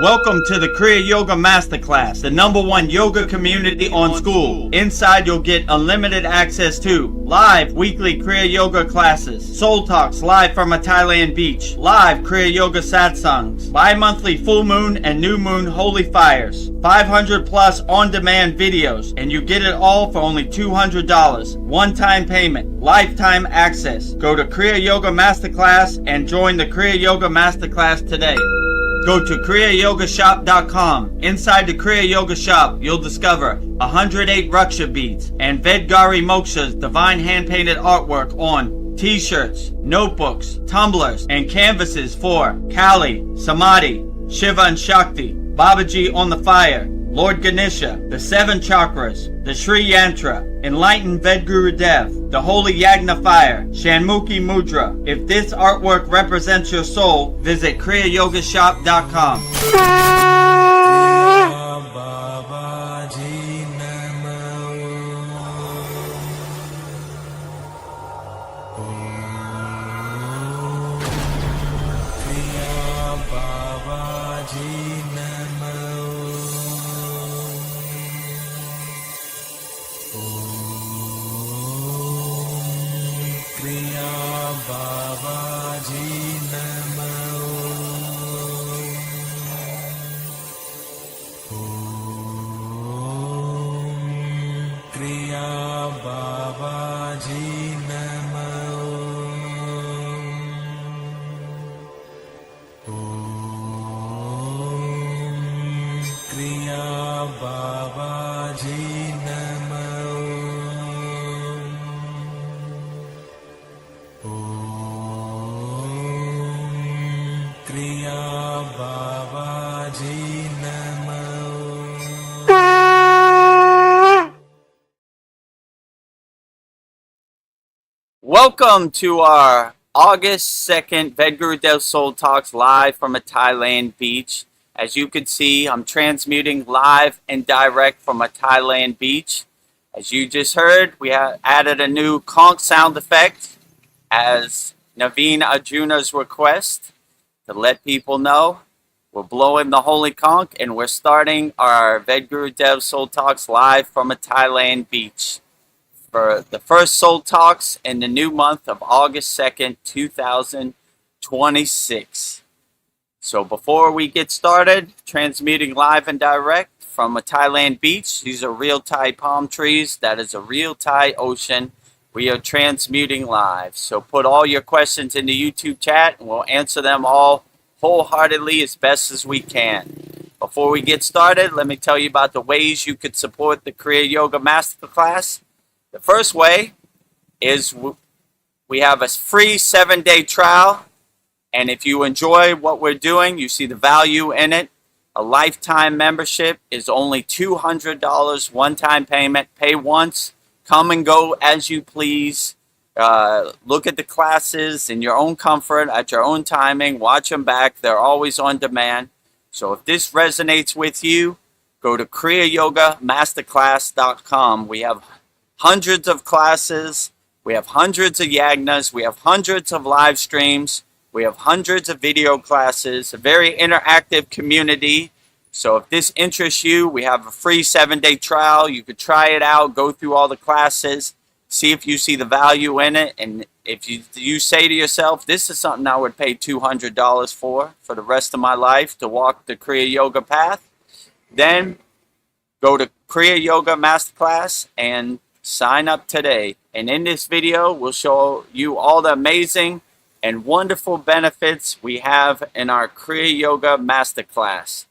Welcome to the Kriya Yoga Masterclass, the #1 yoga community on SKOOL. Inside you'll get unlimited access to live weekly Kriya Yoga classes, soul talks live from a Thailand beach, live Kriya Yoga satsangs, bi-monthly full moon and new moon holy fires, 500 plus on-demand videos, and you get it all for only $200. One-time payment, lifetime access. Go to Kriya Yoga Masterclass and join the Kriya Yoga Masterclass today. Go to kriyayogashop.com. Inside the Kriya Yoga Shop, you'll discover 108 Raksha beads and Vedagurudev divine hand-painted artwork on t-shirts, notebooks, tumblers, and canvases for Kali, Samadhi, Shiva and Shakti, Babaji on the fire, Lord Ganesha, the 7 chakras, the Sri Yantra, Enlightened Vedagurudev, the Holy Yagna Fire, Shanmukhi Mudra. If this artwork represents your soul, visit kriyayogashop.com. Welcome to our August 2nd Vedagurudev Soul Talks live from a Thailand beach. As you can see, I'm transmuting live and direct from a Thailand beach. As you just heard, we have added a new conch sound effect as Naveen Arjuna's request to let people know we're blowing the holy conch and we're starting our Vedagurudev Soul Talks live from a Thailand beach for the first Soul Talks in the new month of August 2nd, 2026. So before we get started, transmitting live and direct from a Thailand beach. These are real Thai palm trees. That is a real Thai ocean. We are transmuting live. So put all your questions in the YouTube chat and we'll answer them all wholeheartedly as best as we can. Before we get started, let me tell you about the ways you could support the Kriya Yoga Masterclass. The first way is we have a free 7-day trial. And if you enjoy what we're doing, you see the value in it, a lifetime membership is only $200, one-time payment. Pay once, come and go as you please. Look at the classes in your own comfort, at your own timing. Watch them back. They're always on demand. So if this resonates with you, go to kriyayogashop.com. We have hundreds of classes. We have hundreds of yagnas. We have hundreds of live streams. We have hundreds of video classes, a very interactive community. So if this interests you, we have a free 7-day trial. You could try it out, go through all the classes, see if you see the value in it. And if you say to yourself, this is something I would pay $200 for the rest of my life to walk the Kriya Yoga path, then go to Kriya Yoga Masterclass and sign up today. And in this video, we'll show you all the amazing and wonderful benefits we have in our Kriya Yoga Masterclass.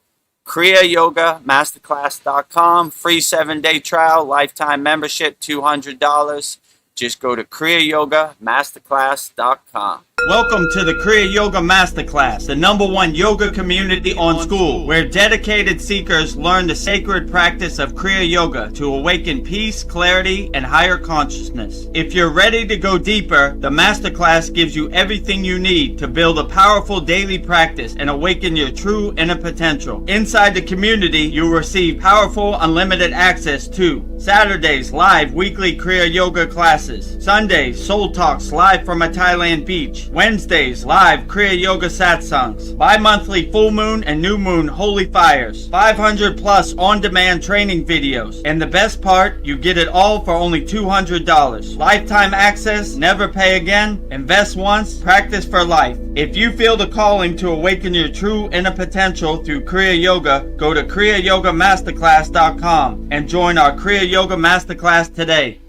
kriyayogashop.com, free 7-day trial, lifetime membership, $200. Just go to kriyayogashop.com. Welcome to the Kriya Yoga Masterclass, the #1 yoga community on SKOOL, where dedicated seekers learn the sacred practice of Kriya Yoga to awaken peace, clarity, and higher consciousness. If you're ready to go deeper, the Masterclass gives you everything you need to build a powerful daily practice and awaken your true inner potential. Inside the community, you'll receive powerful, unlimited access to Saturdays, live weekly Kriya Yoga classes, Sundays, Soul Talks live from a Thailand beach, Wednesdays, live Kriya Yoga satsangs. Bi-monthly full moon and new moon holy fires. 500 plus on-demand training videos. And the best part, you get it all for only $200. Lifetime access, never pay again, invest once, practice for life. If you feel the calling to awaken your true inner potential through Kriya Yoga, go to kriyayogamasterclass.com and join our Kriya Yoga Masterclass today.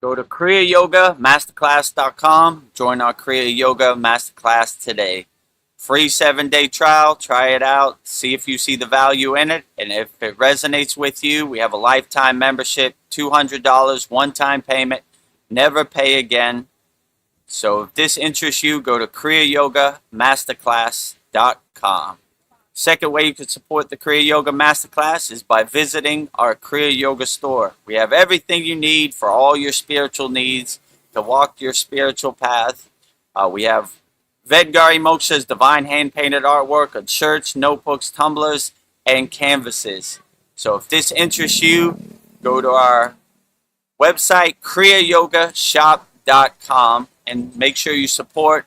Go to kriyayogamasterclass.com, join our Kriya Yoga Masterclass today. Free 7-day trial, try it out, see if you see the value in it, and if it resonates with you, we have a lifetime membership, $200, one-time payment, never pay again. So if this interests you, go to kriyayogamasterclass.com. Second way you can support the Kriya Yoga Masterclass is by visiting our Kriya Yoga store. We have everything you need for all your spiritual needs to walk your spiritual path. We have Vedagurudev Moksha's divine hand-painted artwork on shirts, notebooks, tumblers, and canvases. So if this interests you, go to our website, kriyayogashop.com, and make sure you support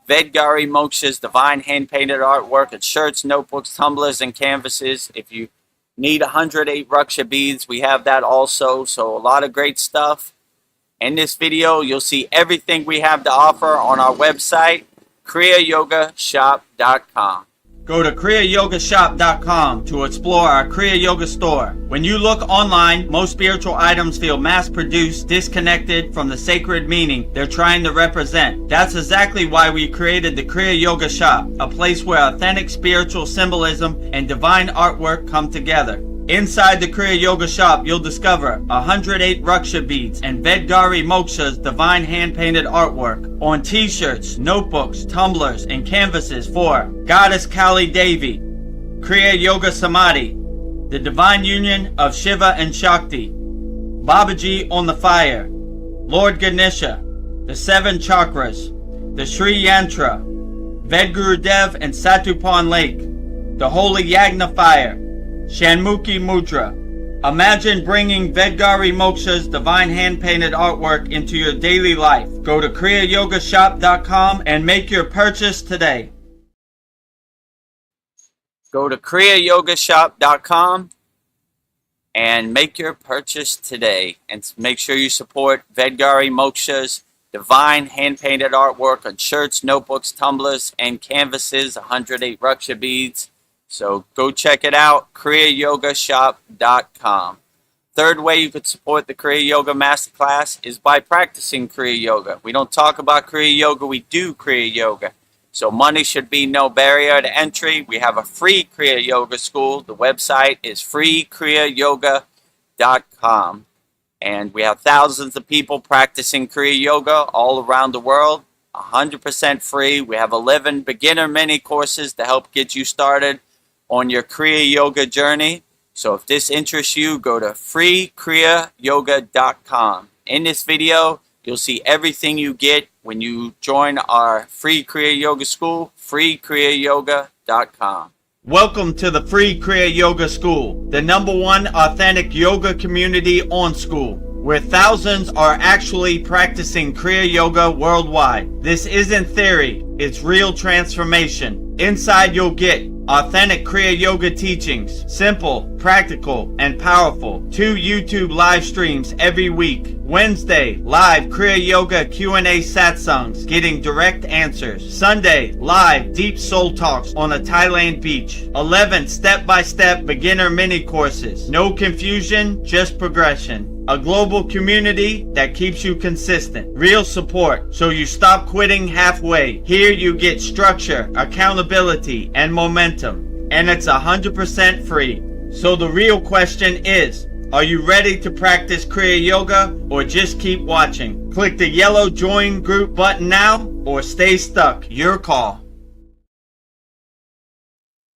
Vedagurudev Moksha's divine hand-painted artwork on shirts, notebooks, tumblers, and canvases. If you need 108 Raksha beads, we have that also. So a lot of great stuff. In this video, you'll see everything we have to offer on our website, kriyayogashop.com. Go to kriyayogashop.com to explore our Kriya Yoga store. When you look online, most spiritual items feel mass-produced, disconnected from the sacred meaning they're trying to represent. That's exactly why we created the Kriya Yoga Shop, a place where authentic spiritual symbolism and divine artwork come together. Inside the Kriya Yoga Shop, you'll discover 108 Raksha beads and Vedagurudev Moksha's divine hand-painted artwork on t-shirts, notebooks, tumblers, and canvases for Goddess Kali Devi, Kriya Yoga Samadhi, the divine union of Shiva and Shakti, Babaji on the fire, Lord Ganesha, the 7 chakras, the Sri Yantra, Vedagurudev and Satupan Lake, the Holy Yagna fire, Shanmukhi Mudra. Imagine bringing Vedagurudev Moksha's divine hand-painted artwork into your daily life. Go to kriyayogashop.com and make your purchase today. Go to kriyayogashop.com and make your purchase today. And make sure you support Vedagurudev Moksha's divine hand-painted artwork on shirts, notebooks, tumblers, and canvases, 108 Raksha beads. So go check it out, kriyayogashop.com. Third way you could support the Kriya Yoga Masterclass is by practicing Kriya Yoga. We don't talk about Kriya Yoga, we do Kriya Yoga. So money should be no barrier to entry. We have a free Kriya Yoga school. The website is freekriyayogashop.com. And we have thousands of people practicing Kriya Yoga all around the world, 100% free. We have 11 beginner mini courses to help get you started on your Kriya Yoga journey. So if this interests you, go to freekriyayoga.com. In this video, you'll see everything you get when you join our free Kriya Yoga school, freekriyayoga.com. Welcome to the free Kriya Yoga School, the #1 authentic yoga community on School, where thousands are actually practicing Kriya Yoga worldwide. This isn't theory, it's real transformation. Inside you'll get authentic Kriya Yoga teachings, simple, practical, and powerful. 2 YouTube live streams every week. Wednesday, live Kriya Yoga Q&A satsangs, getting direct answers. Sunday, live deep soul talks on a Thailand beach. 11 step-by-step beginner mini courses. No confusion, just progression. A global community that keeps you consistent. Real support, so you stop quitting halfway. Here you get structure, accountability, and momentum. And it's 100% free. So the real question is, are you ready to practice Kriya Yoga or just keep watching? Click the yellow join group button now or stay stuck. Your call.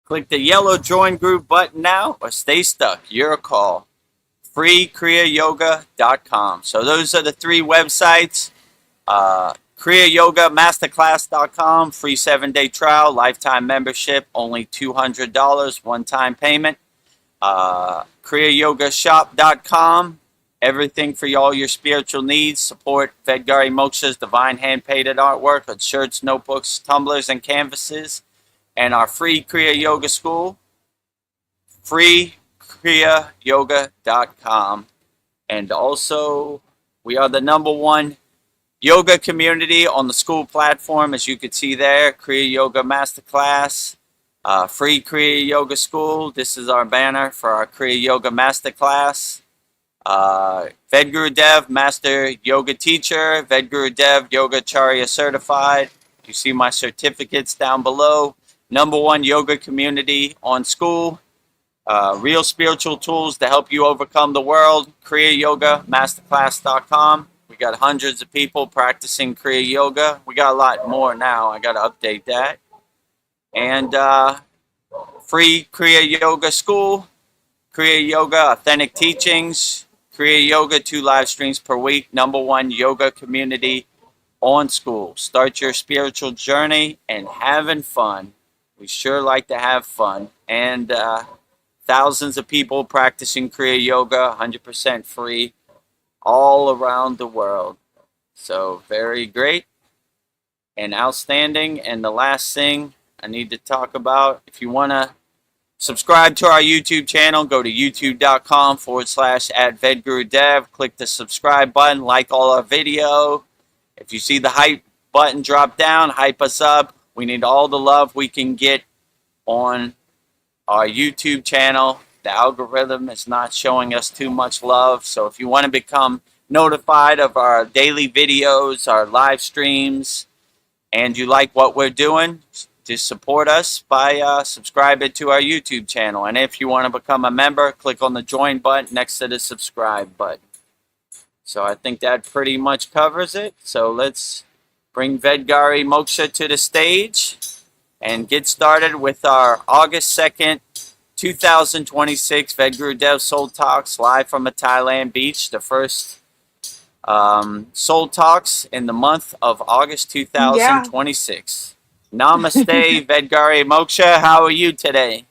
Click the yellow join group button now or stay stuck. Your call. freekriyayoga.com. So those are the 3 websites. kriyayogamasterclass.com, free 7-day trial, lifetime membership, only $200, one-time payment. kriyayogashop.com, everything for all your spiritual needs. Support Vedgari Moksha's divine hand-painted artwork on shirts, notebooks, tumblers, and canvases. And our free Kriya Yoga School, free kriyayogashop.com. And also, we are the #1 yoga community on the SKOOL platform, as you can see there. Kriya Yoga Masterclass, free Kriya Yoga School. This is our banner for our Kriya Yoga Masterclass. Vedagurudev, Master Yoga Teacher, Vedagurudev Yogacharya Certified. You see my certificates down below. #1 yoga community on SKOOL. Real spiritual tools to help you overcome the world. KriyaYogaMasterclass.com. We got hundreds of people practicing Kriya Yoga. We got a lot more now. I got to update that. And free Kriya Yoga School, Kriya Yoga Authentic Teachings, Kriya Yoga 2 live streams per week. #1 yoga community on SKOOL. Start your spiritual journey and having fun. We sure like to have fun. And thousands of people practicing Kriya Yoga, 100% free, all around the world. So very great and outstanding. And the last thing I need to talk about, if you want to subscribe to our YouTube channel, go to youtube.com/@Vedagurudev. Click the subscribe button, like all our video. If you see the hype button drop down, hype us up. We need all the love we can get on our YouTube channel. The algorithm is not showing us too much love. So if you want to become notified of our daily videos, our live streams, and you like what we're doing, just support us by subscribing to our YouTube channel. And if you want to become a member, click on the join button next to the subscribe button. So I think that pretty much covers it. So let's bring Vedgari Moksha to the stage and get started with our August 2nd, 2026 Vedagurudev Soul Talks live from a Thailand beach. The first Soul Talks in the month of August 2026. Yeah. Namaste, Vedgari Moksha. How are you today?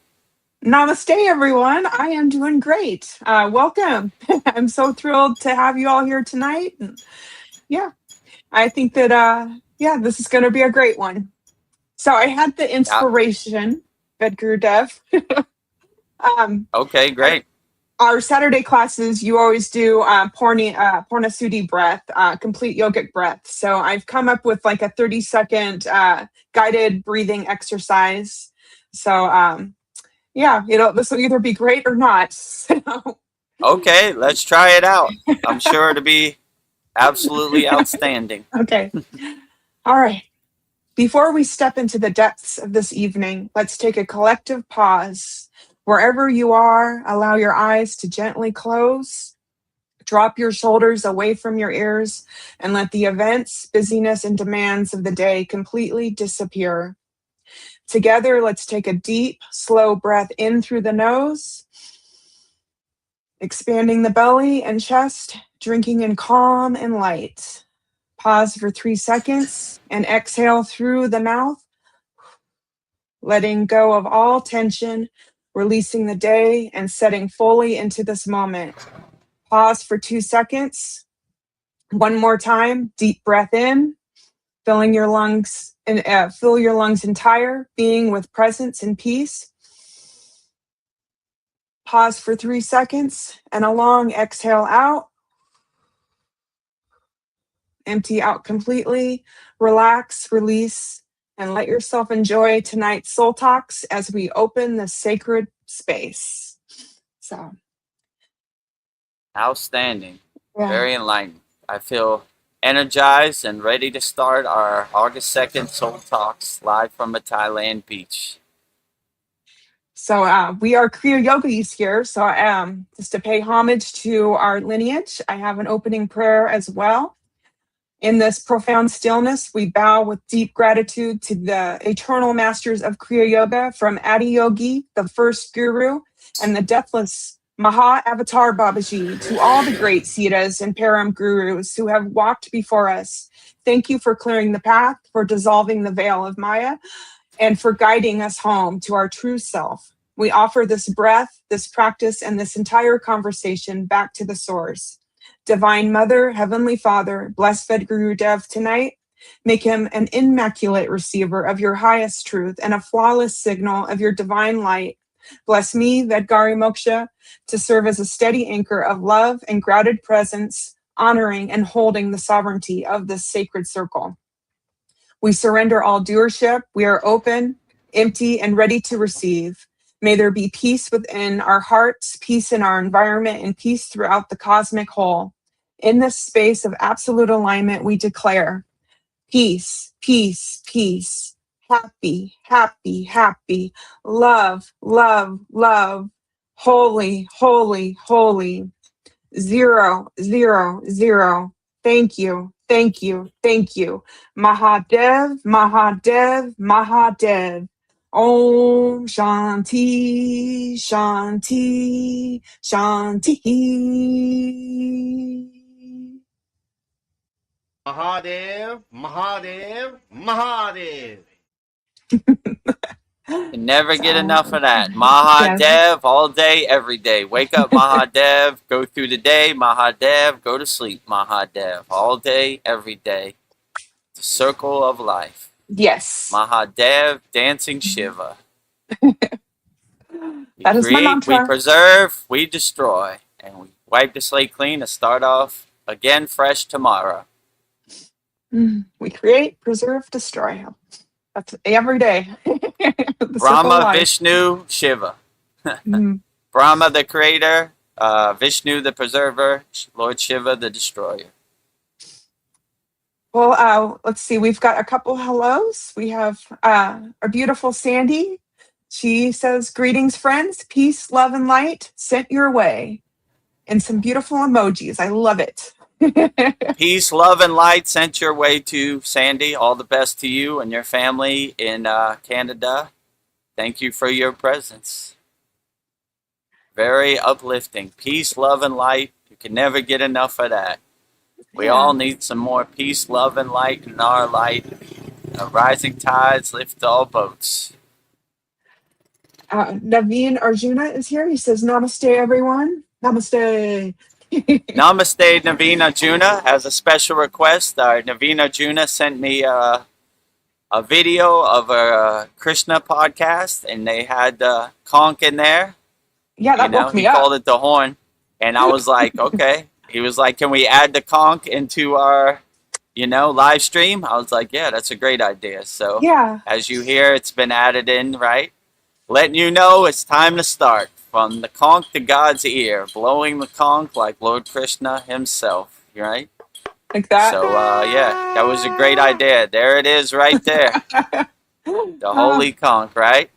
Namaste, everyone. I am doing great. Welcome. I'm so thrilled to have you all here tonight. Yeah, I think that, this is going to be a great one. So I had the inspiration, Vedagurudev. Okay, great. Our Saturday classes, you always do Purnasudhi breath, complete yogic breath. So I've come up with like a 30-second guided breathing exercise. So this will either be great or not. So. Okay, let's try it out. I'm sure it'll be absolutely outstanding. Okay. All right. Before we step into the depths of this evening, let's take a collective pause. Wherever you are, allow your eyes to gently close. Drop your shoulders away from your ears and let the events, busyness, and demands of the day completely disappear. Together, let's take a deep, slow breath in through the nose, expanding the belly and chest, drinking in calm and light. Pause for 3 seconds and exhale through the mouth, letting go of all tension, releasing the day and setting fully into this moment. Pause for 2 seconds. One more time, deep breath in, filling your lungs and fill your lungs entire, being with presence and peace. Pause for 3 seconds and a long exhale out. Empty out completely, relax, release, and let yourself enjoy tonight's Soul Talks as we open the sacred space. So, outstanding. Yeah. Very enlightened. I feel energized and ready to start our August 2nd Soul Talks live from a Thailand beach. So we are Kriya Yogis here. So just to pay homage to our lineage, I have an opening prayer as well. In this profound stillness, we bow with deep gratitude to the eternal masters of Kriya Yoga, from Adiyogi, the first guru, and the deathless Maha Avatar Babaji, to all the great Siddhas and Param gurus who have walked before us. Thank you for clearing the path, for dissolving the veil of Maya, and for guiding us home to our true self. We offer this breath, this practice, and this entire conversation back to the source. Divine Mother, Heavenly Father, bless Vedagurudev tonight. Make him an immaculate receiver of your highest truth and a flawless signal of your divine light. Bless me, Vedgari Moksha, to serve as a steady anchor of love and grounded presence, honoring and holding the sovereignty of this sacred circle. We surrender all doership. We are open, empty, and ready to receive. May there be peace within our hearts, peace in our environment, and peace throughout the cosmic whole. In this space of absolute alignment, we declare peace, peace, peace, happy, happy, happy, love, love, love, holy, holy, holy, 0, 0, 0. Thank you, thank you, thank you. Mahadev, Mahadev, Mahadev. Om Shanti, Shanti, Shanti. Mahadev, Mahadev, Mahadev. Can never get So, enough of that. yes. Mahadev, all day, every day. Wake up, Mahadev. Go through the day, Mahadev. Go to sleep, Mahadev. All day, every day. The circle of life. Yes. Mahadev, dancing Shiva. We That is my create, we mantra. preserve, we destroy. And we wipe the slate clean to start off again fresh tomorrow. We create, preserve, destroy. That's every day. The circle Brahma, of life. Vishnu, Shiva. Mhm. Brahma, the creator. Vishnu, the preserver. Lord Shiva, the destroyer. Well, let's see. We've got a couple hellos. We have our beautiful Sandy. She says, "Greetings, friends. Peace, love, and light sent your way." And some beautiful emojis. I love it. Peace, love, and light sent your way to Sandy. All the best to you and your family in Canada. Thank you for your presence. Very uplifting. Peace, love, and light. You can never get enough of that. We Yeah. all need some more peace, love, and light in our light. Rising tides lift all boats. Naveen Arjuna is here. He says, "Namaste, everyone. Namaste." Namaste, Naveen Arjuna. Has a special request. Naveen Arjuna sent me a video of a Krishna podcast, and they had conch in there. Yeah, that woke He me up. called it the horn, and I was like, okay. He was like, can we add the conch into our, live stream? I was like, yeah, that's a great idea. So Yeah. as you hear, it's been added in, right? Letting you know it's time to start. From the conch to God's ear, blowing the conch like Lord Krishna himself, right? Like that. So, yeah, that was a great idea. There it is right there. The holy conch, right?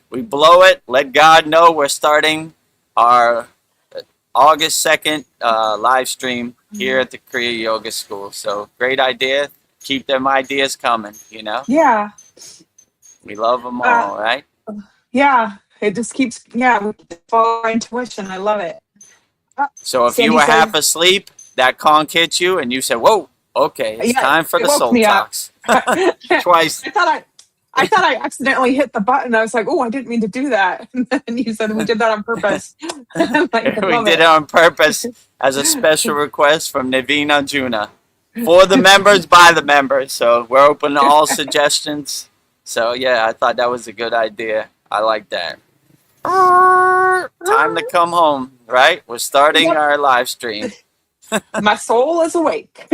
We blow it, let God know we're starting our August 2nd live stream here at the Kriya Yoga School. So, great idea. Keep them ideas coming, Yeah. We love them all, right? Yeah. It just keeps, we follow our intuition. I love it. So if Sandy you were says- half asleep, that conch hit you, and you said, "Whoa, okay, it's time for it the woke soul me up. talks." Twice. I thought I accidentally hit the button. I was like, "Oh, I didn't mean to do that." And you said we did that on purpose. I'm like, I We love did it on purpose as a special request from Naveen Arjuna for the members by the members. So we're open to all suggestions. So yeah, I thought that was a good idea. I like that. Time to come home, right? We're starting Yep. our live stream. My soul is awake.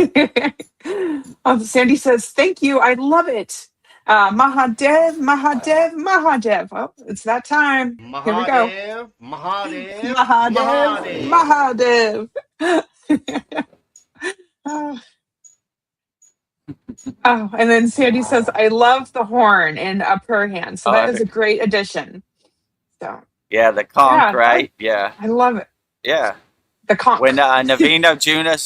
Sandy says, "Thank you. I love it. Mahadev, Mahadev, Mahadev." Oh, it's that time. Here we go. Mahadev, Mahadev, Mahadev. Mahadev. Oh, and then Sandy says, "I love the horn in a prayer hand." So that is a great addition. So Yeah, the conch, Yeah, right? Yeah, I love it. yeah. The conch. When Naveen Arjuna,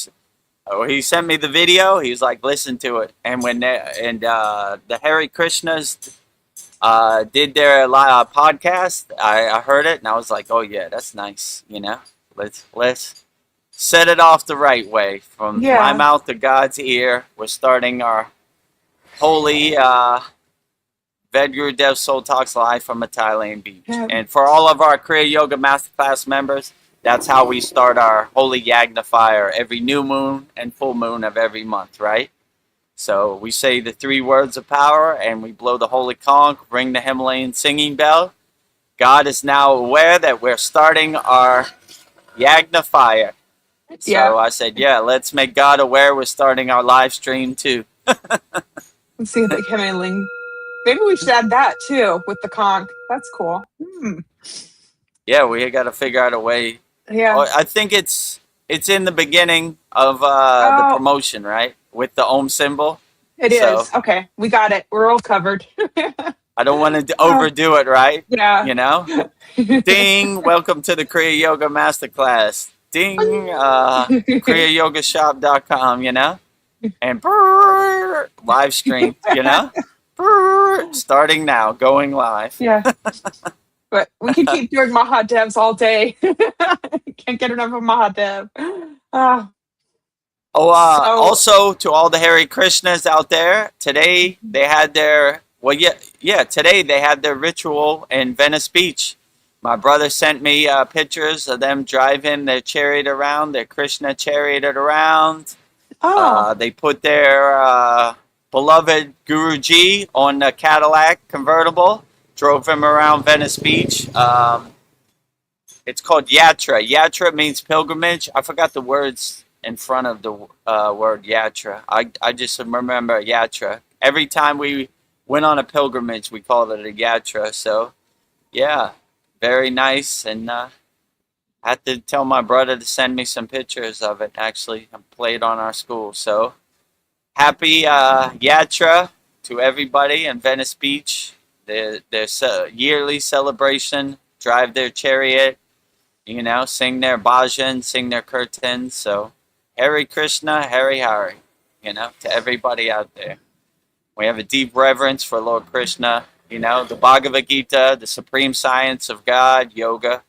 he sent me the video, he was like, listen to it. And when the Hare Krishnas did their podcast, I heard it, and I was like, oh yeah, that's nice. Let's set it off the right way. From my mouth to God's ear, we're starting our holy Vedagurudev Soul Talks live from a Thailand beach. Yeah. And for all of our Kriya Yoga Masterclass members, that's how we start our holy yagna fire every new moon and full moon of every month, right? So we say the 3 words of power and we blow the holy conch, ring the Himalayan singing bell. God is now aware that we're starting our yagna fire. So Yeah. I said, yeah, let's make God aware we're starting our live stream too. Let's see if they come in link. Maybe we should add that too with the conch. That's cool. Yeah, we got to figure out a way. Yeah. I think it's in the beginning of the Oh. promotion, right? With the Om symbol. It So- is. Okay. We got it. We're all covered. I don't want to overdo it, right? Yeah. You know? Ding! Welcome to the Kriya Yoga Masterclass. Ding! kriyayogashop.com, you know? And brrr, live stream, you know? Brrr, starting now, going live. Yeah. But we can keep doing Mahadevs all day. Can't get enough of Mahadev. Ah, So- Also to all the Hare Krishnas out there, today they had their today they had their ritual in Venice Beach. My brother sent me pictures of them driving their chariot around, their Krishna chariot around. oh, They put their beloved Guruji on a Cadillac convertible, drove him around Venice Beach. It's called Yatra. Yatra means pilgrimage. I forgot the words in front of the word Yatra. I just remember Yatra. Every time we went on a pilgrimage, we called it a Yatra. So, yeah, very nice. And I had to tell my brother to send me some pictures of it, actually. I played on our school. So, happy Yatra to everybody in Venice Beach. Their yearly celebration, drive their chariot, you know, sing their bhajan, sing their kirtans. So, Hare Krishna, Hare Hare, you know, to everybody out there. We have a deep reverence for Lord Krishna, you know, the Bhagavad Gita, the supreme science of God, yoga.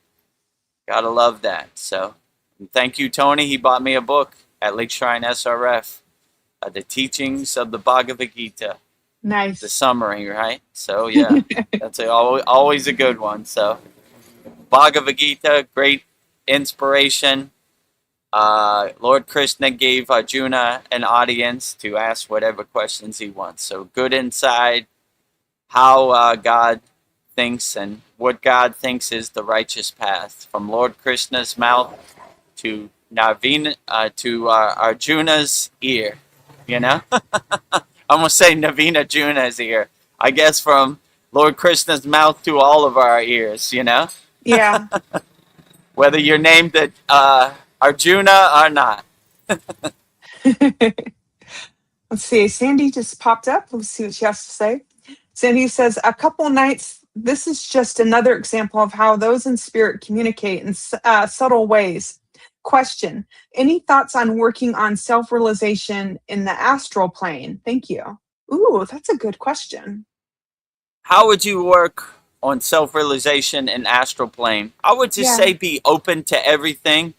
Gotta love that. So, and thank you, Tony. He bought me a book at Lake Shrine SRF, The Teachings of the Bhagavad Gita, the nice. summary, right? So, yeah, that's always a good one. So, Bhagavad Gita, great inspiration. Lord Krishna gave Arjuna an audience to ask whatever questions he wants. So good insight, how God thinks and what God thinks is the righteous path. From Lord Krishna's mouth to Arjuna's ear, you know? I'm going to say Navina Juna's ear. I guess from Lord Krishna's mouth to all of our ears, you know? Yeah. Whether you're named Arjuna or not. Let's see. Sandy just popped up. Let's see what she has to say. Sandy says, a couple nights. This is just another example of how those in spirit communicate in subtle ways. Question. Any thoughts on working on self-realization in the astral plane? Thank you. Ooh, that's a good question. How would you work on self-realization in astral plane? I would just say be open to everything.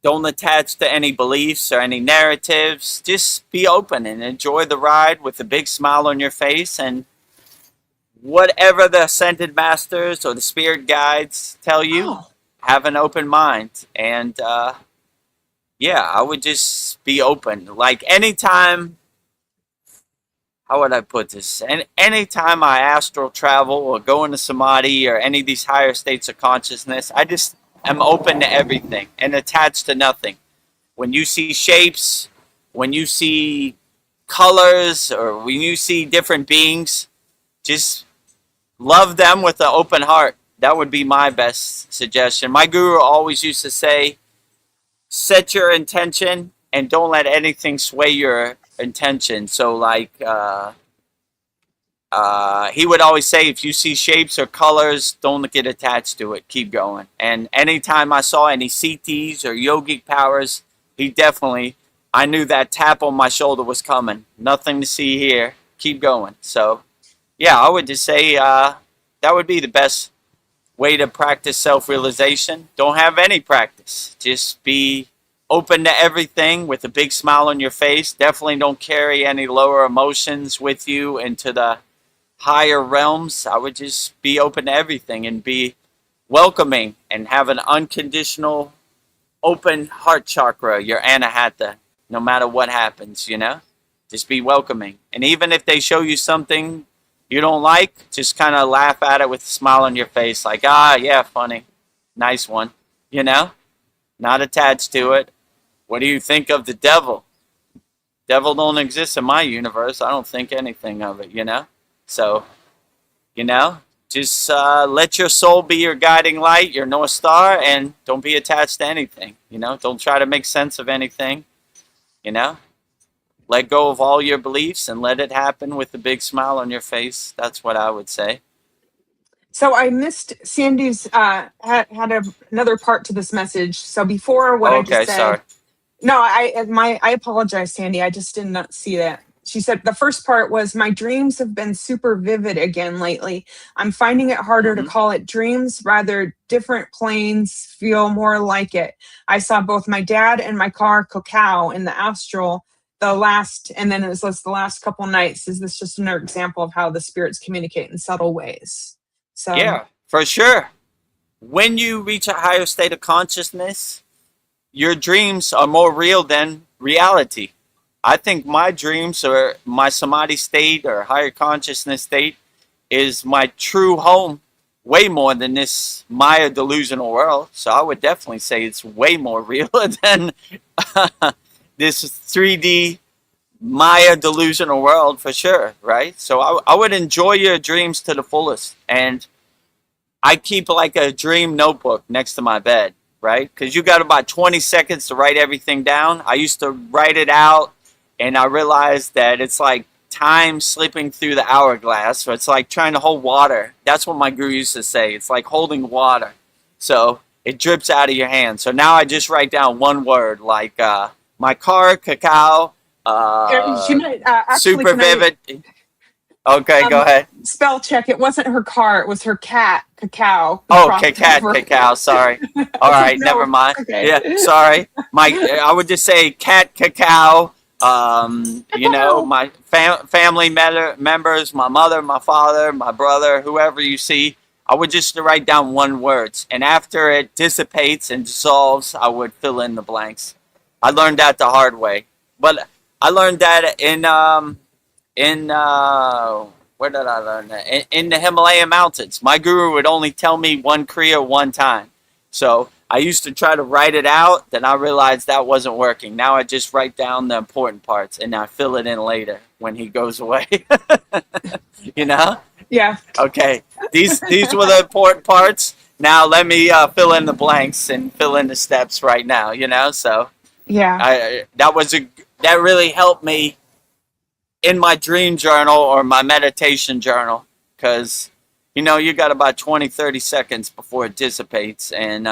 Don't attach to any beliefs or any narratives. Just be open and enjoy the ride with a big smile on your face. And whatever the ascended masters or the spirit guides tell you, have an open mind. And I would just be open. Like anytime, how would I put this? And anytime I astral travel or go into samadhi or any of these higher states of consciousness, I'm open to everything and attached to nothing. When you see shapes, when you see colors, or when you see different beings, just love them with an open heart. That would be my best suggestion. My guru always used to say, set your intention and don't let anything sway your intention. So like, he would always say, if you see shapes or colors, don't get attached to it. Keep going. And anytime I saw any CTs or yogic powers, I knew that tap on my shoulder was coming. Nothing to see here. Keep going. So, yeah, I would just say that would be the best way to practice self-realization. Don't have any practice. Just be open to everything with a big smile on your face. Definitely don't carry any lower emotions with you into the higher realms. I would just be open to everything and be welcoming and have an unconditional open heart chakra, your anahata, no matter what happens, just be welcoming. And even if they show you something you don't like, just kind of laugh at it with a smile on your face, like, yeah, funny, nice one, not attached to it. What do you think of the devil? Devil don't exist in my universe. I don't think anything of it, So, just let your soul be your guiding light, your North Star, and don't be attached to anything, Don't try to make sense of anything, Let go of all your beliefs and let it happen with a big smile on your face. That's what I would say. So I missed Sandy's another part to this message. So before what I just said. Sorry. No, I apologize, Sandy. I just did not see that. She said the first part was, my dreams have been super vivid again lately. I'm finding it harder to call it dreams, rather different planes feel more like it. I saw both my dad and my car cacao in the astral and then it was the last couple nights. Is this just another example of how the spirits communicate in subtle ways? So yeah, for sure. When you reach a higher state of consciousness, your dreams are more real than reality. I think my dreams or my samadhi state or higher consciousness state is my true home way more than this Maya delusional world. So I would definitely say it's way more real than this 3D Maya delusional world, for sure, right? So I would enjoy your dreams to the fullest. And I keep like a dream notebook next to my bed, right? Because you got about 20 seconds to write everything down. I used to write it out, and I realized that it's like time slipping through the hourglass. So it's like trying to hold water. That's what my guru used to say. It's like holding water. So it drips out of your hand. So now I just write down one word, like my car, cacao, super vivid. Okay, go ahead. Spell check. It wasn't her car. It was her cat, Cacao. Cacao. Sorry. All right, never mind. Okay. Yeah, sorry. I would just say cat, Cacao. My family members, my mother, my father, my brother, whoever you see. I would just write down one word, and after it dissipates and dissolves, I would fill in the blanks. I learned that the hard way, but I learned that where did I learn that? In the Himalayan mountains. My guru would only tell me one Kriya one time. So I used to try to write it out, then I realized that wasn't working. Now I just write down the important parts and I fill it in later when he goes away. Yeah. Okay. These were the important parts. Now let me fill in the blanks and fill in the steps right now, So yeah. That really helped me in my dream journal or my meditation journal, because you got about 20-30 seconds before it dissipates and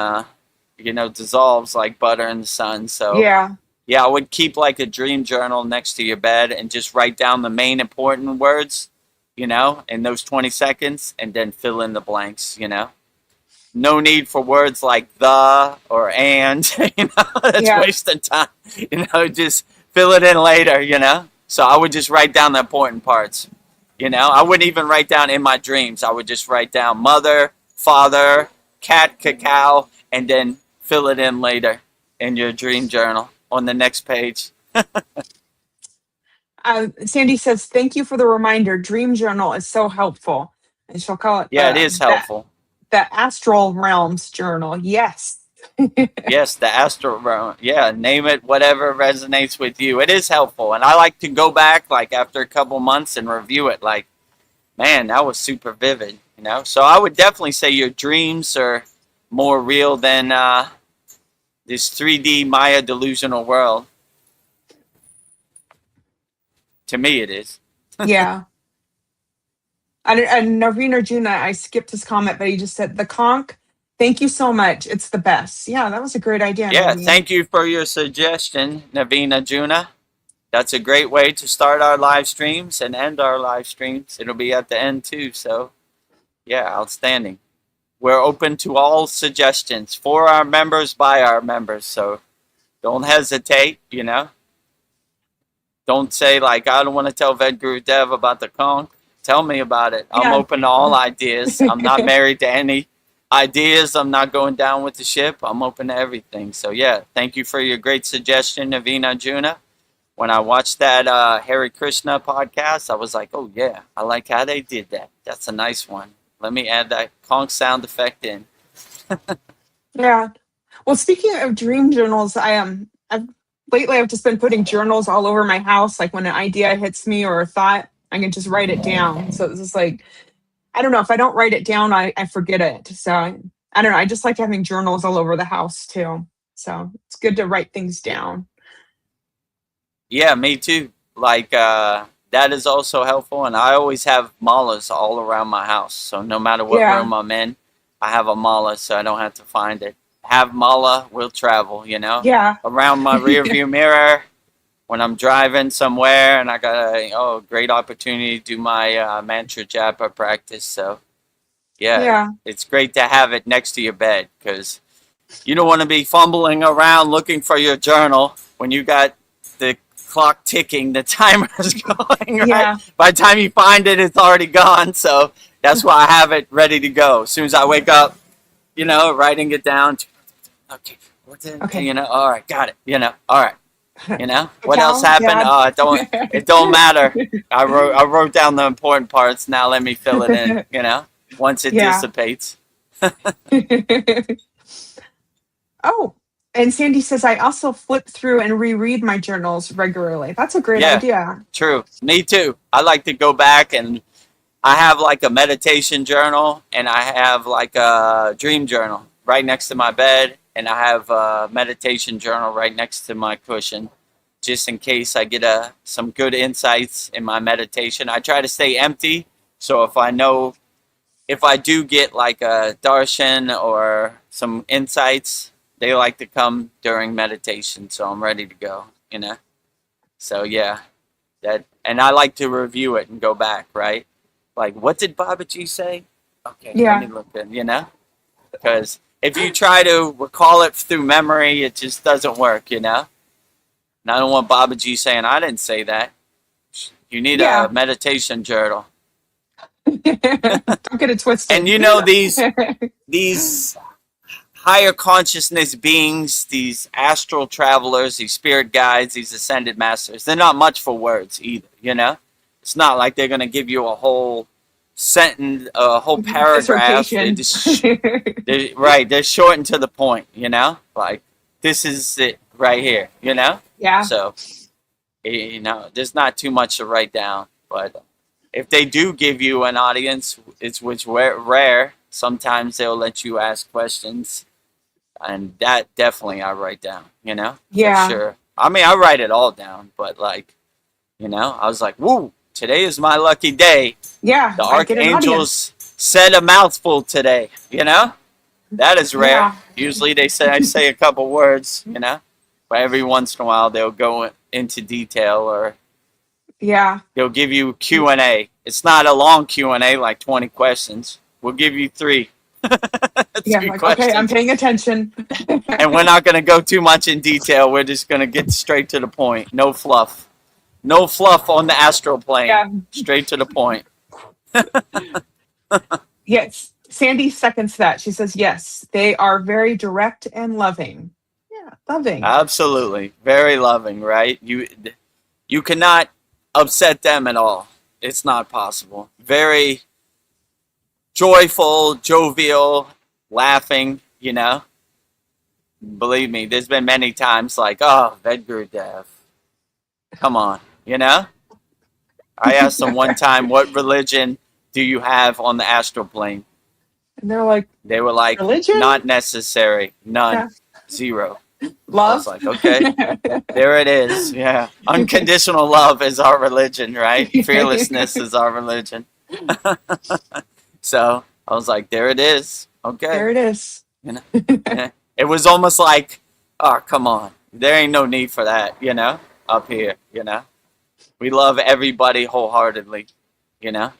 dissolves like butter in the sun. So yeah, I would keep like a dream journal next to your bed and just write down the main important words in those 20 seconds, and then fill in the blanks. No need for words like the or and. That's wasting time. Just fill it in later. So I would just write down the important parts. I wouldn't even write down in my dreams. I would just write down mother, father, cat, cacao, and then fill it in later in your dream journal on the next page. Sandy says, thank you for the reminder. Dream journal is so helpful. And she'll call it. Yeah, it is helpful. The astral realms journal. Yes. Yes, the astral realm. Yeah, name it whatever resonates with you. It is helpful. And I like to go back like after a couple months and review it. Like, man, that was super vivid. So I would definitely say your dreams are more real than this 3D Maya delusional world. To me, it is. Yeah. And Naveen Arjuna, I skipped his comment, but he just said, the conch, thank you so much. It's the best. Yeah, that was a great idea. Yeah, Naveen. Thank you for your suggestion, Naveen Arjuna. That's a great way to start our live streams and end our live streams. It'll be at the end too. So, yeah, outstanding. We're open to all suggestions for our members, by our members. So don't hesitate, Don't say like, I don't want to tell Vedagurudev about the conch. Tell me about it. I'm open to all ideas. I'm not married to any ideas. I'm not going down with the ship. I'm open to everything. So yeah, thank you for your great suggestion, Navina Juna. When I watched that Hare Krishna podcast, I was like, oh yeah, I like how they did that. That's a nice one. Let me add that conch sound effect in. Yeah. Well, speaking of dream journals, I've just been putting journals all over my house. Like when an idea hits me or a thought, I can just write it down. So it's just like, I don't know, if I don't write it down, I forget it. So I don't know. I just like having journals all over the house too. So it's good to write things down. Yeah, me too. Like that is also helpful, and I always have malas all around my house. So no matter what Yeah. room I'm in, I have a mala, so I don't have to find it. Have mala will travel, Yeah. around my rear view mirror when I'm driving somewhere, and I got a great opportunity to do my mantra japa practice. So yeah, Yeah. it's great to have it next to your bed because you don't want to be fumbling around looking for your journal when you got the clock ticking, the timer's going, right? Yeah. By the time you find it, it's already gone. So that's why I have it ready to go. As soon as I wake up, writing it down. Okay, what's it? Okay. All right, got it. All right. What Cal, else happened? Dad. It don't matter. I wrote down the important parts. Now let me fill it in, once it Yeah. dissipates. Oh, and Sandy says, I also flip through and reread my journals regularly. That's a great Yeah. idea. True. Me too. I like to go back, and I have like a meditation journal and I have like a dream journal right next to my bed, and I have a meditation journal right next to my cushion, just in case I get some good insights in my meditation. I try to stay empty, so if I do get like a darshan or some insights, they like to come during meditation, so I'm ready to go, So yeah, and I like to review it and go back, right? Like, what did Babaji say? Okay, Yeah. let me look in, because if you try to recall it through memory, it just doesn't work, And I don't want Babaji saying, I didn't say that. You need Yeah. a meditation journal. Don't get it twisted. And these higher consciousness beings, these astral travelers, these spirit guides, these ascended masters, they're not much for words either, It's not like they're going to give you a whole sentence, a whole paragraph. Dissertation. They're short and to the point, Like, this is it right here, Yeah. So, there's not too much to write down. But if they do give you an audience, which rare, sometimes they'll let you ask questions. And that definitely I write down, Yeah. For sure. I mean, I write it all down, but like, I was like, woo, today is my lucky day. Yeah. The I get an audience. archangels said a mouthful today, That is rare. Yeah. Usually I say a couple words, But every once in a while they'll go into detail, or Yeah. they'll give you Q&A. It's not a long Q&A, like 20 questions. We'll give you 3. Yeah. 3 Like, questions. okay, I'm paying attention. And we're not going to go too much in detail. We're just going to get straight to the point. No fluff. No fluff on the astral plane. Yeah. Straight to the point. Yes. Sandy seconds that. She says, yes, they are very direct and loving. Yeah. Loving. Absolutely. Very loving, right? You cannot upset them at all. It's not possible. Very joyful, jovial, laughing, Believe me, there's been many times like, oh, Vedagurudev, come on, I asked them one time, what religion do you have on the astral plane? And they're like, They were like, religion? not necessary, none, Yeah. 0. love. I was like, okay, there it is. Yeah. Unconditional love is our religion, right? Fearlessness is our religion. So I was like, there it is. Okay. There it is. It was almost like, oh, come on. There ain't no need for that, up here, We love everybody wholeheartedly, No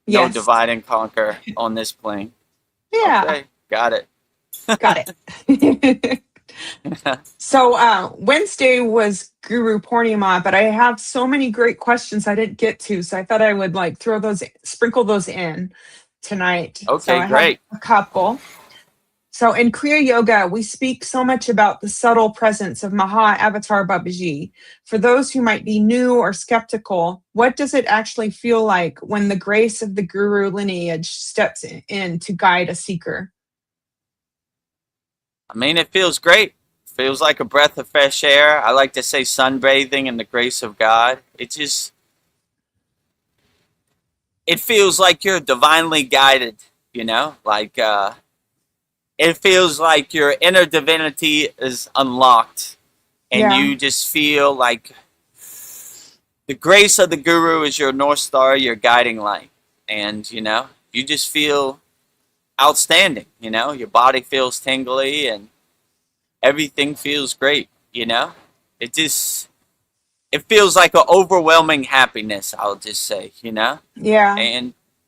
Yes. divide and conquer on this plane. Yeah. Okay, got it. Got it. So Wednesday was Guru Purnima, but I have so many great questions I didn't get to, so I thought I would sprinkle those in tonight. Okay, so I great. have a couple. So in Kriya Yoga, we speak so much about the subtle presence of Maha Avatar Babaji. For those who might be new or skeptical, what does it actually feel like when the grace of the guru lineage steps in to guide a seeker? I mean, it feels great. Feels like a breath of fresh air. I like to say sunbathing in the grace of God. It feels like you're divinely guided, you know? Like, it feels like your inner divinity is unlocked. And Yeah. you just feel like the grace of the guru is your North Star, your guiding light. And, you know, you just feel outstanding, you know? Your body feels tingly and everything feels great, you know? It feels like an overwhelming happiness, I'll just say, you know? Yeah.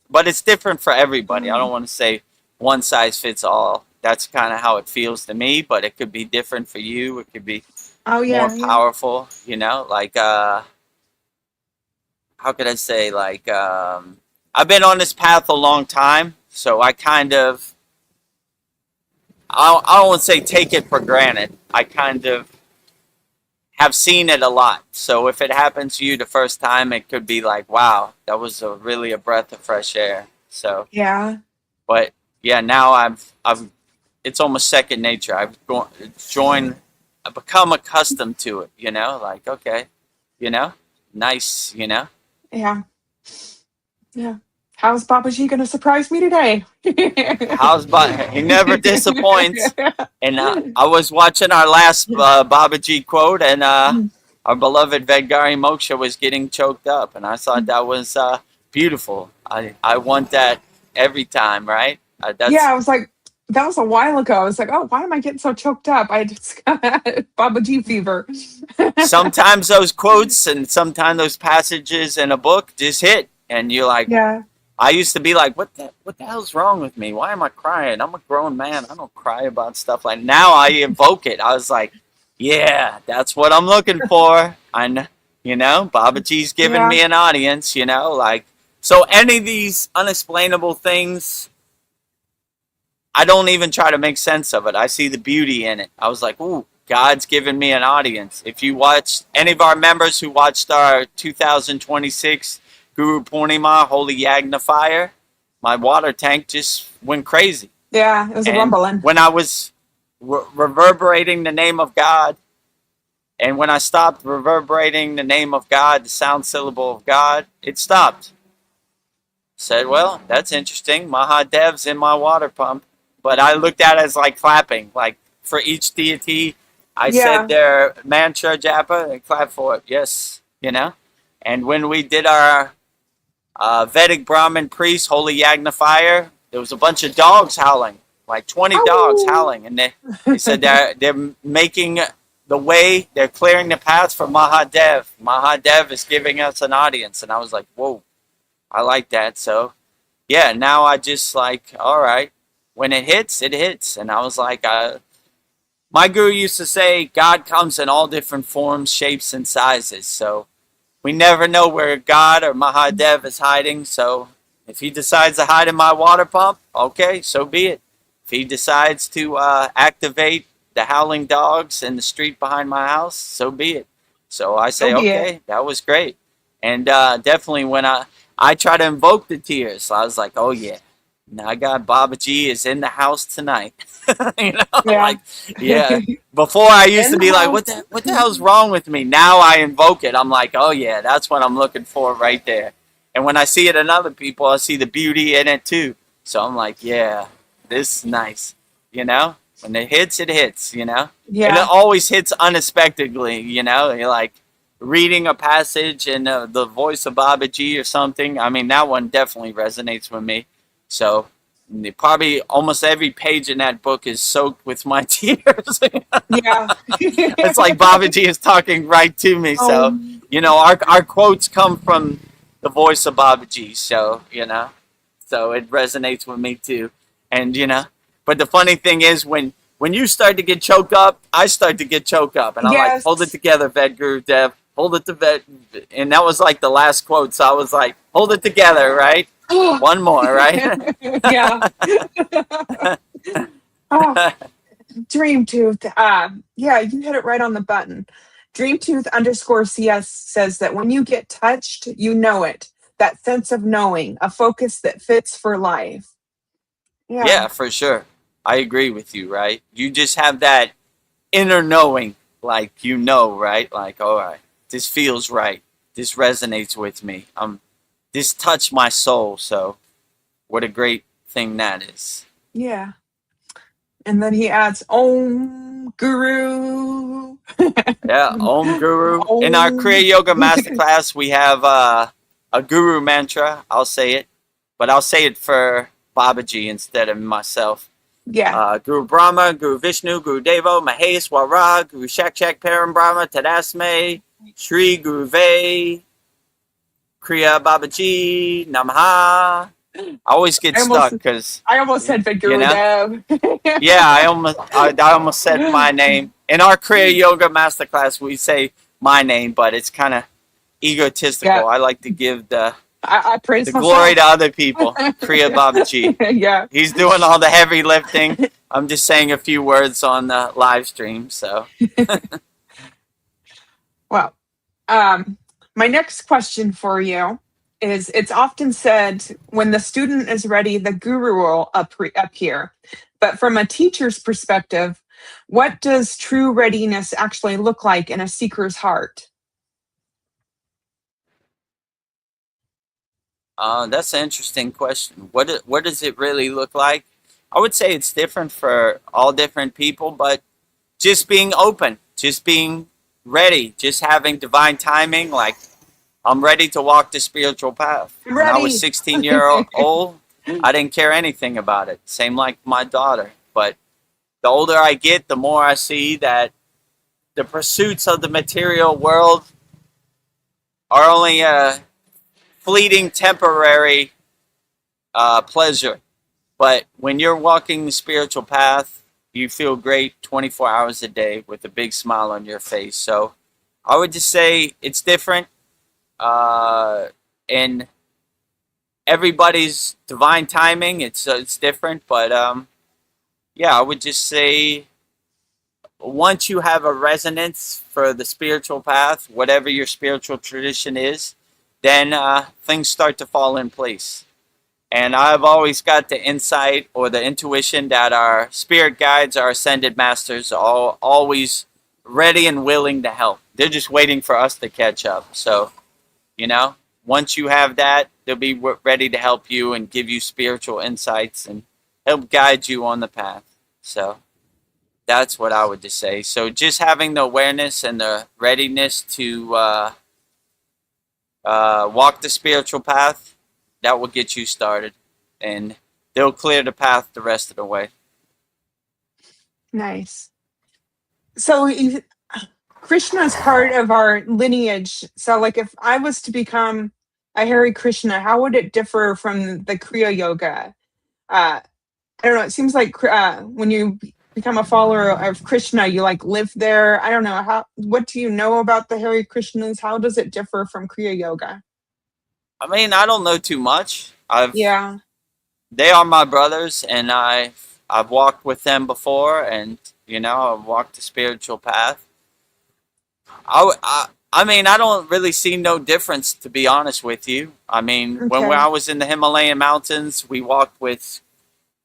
But it's different for everybody. I don't want to say one size fits all. That's kind of how it feels to me, but it could be different for you. It could be Oh, more yeah. powerful, you know? Like, how could I say? Like, I've been on this path a long time, so I kind of, I don't want to say take it for granted. I kind of have seen it a lot. So if it happens to you the first time, it could be like, wow, that was really a breath of fresh air. So, Yeah. but yeah, now it's almost second nature. I've become accustomed to it, you know, like, okay, you know, nice, you know. Yeah. Yeah. How's Babaji going to surprise me today? He never disappoints. And I was watching our last Babaji quote, and our beloved Vedgari Moksha was getting choked up, and I thought that was beautiful. I want that every time, right? Yeah, I was like, that was a while ago. I was like, oh, why am I getting so choked up? I just got Babaji fever. Sometimes those quotes and sometimes those passages in a book just hit, and you're like, Yeah. I used to be like, what the hell's wrong with me? Why am I crying? I'm a grown man. I don't cry about stuff like now. I invoke it. I was like, yeah, that's what I'm looking for. You know, Babaji's giving me an audience, you know, like, so any of these unexplainable things, I don't even try to make sense of it. I see the beauty in it. I was like, ooh, God's giving me an audience. If you watch any of our members who watched our 2026 Guru Purnima Holy Yagna Fire, my water tank just went crazy. Yeah, it was a rumbling. When I was reverberating the name of God, and when I stopped reverberating the name of God, the sound syllable of God, it stopped. Said, well, that's interesting. Mahadev's in my water pump. But I looked at it as like clapping. Like for each deity, I said their mantra japa and clap for it. Yes, you know. And when we did our Vedic Brahmin priest, Holy Yagna Fire, there was a bunch of dogs howling, like 20 dogs howling. And they said they're making the way, they're clearing the path for Mahadev. Mahadev is giving us an audience. And I was like, whoa, I like that. So, yeah, now I just like, all right, when it hits, it hits. And I was like, my guru used to say, God comes in all different forms, shapes, and sizes. So we never know where God or Mahadev is hiding. So if he decides to hide in my water pump, okay, so be it. If he decides to activate the howling dogs in the street behind my house, so be it. So I say, okay, that was great. And definitely when I try to invoke the tears, so I was like, oh yeah, now I got Babaji is in the house tonight. You know, like, yeah. Before I used to be like, what the hell's wrong with me? Now I invoke it. I'm like, oh yeah, that's what I'm looking for right there. And when I see it in other people, I see the beauty in it too. So I'm like, yeah, this is nice. You know, when it hits, you know? Yeah. And it always hits unexpectedly, you know? You're like reading a passage in the voice of Babaji or something. I mean, that one definitely resonates with me. So probably almost every page in that book is soaked with my tears. Yeah. It's like Babaji is talking right to me. So, you know, our quotes come from the voice of Babaji. So, you know, so it resonates with me too. And, you know, but the funny thing is when you start to get choked up, I start to get choked up. And I'm like, hold it together, Vedagurudev. Hold it to and that was like the last quote. So I was like, hold it together, right? One more, right? Yeah. Oh, Dream Tooth. Yeah, you hit it right on the button. Dreamtooth_CS says that when you get touched, you know it. That sense of knowing, a focus that fits for life. Yeah, Yeah, for sure. I agree with you, right? You just have that inner knowing, like right? Like, all right, this feels right. This resonates with me. This touched my soul. So, what a great thing that is. yeah. And then he adds, Om Guru. Yeah, Om Guru. In our Om. Kriya Yoga Masterclass, we have a Guru mantra. I'll say it, but I'll say it for Babaji instead of myself. Yeah. Guru Brahma, Guru Vishnu, Guru Devo, Mahesh, Wara, Guru Shak Param Brahma, Tadasme, Shri Guru Ve, Kriya Babaji, Namaha. I always get stuck because I almost said Vedagurudev. yeah, I almost said my name. In our Kriya Yoga Masterclass, we say my name, but it's kind of egotistical. Yeah. I like to give the I praise the myself. glory to other people. Kriya Babaji. Yeah. He's doing all the heavy lifting. I'm just saying a few words on the live stream. So, Well, my next question for you is, it's often said when the student is ready, the guru will appear. But from a teacher's perspective, what does true readiness actually look like in a seeker's heart? that's an interesting question. What does it really look like? I would say it's different for all different people, but just being open, just being ready, just having divine timing. Like, I'm ready to walk the spiritual path. When I was 16 old, I didn't care anything about it. Same like my daughter. But the older I get, the more I see that the pursuits of the material world are only a fleeting, temporary pleasure. But when you're walking the spiritual path, you feel great 24 hours a day with a big smile on your face. So I would just say it's different. And everybody's divine timing, it's different. But yeah, I would just say once you have a resonance for the spiritual path, whatever your spiritual tradition is, then things start to fall in place. And I've always got the insight or the intuition that our spirit guides, our ascended masters, are always ready and willing to help. They're just waiting for us to catch up. So, once you have that, they'll be ready to help you and give you spiritual insights and help guide you on the path. So that's what I would just say. So just having the awareness and the readiness to walk the spiritual path, that will get you started, and they'll clear the path the rest of the way. Nice. So Krishna is part of our lineage. So, like, if I was to become a Hare Krishna, how would it differ from the Kriya Yoga? I don't know. It seems like when you become a follower of Krishna, you like live there. I don't know. What do you know about the Hare Krishnas? How does it differ from Kriya Yoga? I mean, I don't know too much. Yeah. They are my brothers, and I've walked with them before, and I've walked the spiritual path. I mean, I don't really see no difference, to be honest with you. I mean, when Okay. I was in the Himalayan mountains, we walked with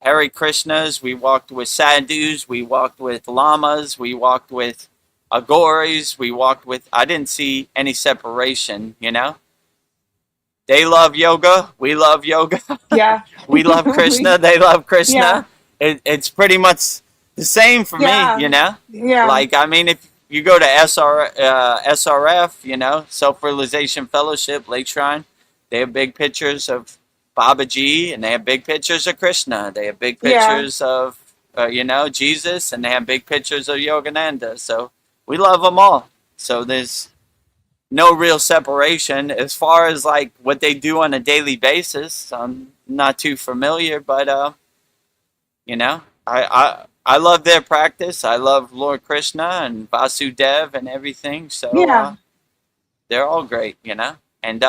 Hare Krishnas, we walked with sadhus, we walked with lamas, we walked with agoris, I didn't see any separation, They love yoga, we love yoga. Yeah. We love Krishna, they love Krishna. Yeah. It's pretty much the same for Yeah. me, Yeah. Like, I mean, if you go to SRF, Self-Realization Fellowship, Lake Shrine, they have big pictures of Babaji, and they have big pictures of Krishna. They have big pictures of, Jesus, and they have big pictures of Yogananda. So we love them all. So there's no real separation. As far as like what they do on a daily basis, I'm not too familiar, but I love their practice. I love Lord Krishna and Vasudev and everything. So Yeah. they're all great, And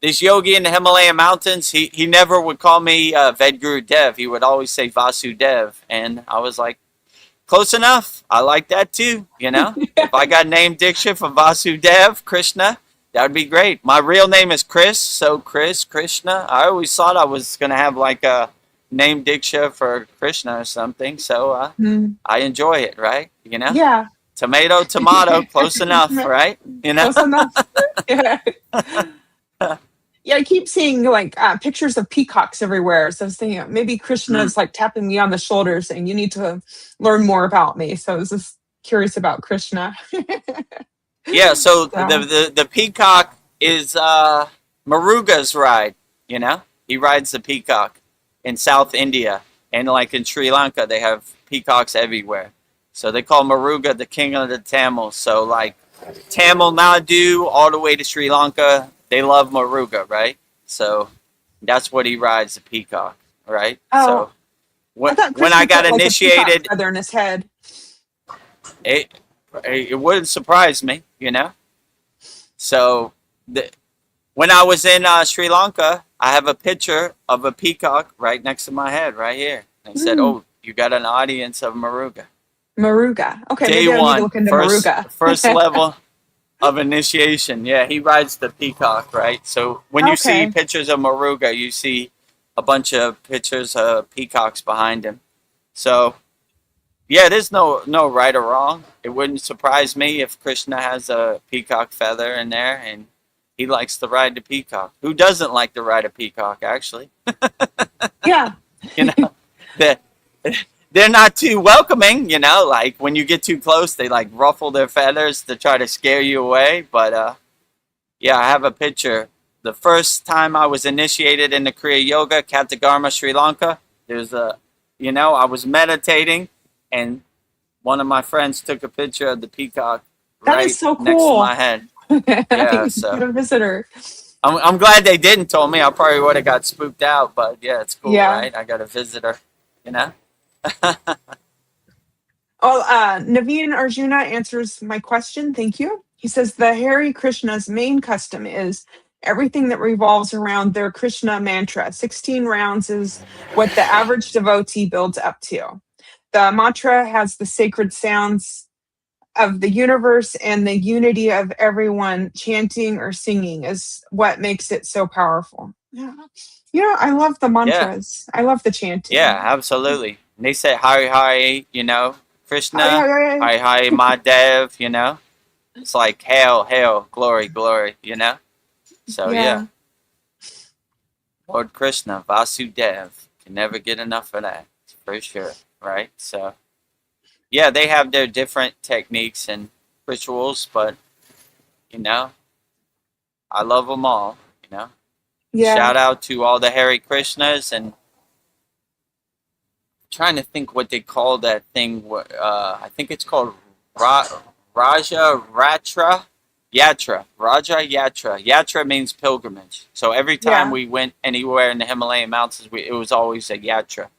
this yogi in the Himalayan mountains, he never would call me Vedagurudev. He would always say Vasudev. And I was like, close enough. I like that too, you know? If I got name diksha for Vasudev, Krishna, that would be great. My real name is Chris, so Krishna. I always thought I was going to have like a name diksha for Krishna or something. So I enjoy it, right? You know? Yeah. Tomato, close enough, right? You know? Close enough. Yeah. Yeah, I keep seeing like pictures of peacocks everywhere. So I was thinking maybe Krishna is like tapping me on the shoulder saying, you need to learn more about me. So I was just curious about Krishna. Yeah, so the peacock is Maruga's ride, you know? He rides the peacock in South India. And like in Sri Lanka, they have peacocks everywhere. So they call Maruga the king of the Tamils. So like Tamil Nadu all the way to Sri Lanka, they love Maruga, right? So that's what he rides, the peacock, right? Oh, so when I got put, like, a initiated, peacock feather in his head. it wouldn't surprise me, you know? So when I was in Sri Lanka, I have a picture of a peacock right next to my head, right here. And they said, oh, you got an audience of Maruga. Maruga. Okay, Day maybe I need one, to look into first, Maruga. first level of initiation. Yeah, he rides the peacock, right? So when you see pictures of Maruga, you see a bunch of pictures of peacocks behind him. So yeah, there's no right or wrong. It wouldn't surprise me if Krishna has a peacock feather in there and he likes to ride the peacock. Who doesn't like to ride a peacock, actually? Yeah. You know, they're not too welcoming, you know, like when you get too close, they like ruffle their feathers to try to scare you away. But yeah, I have a picture. The first time I was initiated into Kriya Yoga, Katagarma, Sri Lanka, there's I was meditating and one of my friends took a picture of the peacock right is so cool. next to my head. Yeah, so get a visitor. I'm glad they didn't tell me. I probably would have got spooked out, but yeah, it's cool, Yeah. right? I got a visitor, you know? Well, Naveen Arjuna answers my question. Thank you. He says the Hare Krishna's main custom is everything that revolves around their Krishna mantra. 16 rounds is what the average devotee builds up to. The mantra has the sacred sounds of the universe and the unity of everyone chanting or singing is what makes it so powerful. Yeah. You know, I love the mantras. I love the chanting. Yeah, absolutely. And they say Hari Hari, you know, Krishna, Hari Hari Hari Mahadev, you know. It's like hail, hail, glory, glory, you know. So yeah. Lord Krishna, Vasudev, can never get enough of that, for sure, right? So yeah, they have their different techniques and rituals, but you know, I love them all, you know. Yeah. Shout out to all the Hare Krishnas, and trying to think what they call that thing. I think it's called Raja Ratra Yatra. Raja Yatra. Yatra means pilgrimage. So every time we went anywhere in the Himalayan mountains, it was always a yatra.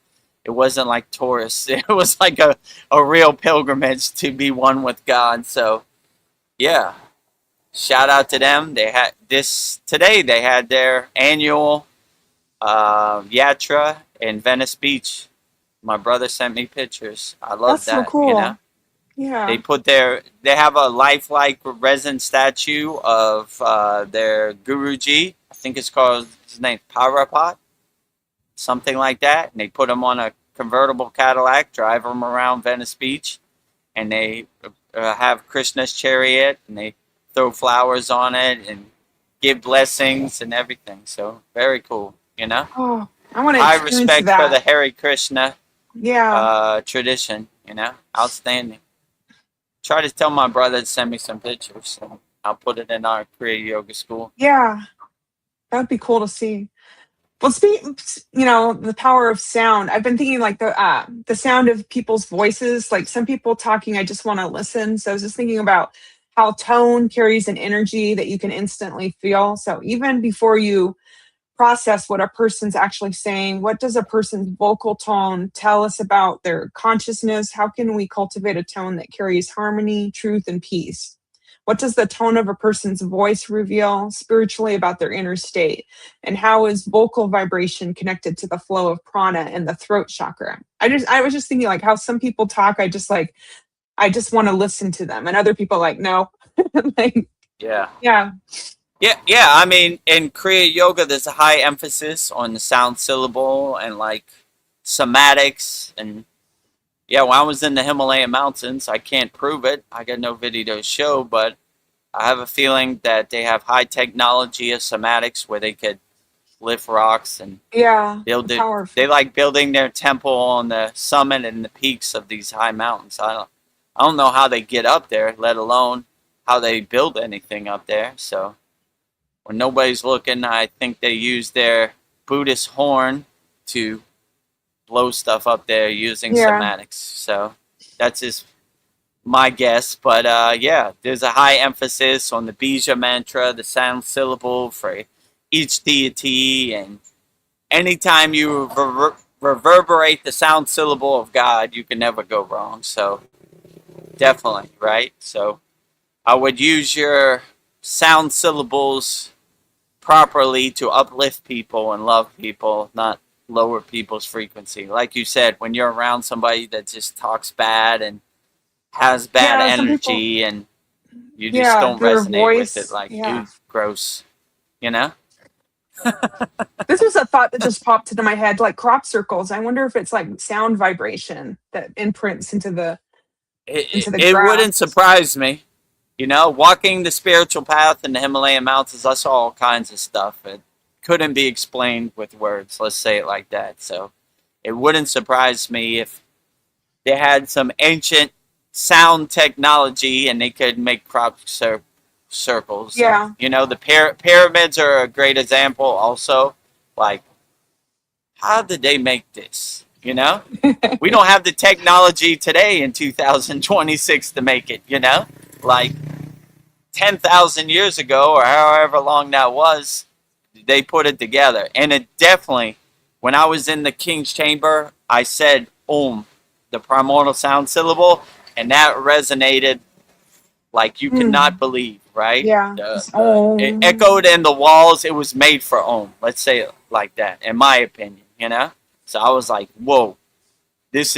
It wasn't like tourists. It was like a real pilgrimage to be one with God. So yeah. Shout out to them. They had today. They had their annual yatra in Venice Beach. My brother sent me pictures. I love that. So cool. You know? Yeah. They have a lifelike resin statue of their Guruji. I think it's called his name Parapat, something like that. And they put him on a convertible Cadillac, drive him around Venice Beach, and they have Krishna's chariot, and they throw flowers on it and give blessings and everything. So very cool, you know. Oh, I want to high experience respect that. for the Hare Krishna Yeah. tradition, you know. Outstanding. Try to tell my brother to send me some pictures, and I'll put it in our Kriya Yoga school. Yeah. That would be cool to see. Well, the power of sound. I've been thinking like the sound of people's voices. Like some people talking, I just want to listen. So I was just thinking about how tone carries an energy that you can instantly feel. So even before you process what a person's actually saying, what does a person's vocal tone tell us about their consciousness? How can we cultivate a tone that carries harmony, truth, and peace? What does the tone of a person's voice reveal spiritually about their inner state? And how is vocal vibration connected to the flow of prana and the throat chakra? I was just thinking like how some people talk, I just want to listen to them. And other people like, no. Like, Yeah. yeah. Yeah. I mean, in Kriya yoga, there's a high emphasis on the sound syllable and like somatics. And yeah, when I was in the Himalayan mountains, I can't prove it. I got no video to show, but I have a feeling that they have high technology of somatics where they could lift rocks and Yeah. build it. Powerful. They like building their temple on the summit and the peaks of these high mountains. I don't know how they get up there, let alone how they build anything up there. So when nobody's looking, I think they use their Buddhist horn to blow stuff up there using somatics. So that's just my guess. But yeah, there's a high emphasis on the bija mantra, the sound syllable for each deity, and anytime you reverberate the sound syllable of God, you can never go wrong. So definitely, right? So I would use your sound syllables properly to uplift people and love people, not lower people's frequency. Like you said, when you're around somebody that just talks bad and has bad energy and you just don't resonate with it, like, dude, gross, you know? This was a thought that just popped into my head, like crop circles. I wonder if it's like sound vibration that imprints into the It wouldn't surprise me. You know, walking the spiritual path in the Himalayan mountains, I saw all kinds of stuff. It couldn't be explained with words, let's say it like that. So it wouldn't surprise me if they had some ancient sound technology and they could make crop circles. Yeah. And, you know, the pyramids are a great example also. Like, how did they make this? You know? We don't have the technology today in 2026 to make it, you know? Like 10,000 years ago or however long that was, they put it together. And it definitely, when I was in the King's Chamber, I said Om, the primordial sound syllable, and that resonated like you could not believe, right? Yeah. It echoed in the walls. It was made for Om. Let's say it like that, in my opinion, you know? So I was like, whoa, this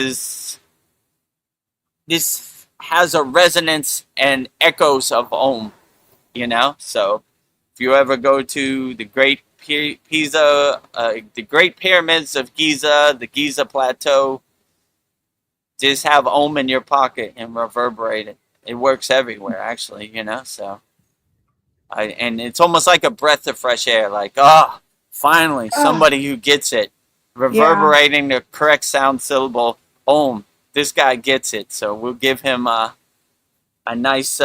has a resonance and echoes of Om, you know? So if you ever go to the Great Pisa, the Great Pyramids of Giza, the Giza Plateau, just have Om in your pocket and reverberate it. It works everywhere, actually, you know? So, and it's almost like a breath of fresh air, like, finally, somebody who gets it. Reverberating the correct sound syllable, Om. This guy gets it, so we'll give him a nice.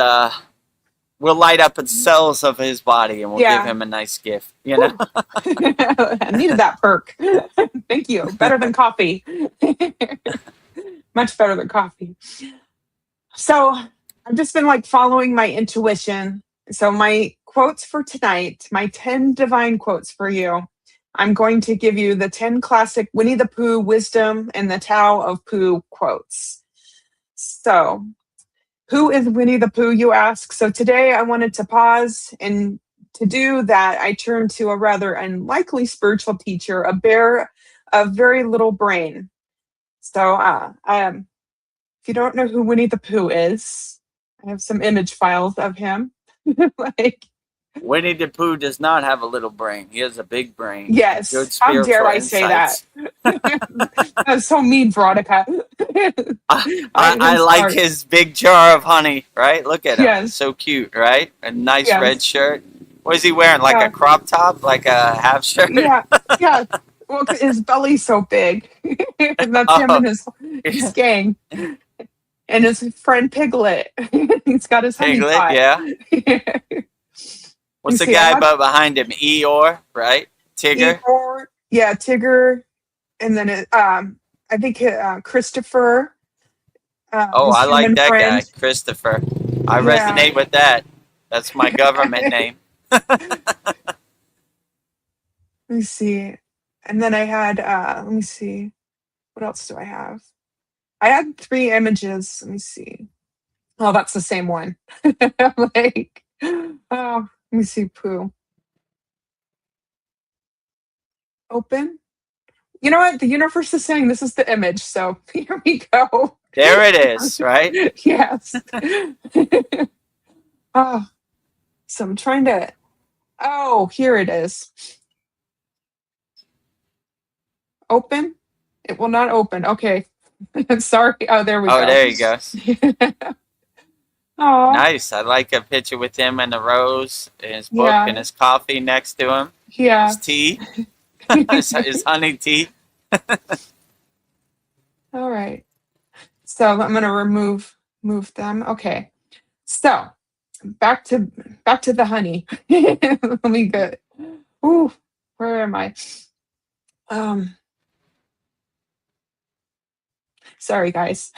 We'll light up the cells of his body, and we'll give him a nice gift. You know, I needed that perk. Thank you. Better than coffee. Much better than coffee. So I've just been like following my intuition. So my quotes for tonight, my 10 divine quotes for you. I'm going to give you the 10 classic Winnie the Pooh wisdom and the Tao of Pooh quotes. So, who is Winnie the Pooh, you ask? So today I wanted to pause, and to do that, I turned to a rather unlikely spiritual teacher, a bear of very little brain. So, if you don't know who Winnie the Pooh is, I have some image files of him. Like, Winnie the Pooh does not have a little brain. He has a big brain. Yes. Good How dare I insights. say that? That's so mean, Veronica. I like his big jar of honey, right? Look at him. Yes. So cute, right? A nice red shirt. What is he wearing? Like a crop top? Like a half shirt? Yeah. Well, his belly's so big. And that's him and his gang. And his friend Piglet. He's got his honey Piglet, pot. yeah. What's the guy behind him? Eeyore, right? Tigger? Eeyore, yeah, Tigger. And then I think Christopher. I like that guy, Christopher. I resonate with that. That's my government name. Let me see. And then I had, let me see. What else do I have? I had 3 images. Let me see. Oh, that's the same one. Like, oh, let me see, Pooh. Open. You know what? The universe is saying this is the image. So here we go. There it is, right? Yes. Oh, so I'm trying to. Oh, here it is. Open. It will not open. Okay. Sorry. Oh, there we Oh, go. there you go. Oh, Nice. I like a picture with him and a rose, and his book, and yeah. his coffee next to him. Yeah. His tea, his honey tea. All right. So I'm going to move them. Okay. So back to the honey. Let me get. Ooh, where am I? Sorry guys.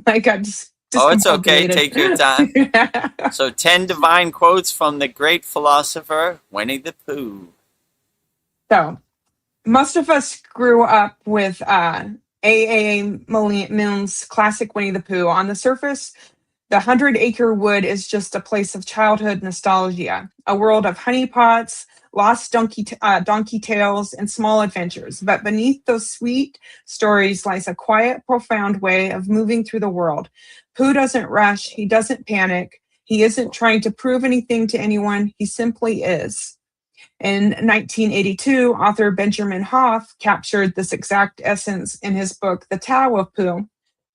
I got Oh, it's okay. discombobulated. Take your time. So, 10 divine quotes from the great philosopher Winnie the Pooh. So most of us grew up with A.A. Milne's classic Winnie the Pooh. On the surface, the 100-Acre Wood is just a place of childhood nostalgia, a world of honeypots, lost donkey tales, and small adventures. But beneath those sweet stories lies a quiet, profound way of moving through the world. Pooh doesn't rush, he doesn't panic, he isn't trying to prove anything to anyone, he simply is. In 1982, author Benjamin Hoff captured this exact essence in his book, The Tao of Pooh.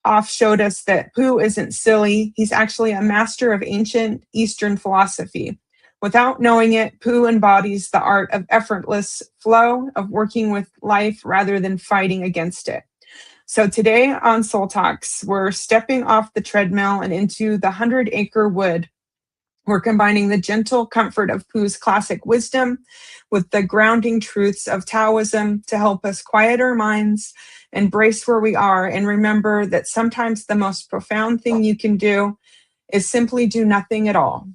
Hoff showed us that Pooh isn't silly, he's actually a master of ancient Eastern philosophy. Without knowing it, Pooh embodies the art of effortless flow, of working with life rather than fighting against it. So today on Soul Talks, we're stepping off the treadmill and into the 100-Acre Wood. We're combining the gentle comfort of Pooh's classic wisdom with the grounding truths of Taoism to help us quiet our minds, embrace where we are, and remember that sometimes the most profound thing you can do is simply do nothing at all.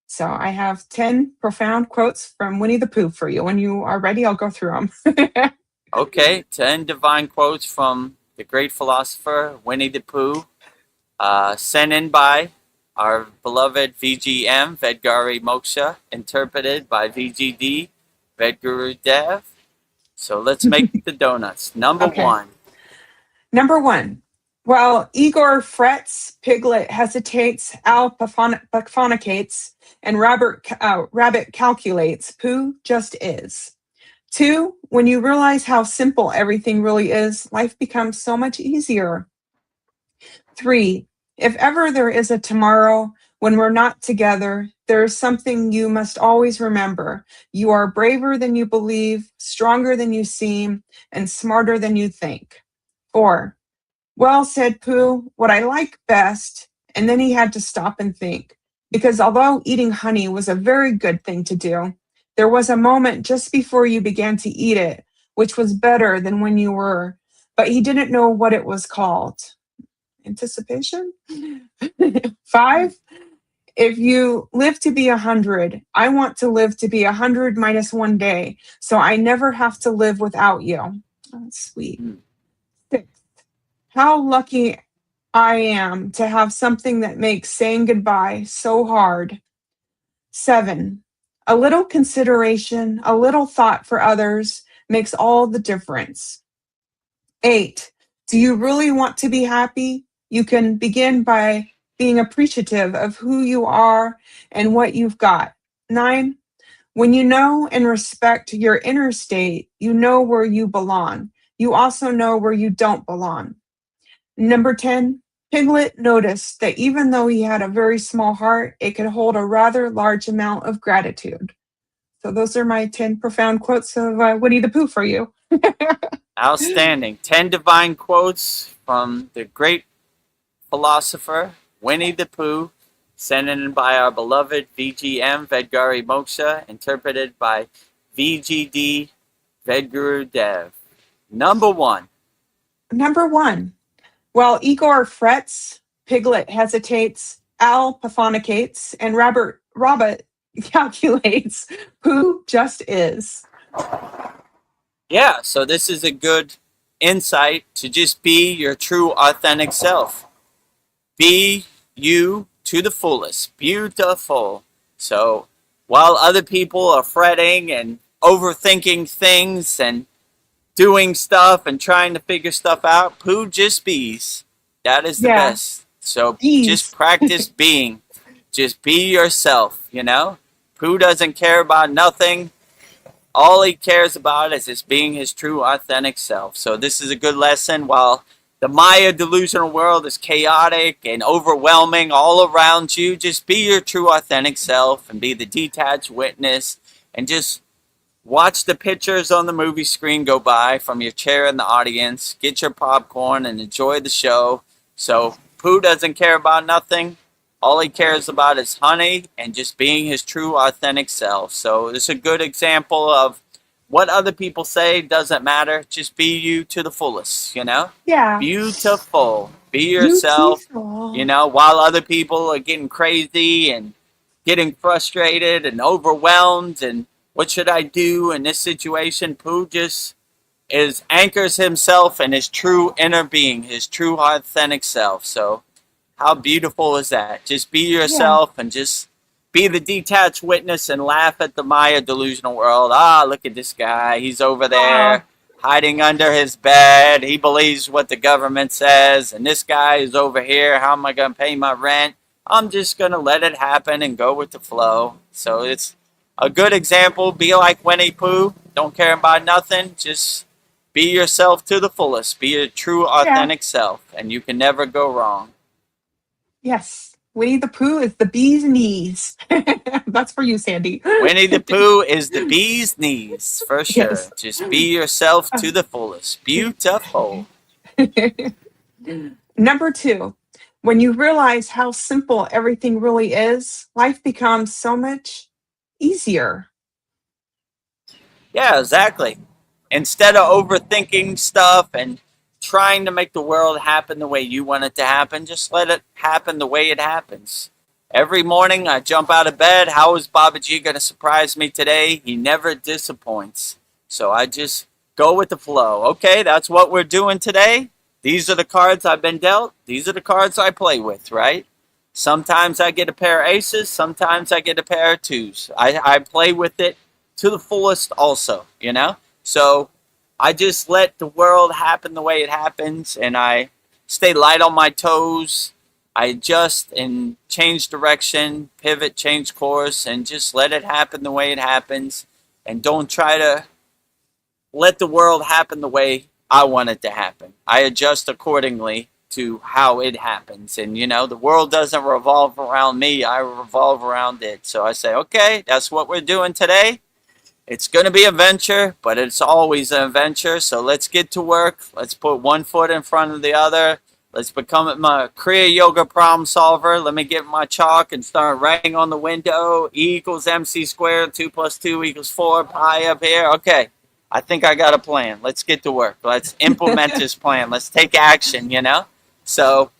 So I have 10 profound quotes from Winnie the Pooh for you. When you are ready, I'll go through them. Okay, 10 divine quotes from the great philosopher Winnie the Pooh, sent in by our beloved VGM, Vedgari Moksha, interpreted by VGD, Vedagurudev. So let's make the donuts. Number Okay. 1. Number 1. While Igor frets, Piglet hesitates, Al paphonicates, and Rabbit calculates, Pooh just is. 2, when you realize how simple everything really is, life becomes so much easier. 3, if ever there is a tomorrow when we're not together, there is something you must always remember. You are braver than you believe, stronger than you seem, and smarter than you think. 4, well, said Pooh, what I like best, and then he had to stop and think, because although eating honey was a very good thing to do, there was a moment just before you began to eat it, which was better than when you were, but he didn't know what it was called. Anticipation? 5, if you live to be 100, I want to live to be 100 minus 1 day, so I never have to live without you. Oh, that's sweet. 6, how lucky I am to have something that makes saying goodbye so hard. 7, a little consideration, a little thought for others makes all the difference. 8, do you really want to be happy? You can begin by being appreciative of who you are and what you've got. 9, when you know and respect your inner state, you know where you belong. You also know where you don't belong. Number 10, Piglet noticed that even though he had a very small heart, it could hold a rather large amount of gratitude. So those are my 10 profound quotes of Winnie the Pooh for you. Outstanding. 10 divine quotes from the great philosopher Winnie the Pooh, sent in by our beloved VGM, Vedgari Moksha, interpreted by VGD, Vedagurudev. Number 1. Number 1, while Igor frets, Piglet hesitates, Al paphonicates, and Rabbit calculates, Pooh just is. Yeah, so this is a good insight to just be your true authentic self. Be you, to the fullest. Beautiful. So while other people are fretting and overthinking things and doing stuff and trying to figure stuff out, Pooh just bees. That is the Yeah. best. So just Bees. practice being. Just be yourself, you know? Pooh doesn't care about nothing. All he cares about is just being his true, authentic self. So this is a good lesson. While the Maya delusional world is chaotic and overwhelming all around you, just be your true, authentic self and be the detached witness and just watch the pictures on the movie screen go by from your chair in the audience. Get your popcorn and enjoy the show. So Pooh doesn't care about nothing. All he cares about is honey and just being his true, authentic self. So it's a good example of what other people say doesn't matter. Just be you to the fullest, you know? Yeah. Beautiful. Be yourself, Beautiful. you know, while other people are getting crazy and getting frustrated and overwhelmed and what should I do in this situation? Pooh just anchors himself in his true inner being, his true authentic self. So how beautiful is that? Just be yourself and just be the detached witness and laugh at the Maya delusional world. Ah, look at this guy. He's over there hiding under his bed. He believes what the government says. And this guy is over here. How am I going to pay my rent? I'm just going to let it happen and go with the flow. So it's a good example. Be like Winnie Pooh. Don't care about nothing. Just be yourself to the fullest. Be your true, authentic self. And you can never go wrong. Yes. Winnie the Pooh is the bee's knees. That's for you, Sandy. Winnie the Pooh is the bee's knees, for sure. Yes. Just be yourself to the fullest. Beautiful. Number 2, when you realize how simple everything really is, life becomes so much easier. Yeah, exactly. Instead of overthinking stuff and trying to make the world happen the way you want it to happen, just let it happen the way it happens. Every morning I jump out of bed. How is Babaji going to surprise me today? He never disappoints. So I just go with the flow. Okay, that's what we're doing today. These are the cards I've been dealt. These are the cards I play with, right? Sometimes I get a pair of aces. Sometimes I get a pair of twos. I play with it to the fullest also, you know? So I just let the world happen the way it happens, and I stay light on my toes. I adjust and change direction, pivot, change course, and just let it happen the way it happens. And don't try to let the world happen the way I want it to happen. I adjust accordingly to how it happens. And, you know, the world doesn't revolve around me. I revolve around it. So I say, okay, that's what we're doing today. It's going to be a venture, but it's always an adventure. So let's get to work. Let's put one foot in front of the other. Let's become my Kriya Yoga problem solver. Let me get my chalk and start writing on the window. E equals MC squared. 2 plus 2 equals 4. Pi up here. Okay, I think I got a plan. Let's get to work. Let's implement this plan. Let's take action, you know? So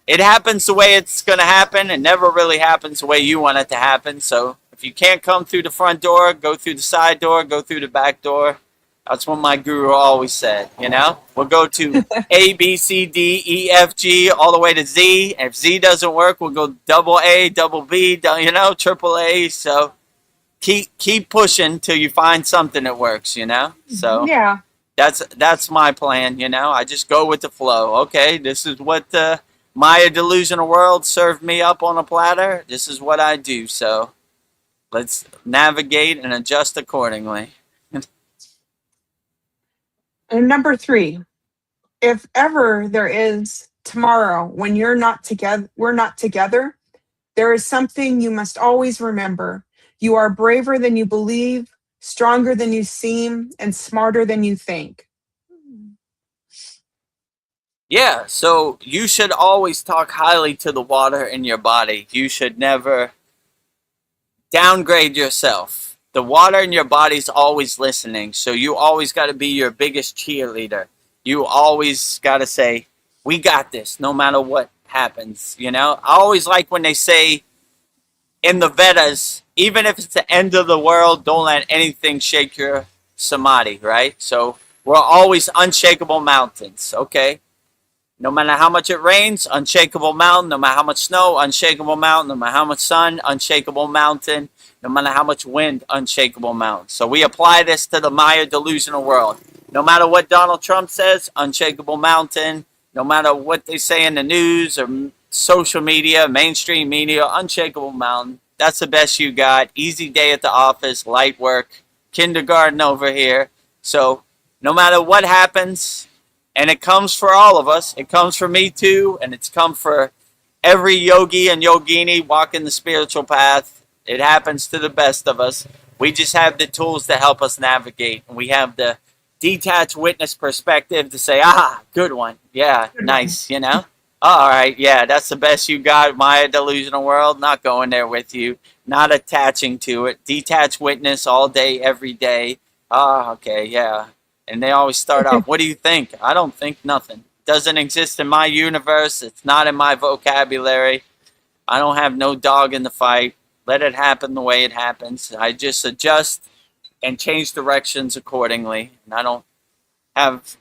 it happens the way it's going to happen. It never really happens the way you want it to happen. So if you can't come through the front door, go through the side door, go through the back door. That's what my guru always said, you know? We'll go to A, B, C, D, E, F, G, all the way to Z. And if Z doesn't work, we'll go double A, double B, you know, triple A. So keep pushing till you find something that works, you know? So Yeah. that's my plan, you know? I just go with the flow. Okay, this is what the Maya delusional world served me up on a platter. This is what I do. So let's navigate and adjust accordingly. And number 3, if ever there is tomorrow when we're not together, there is something you must always remember. You are braver than you believe, stronger than you seem, and smarter than you think. Yeah, so you should always talk highly to the water in your body. You should never downgrade yourself. The water in your body's always listening, so you always got to be your biggest cheerleader. You always got to say, we got this, no matter what happens, you know? I always like when they say in the Vedas, even if it's the end of the world, don't let anything shake your samadhi, right? So we're always unshakable mountains, okay? No matter how much it rains, unshakable mountain. No matter how much snow, unshakable mountain. No matter how much sun, unshakable mountain. No matter how much wind, unshakable mountain. So we apply this to the Maya delusional world. No matter what Donald Trump says, unshakable mountain. No matter what they say in the news or social media, mainstream media, unshakable mountain. That's the best you got. Easy day at the office, light work, kindergarten over here. So no matter what happens, and it comes for all of us, it comes for me too, and it's come for every yogi and yogini walking the spiritual path. It happens to the best of us. We just have the tools to help us navigate. And we have the detached witness perspective to say, good one. Yeah, nice, you know? All right, yeah, that's the best you got, Maya delusional world. Not going there with you, not attaching to it. Detached witness all day, every day. Okay, yeah. And they always start off, what do you think? I don't think nothing. Doesn't exist in my universe. It's not in my vocabulary. I don't have no dog in the fight. Let it happen the way it happens. I just adjust and change directions accordingly. And I don't have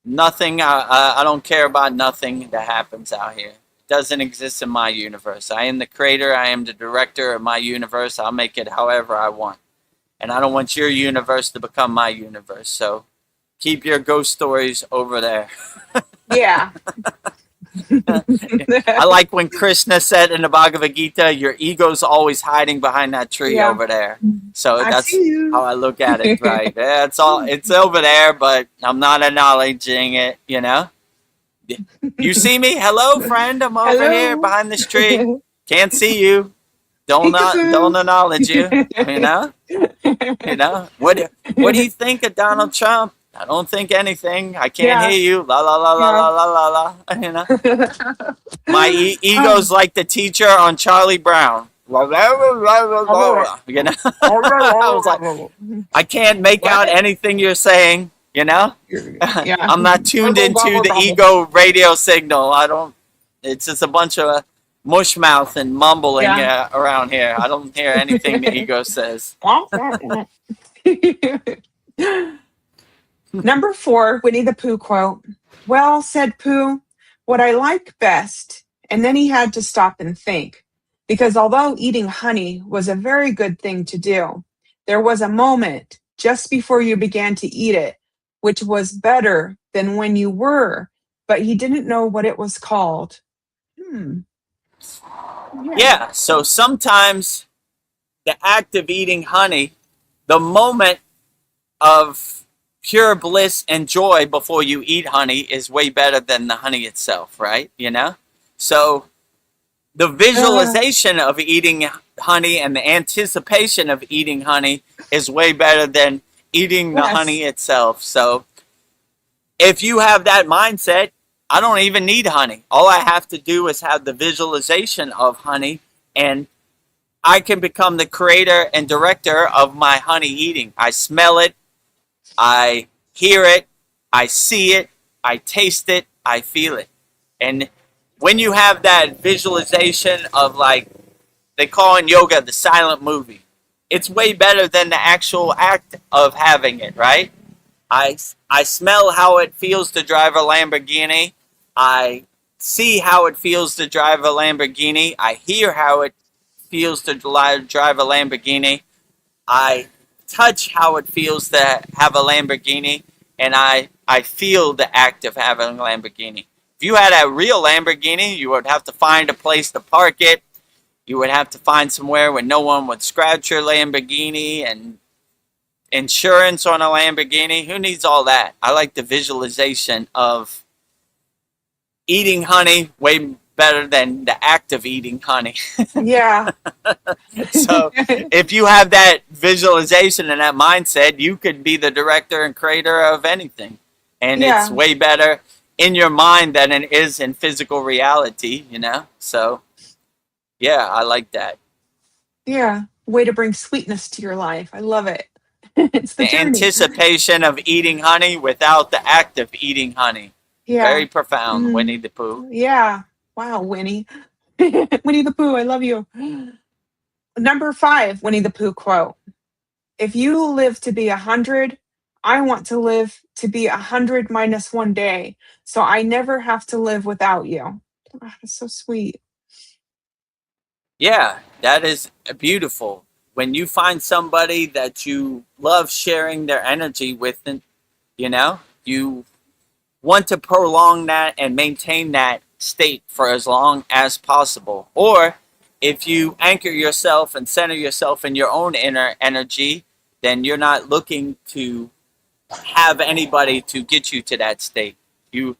nothing. I don't care about nothing that happens out here. It doesn't exist in my universe. I am the creator. I am the director of my universe. I'll make it however I want. And I don't want your universe to become my universe. So keep your ghost stories over there. Yeah. I like when Krishna said in the Bhagavad Gita, your ego's always hiding behind that tree over there. So that's how I look at it, right? Yeah, it's over there, but I'm not acknowledging it, you know? You see me? Hello, friend. I'm over here behind this tree. Can't see you. Don't acknowledge you, you know? You know? What do you think of Donald Trump? I don't think anything. I can't hear you. La la la la la la la la. You know, my ego's like the teacher on Charlie Brown. You know, I was like, I can't make out anything you're saying. You know, I'm not tuned into the ego radio signal. I don't. It's just a bunch of mush mouth and mumbling around here. I don't hear anything the ego says. Number 4, Winnie the Pooh quote. Well, said Pooh, what I like best. And then he had to stop and think. Because although eating honey was a very good thing to do, there was a moment just before you began to eat it, which was better than when you were, but he didn't know what it was called. Yeah, so sometimes the act of eating honey, the moment of pure bliss and joy before you eat honey is way better than the honey itself, right? You know? So the visualization of eating honey and the anticipation of eating honey is way better than eating the honey itself. So if you have that mindset, I don't even need honey. All I have to do is have the visualization of honey, and I can become the creator and director of my honey eating. I smell it, I hear it, I see it, I taste it, I feel it. And when you have that visualization of, like, they call in yoga the silent movie, it's way better than the actual act of having it, right? I smell how it feels to drive a Lamborghini. I see how it feels to drive a Lamborghini. I hear how it feels to drive a Lamborghini. I touch how it feels to have a Lamborghini, and I feel the act of having a Lamborghini. If you had a real Lamborghini, you would have to find a place to park it. You would have to find somewhere where no one would scratch your Lamborghini, and insurance on a Lamborghini. Who needs all that? I like the visualization of eating honey way better than the act of eating honey. Yeah. So if you have that visualization and that mindset, you could be the director and creator of anything. And it's way better in your mind than it is in physical reality, you know? So, yeah, I like that. Yeah. Way to bring sweetness to your life. I love it. It's the journey. Anticipation of eating honey without the act of eating honey. Yeah. Very profound, Winnie the Pooh. Yeah. Wow, Winnie. Winnie the Pooh, I love you. Number 5, Winnie the Pooh quote. If you live to be 100, I want to live to be 100 minus 1 day, so I never have to live without you. Ah, that's so sweet. Yeah, that is beautiful. When you find somebody that you love sharing their energy with, and you want to prolong that and maintain that state for as long as possible. Or if you anchor yourself and center yourself in your own inner energy, then you're not looking to have anybody to get you to that state. You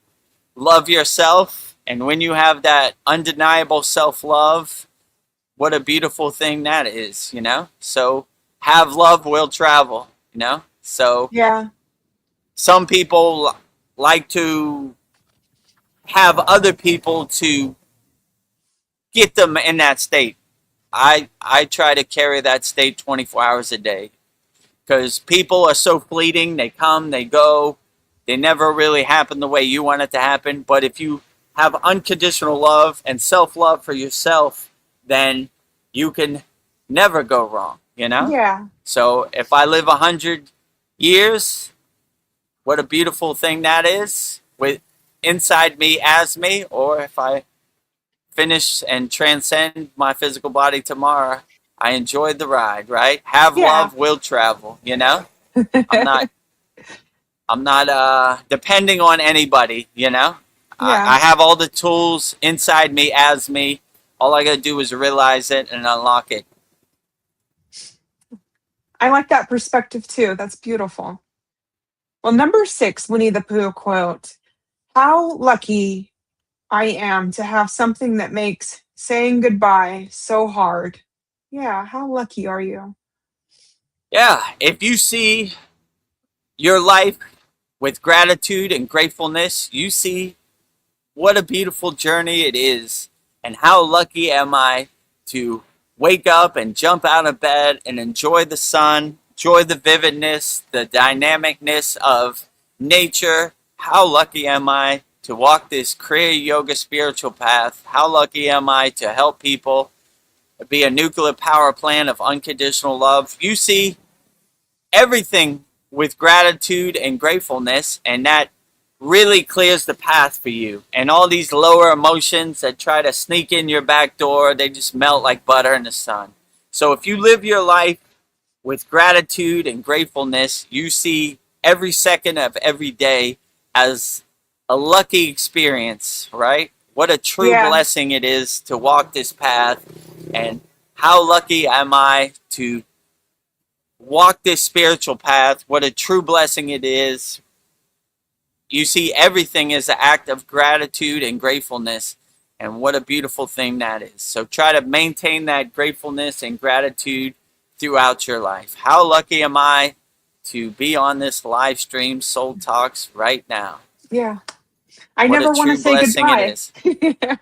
love yourself, and when you have that undeniable self-love, what a beautiful thing that is. So have love will travel. So Yeah. some people like to have other people to get them in that state. I try to carry that state 24 hours a day, because people are so fleeting. They come, they go, they never really happen the way you want it to happen. But if you have unconditional love and self-love for yourself, then you can never go wrong. Yeah. So if I live 100 years, what a beautiful thing that is, with inside me as me. Or if I finish and transcend my physical body tomorrow, I enjoyed the ride, right? Have Yeah. love will travel. I'm not depending on anybody. I Yeah. have all the tools inside me as me. All I gotta do is realize it and unlock it. I like that perspective too. That's beautiful. Well, number 6, Winnie the Pooh quote: How lucky I am to have something that makes saying goodbye so hard. Yeah, how lucky are you? Yeah, if you see your life with gratitude and gratefulness, you see what a beautiful journey it is. And how lucky am I to wake up and jump out of bed and enjoy the sun, enjoy the vividness, the dynamicness of nature. How lucky am I to walk this Kriya Yoga spiritual path? How lucky am I to help people be a nuclear power plant of unconditional love? You see everything with gratitude and gratefulness, and that really clears the path for you. And all these lower emotions that try to sneak in your back door, they just melt like butter in the sun. So if you live your life with gratitude and gratefulness, you see every second of every day as a lucky experience, right? What a true Yeah. blessing it is to walk this path. And how lucky am I to walk this spiritual path? What a true blessing it is. You see everything as an act of gratitude and gratefulness, and what a beautiful thing that is. So try to maintain that gratefulness and gratitude throughout your life. How lucky am I to be on this live stream Soul Talks right now? Yeah. I What a never want to true say blessing it goodbye. is.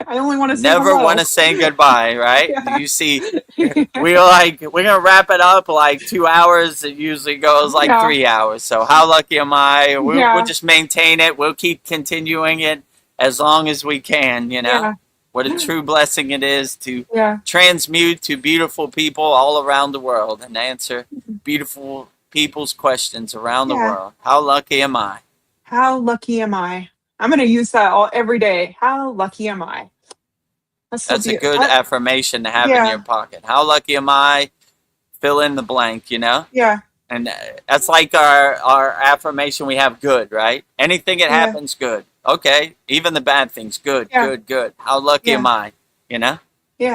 I only want to say Never hello. want to say goodbye, right? Yeah. You see, we're gonna wrap it up like 2 hours. It usually goes like Yeah. 3 hours. So how lucky am I? We'll Yeah. just maintain it. We'll keep continuing it as long as we can. Yeah. What a true blessing it is to Yeah. transmute to beautiful people all around the world and answer beautiful people's questions around the Yeah. world. How lucky am I? How lucky am I? I'm going to use that every day. How lucky am I? That's so That's a good beautiful. affirmation to have in Yeah. your pocket. How lucky am I? Fill in the blank. Yeah. And that's like our affirmation we have, good, right? Anything that Yeah. happens, good. Okay, even the bad things, good, Yeah. good, good. How lucky Yeah. am I? Yeah.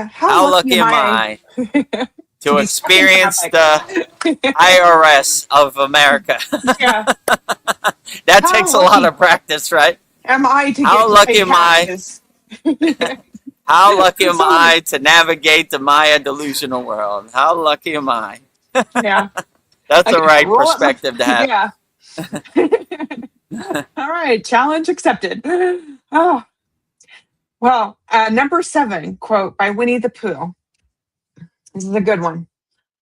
How lucky am I to be experience stuck the in traffic? IRS of America? Yeah. That How takes a lot lucky of practice, right? am I to How get to lucky pay am I? taxes? How lucky am So- I to navigate the Maya delusional world? How lucky am I? Yeah. That's I the can right roll up my- perspective to have. Yeah. All right. Challenge accepted. Oh. Well, number 7 quote by Winnie the Pooh. This is a good one.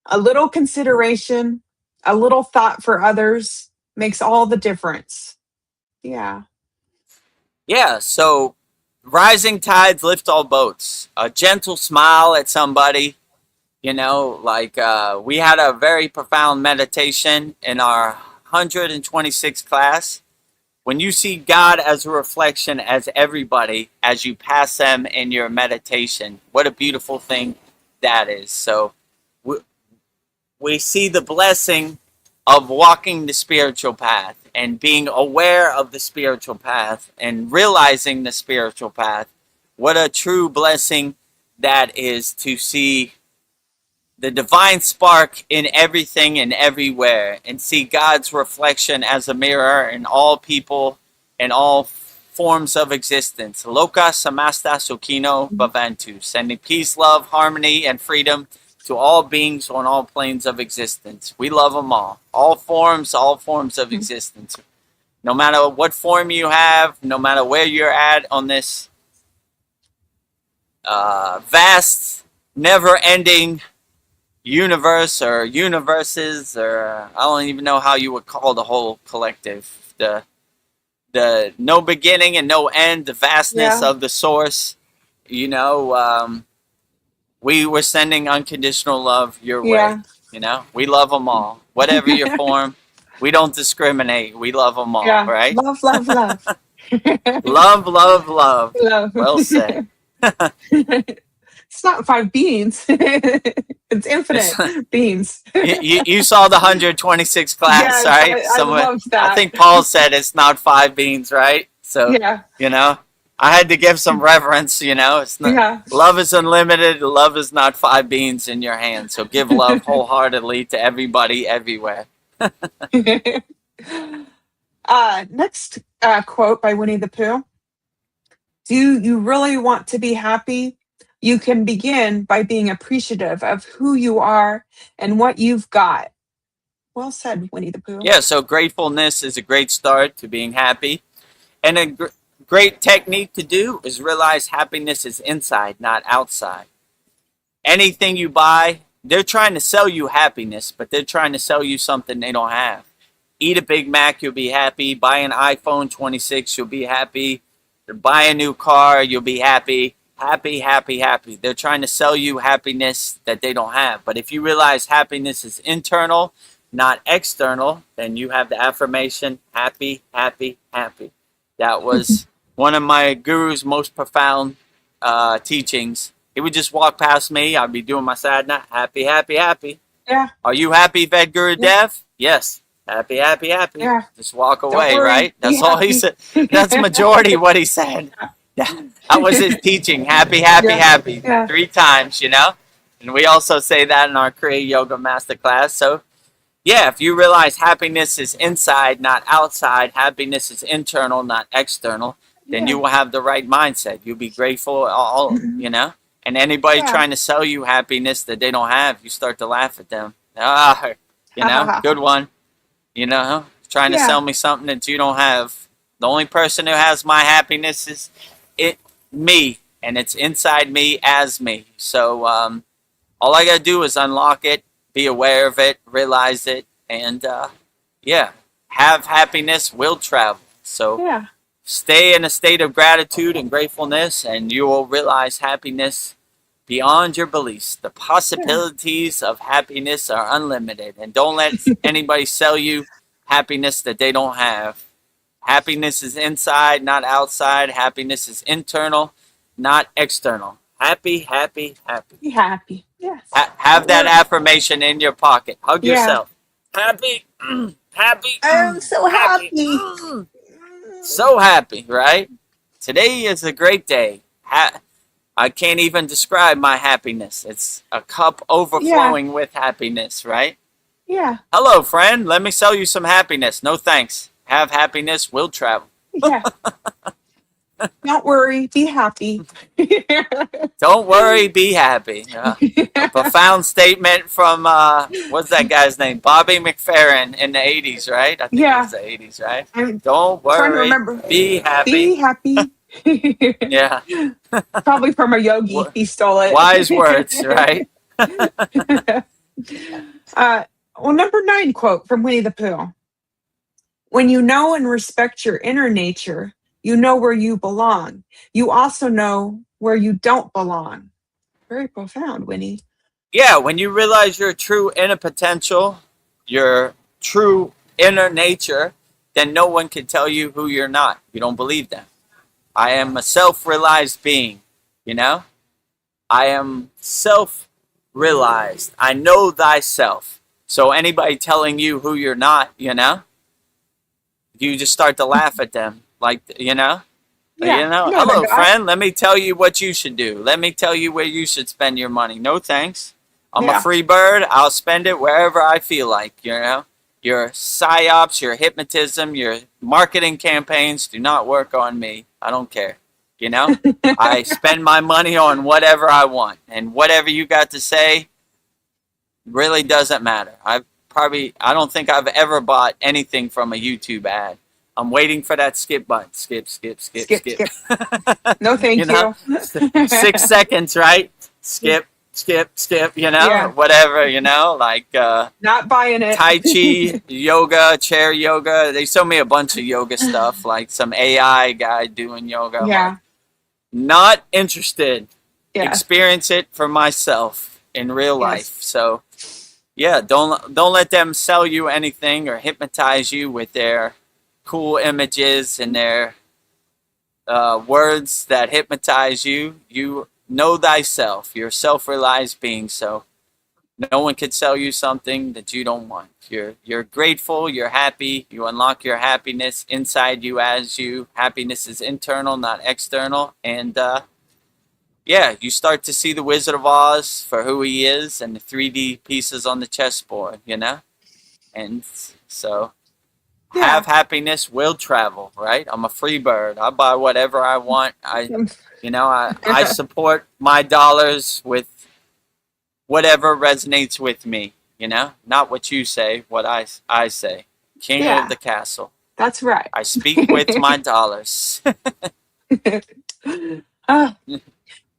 A little consideration, a little thought for others makes all the difference. Yeah. Yeah, so rising tides lift all boats. A gentle smile at somebody, like we had a very profound meditation in our 126 class, when you see God as a reflection as everybody, as you pass them in your meditation, what a beautiful thing that is. So we see the blessing of walking the spiritual path and being aware of the spiritual path and realizing the spiritual path. What a true blessing that is, to see the divine spark in everything and everywhere, and see God's reflection as a mirror in all people and all forms of existence. Loka samasta sukhino bhavantu. Sending peace, love, harmony, and freedom to all beings on all planes of existence. We love them all forms of existence. No matter what form you have, no matter where you're at on this vast, never-ending universe or universes, or I don't even know how you would call the whole collective. The no beginning and no end, the vastness of the source. You know, we were sending unconditional love your way. You know, we love them all. Whatever your form, we don't discriminate. We love them all, right? Love, love, love. Love, love, love. Love. Well said. It's not 5 beans. It's infinite beans. You saw the 126 class, Yes, right? I love that. I think Paul said it's not 5 beans, right? So, you know, I had to give some reverence, you know. It's not, love is unlimited. Love is not 5 beans in your hand. So give love wholeheartedly to everybody, everywhere. Next quote by Winnie the Pooh. Do you really want to be happy? You can begin by being appreciative of who you are and what you've got. Well said, Winnie the Pooh. Yeah, so gratefulness is a great start to being happy. And a great technique to do is realize happiness is inside, not outside. Anything you buy, they're trying to sell you happiness, but they're trying to sell you something they don't have. Eat a Big Mac, you'll be happy. Buy an iPhone 26, you'll be happy. Buy a new car, you'll be happy. Happy, happy, happy. They're trying to sell you happiness that they don't have. But if you realize happiness is internal, not external, then you have the affirmation, happy, happy, happy. That was one of my guru's most profound teachings. He would just walk past me. I'd be doing my sadhana, happy, happy, happy. Yeah. Are you happy, Vedagurudev? Yeah. Yes. Happy, happy, happy. Yeah. Just walk away, worry, right? That's all he said. That's majority what he said. That was his teaching. Happy, happy, happy. 3 times, you know? And we also say that in our Kriya Yoga Masterclass. So, yeah, if you realize happiness is inside, not outside, happiness is internal, not external, then you will have the right mindset. You'll be grateful, all, you know? And anybody trying to sell you happiness that they don't have, you start to laugh at them. You know, good one. You know, trying to sell me something that you don't have. The only person who has my happiness is me, and it's inside me as me. So all I got to do is unlock it, be aware of it, realize it, and have happiness will travel. So stay in a state of gratitude and gratefulness, and you will realize happiness beyond your beliefs. The possibilities of happiness are unlimited, and don't let anybody sell you happiness that they don't have. Happiness is inside, not outside. Happiness is internal, not external. Happy, happy, happy. Be happy. Yes. Have that affirmation in your pocket. Hug yourself. Happy, happy. I'm so happy. So happy, right? Today is a great day. I can't even describe my happiness. It's a cup overflowing with happiness, right? Yeah. Hello, friend. Let me sell you some happiness. No thanks. Have happiness, will travel. Yeah. Don't worry. Be happy. Don't worry. Be happy. A profound statement from, what's that guy's name? Bobby McFerrin in the 80s, right? I think it was the 80s, right? Don't worry. Be happy. Be happy. Yeah. Probably from a yogi. He stole it. Wise words, right? Well, number 9 quote from Winnie the Pooh. When you know and respect your inner nature, you know where you belong. You also know where you don't belong. Very profound, Winnie. Yeah, when you realize your true inner potential, your true inner nature, then no one can tell you who you're not. You don't believe them. I am a self-realized being, you know? I am self-realized. I know thyself. So anybody telling you who you're not, you know, you just start to laugh at them. Like, you know? Yeah. You know, No, hello, my God. friend. Let me tell you what you should do. Let me tell you where you should spend your money. No thanks. I'm a Yeah. free bird. I'll spend it wherever I feel like, you know? Your psyops, your hypnotism, your marketing campaigns do not work on me. I don't care. You know? I spend my money on whatever I want. And whatever you got to say really doesn't matter. I don't think I've ever bought anything from a YouTube ad. I'm waiting for that skip button. Skip. Skip. No, thank You know? you. 6 seconds, right? Skip, you know? Yeah. Whatever, you know? Like, Not buying it. Tai Chi, yoga, chair yoga. They showed me a bunch of yoga stuff, like some AI guy doing yoga. I'm Yeah. like, not interested. Yeah. Experience it for myself in real Yes. life. So, yeah, don't let them sell you anything or hypnotize you with their cool images and their words that hypnotize you. You know thyself. You're a self-realized being, so no one can sell you something that you don't want. You're grateful, you're happy, you unlock your happiness inside you as you. Happiness is internal, not external. And yeah, you start to see the Wizard of Oz for who he is and the 3D pieces on the chessboard, you know? And so have happiness, will travel, right? I'm a free bird. I buy whatever I want. I support my dollars with whatever resonates with me, you know? Not what you say, what I say. King Yeah. of the castle. That's right. I speak with my dollars.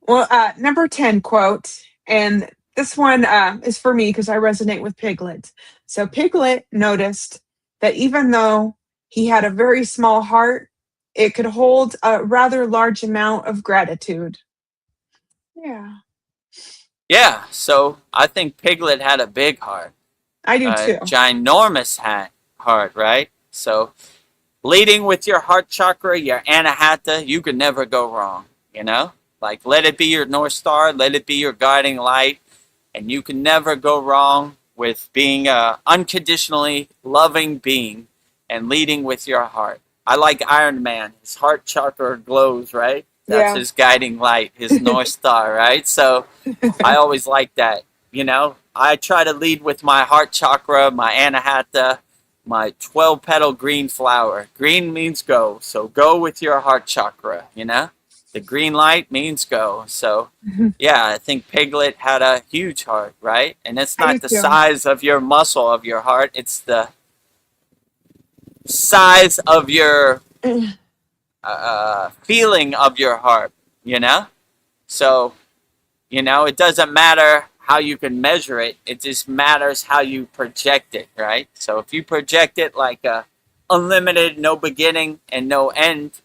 Well, number 10 quote, and this one is for me because I resonate with Piglet. So Piglet noticed that even though he had a very small heart, it could hold a rather large amount of gratitude. Yeah, Yeah, so I think Piglet had a big heart. I do too. Ginormous heart, right? So leading with your heart chakra, your anahata, you can never go wrong, you know? Like, let it be your North Star, let it be your guiding light, and you can never go wrong with being a unconditionally loving being and leading with your heart. I like Iron Man. His heart chakra glows, right? That's his guiding light, his North Star, right? So I always like that, you know? I try to lead with my heart chakra, my anahata, my 12-petal green flower. Green means go, so go with your heart chakra, you know? The green light means go. So, yeah, I think Piglet had a huge heart, right? And it's not the size of your muscle of your heart. It's the size of your feeling of your heart, you know? So, you know, it doesn't matter how you can measure it. It just matters how you project it, right? So if you project it like a unlimited, no beginning and no end,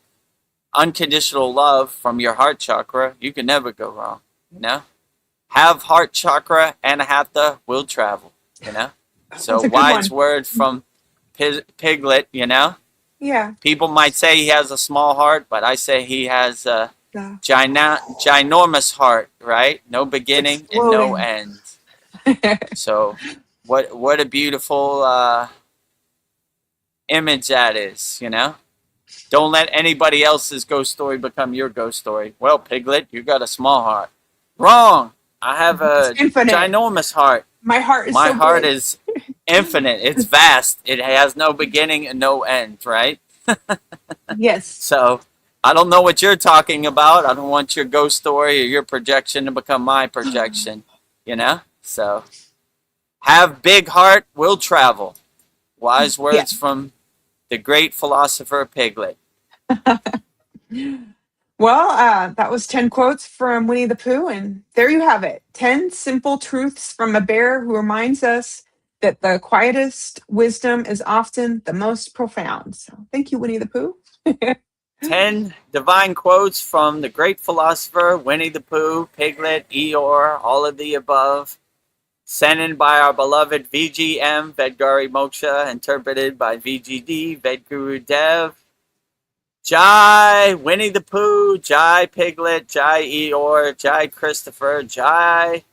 unconditional love from your heart chakra, you can never go wrong, you know? Have heart chakra, anahata, will travel, you know? So wise word from Piglet, you know? Yeah. People might say he has a small heart, but I say he has a ginormous heart, right? No beginning and no end. So what a beautiful image that is, you know? Don't let anybody else's ghost story become your ghost story. Well, Piglet, you got a small heart. Wrong. I have a ginormous heart. My heart is My so heart big. is infinite. It's vast. It has no beginning and no end, right? Yes. So I don't know what you're talking about. I don't want your ghost story or your projection to become my projection, you know? So have big heart, will travel. Wise words from the great philosopher Piglet. Well, that was 10 quotes from Winnie the Pooh, and there you have it. 10 simple truths from a bear who reminds us that the quietest wisdom is often the most profound. So thank you, Winnie the Pooh. 10 divine quotes from the great philosopher Winnie the Pooh, Piglet, Eeyore, all of the above. sent in by our beloved VGM, Vedgari Moksha, interpreted by VGD, Vedagurudev. Jai Winnie the Pooh, Jai Piglet, Jai Eeyore, Jai Christopher, Jai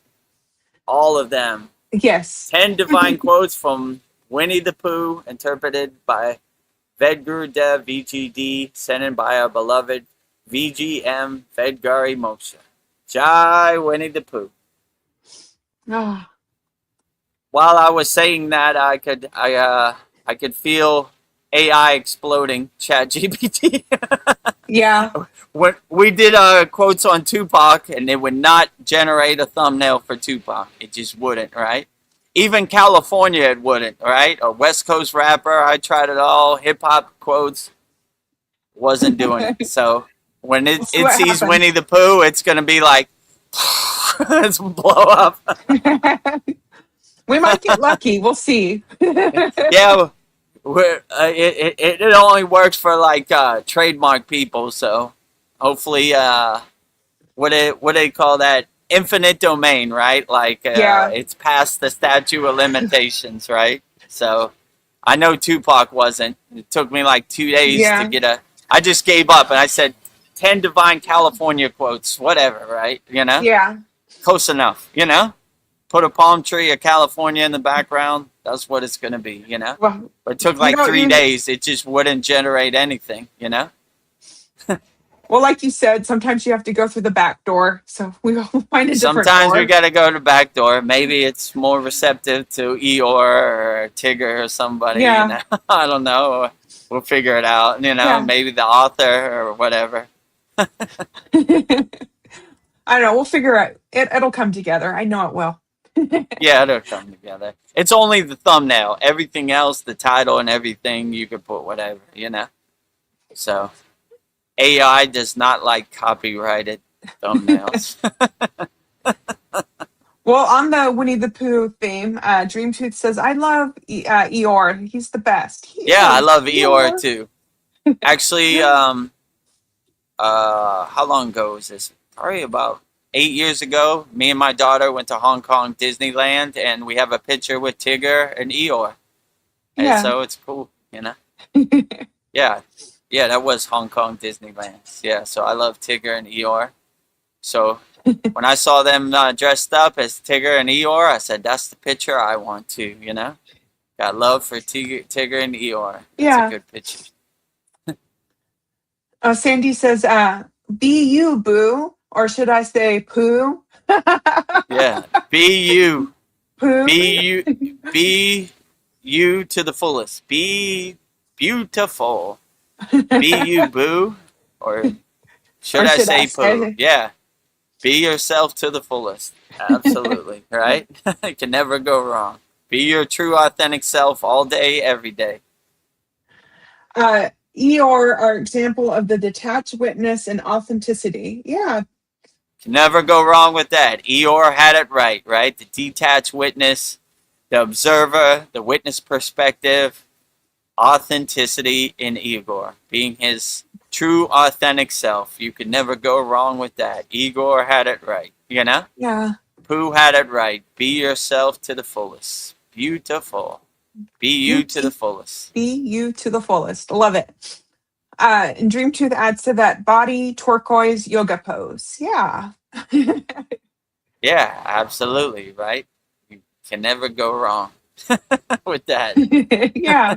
all of them. Yes. 10 divine quotes from Winnie the Pooh, interpreted by Vedagurudev, VGD, sent in by our beloved VGM, Vedgari Moksha. Jai Winnie the Pooh. Oh, While I was saying that, I could feel AI exploding. ChatGPT. yeah. When we did quotes on Tupac, and it would not generate a thumbnail for Tupac. It just wouldn't, right? Even California, it wouldn't, right? A West Coast rapper, I tried it all. Hip hop quotes, wasn't doing it. So when it See what sees happens. Winnie the Pooh, it's gonna be like, it's blow up. We might get lucky. We'll see. Yeah, it only works for like trademark people. So hopefully, what do they call that? Infinite domain, right? Like Yeah. it's past the statute of limitations, right? So I know Tupac wasn't. It took me like 2 days Yeah. to get I just gave up and I said 10 divine California quotes, whatever, right? You know, Yeah. close enough. You know, put a palm tree of California in the background. That's what it's gonna be. You know. Well, But it took You like don't 3 use- days. It just wouldn't generate anything, you know? well, like you said, sometimes you have to go through the back door. So we'll find a different Sometimes door. we got to go to the back door. Maybe it's more receptive to Eeyore or Tigger or somebody. Yeah. You know? I don't know. We'll figure it out. You know, Yeah. maybe the author or whatever. I don't know. We'll figure it. It'll come together. I know it will. Yeah, it'll come together. It's only the thumbnail. Everything else, the title and everything, you could put whatever, you know? So AI does not like copyrighted thumbnails. Well, on the Winnie the Pooh theme, Dream Tooth says, "I love Eeyore. He's the best." He Yeah, I is. love Eeyore too. Actually, how long ago was this? Probably about 8 years ago. Me and my daughter went to Hong Kong Disneyland, and we have a picture with Tigger and Eeyore. And Yeah. so it's cool, you know? Yeah. Yeah, that was Hong Kong Disneyland. Yeah, so I love Tigger and Eeyore. So when I saw them dressed up as Tigger and Eeyore, I said, that's the picture I want too, you know? Got love for Tigger and Eeyore. It's Yeah. a good picture. Sandy says, "Be you, boo," or should I say, "Pooh"? Yeah. Be you. Pooh. Be you to the fullest. Be beautiful. Be you, boo. Or should I say poo? Yeah. Be yourself to the fullest. Absolutely. Right? It can never go wrong. Be your true, authentic self all day, every day. Eeyore are example of the detached witness and authenticity. Yeah. Can never go wrong with that. Eeyore had it right? The detached witness, the observer, the witness perspective, authenticity in Igor, being his true, authentic self. You could never go wrong with that. Igor had it right, you know? Yeah. Pooh had it right. Be yourself to the fullest. Beautiful. Be you to the fullest. Be you to the fullest. Love it. And Dream Tooth adds to that, body turquoise yoga pose. Yeah. Yeah, absolutely, right? You can never go wrong with that. Yeah.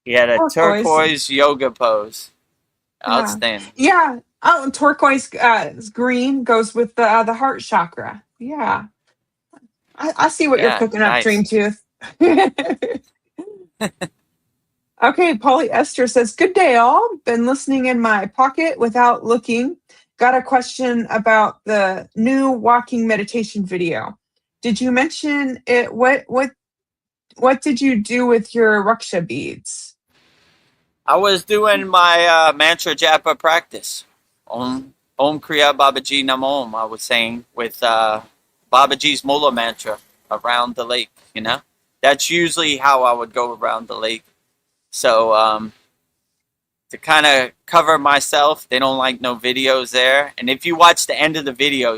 He had a Turquoise. turquoise yoga pose. Yeah. Outstanding. Yeah. Oh, turquoise green goes with the heart chakra. Yeah. I see what you're Yeah, cooking up, nice. Dream Tooth. Okay, Polyester says, "Good day, all. Been listening in my pocket without looking. Got a question about the new walking meditation video. Did you mention it? What did you do with your Raksha beads?" I was doing my mantra japa practice. Om Kriya Babaji Namom, I was saying, with Babaji's Mula mantra around the lake, you know? That's usually how I would go around the lake. So to kind of cover myself, they don't like no videos there. And if you watch the end of the video,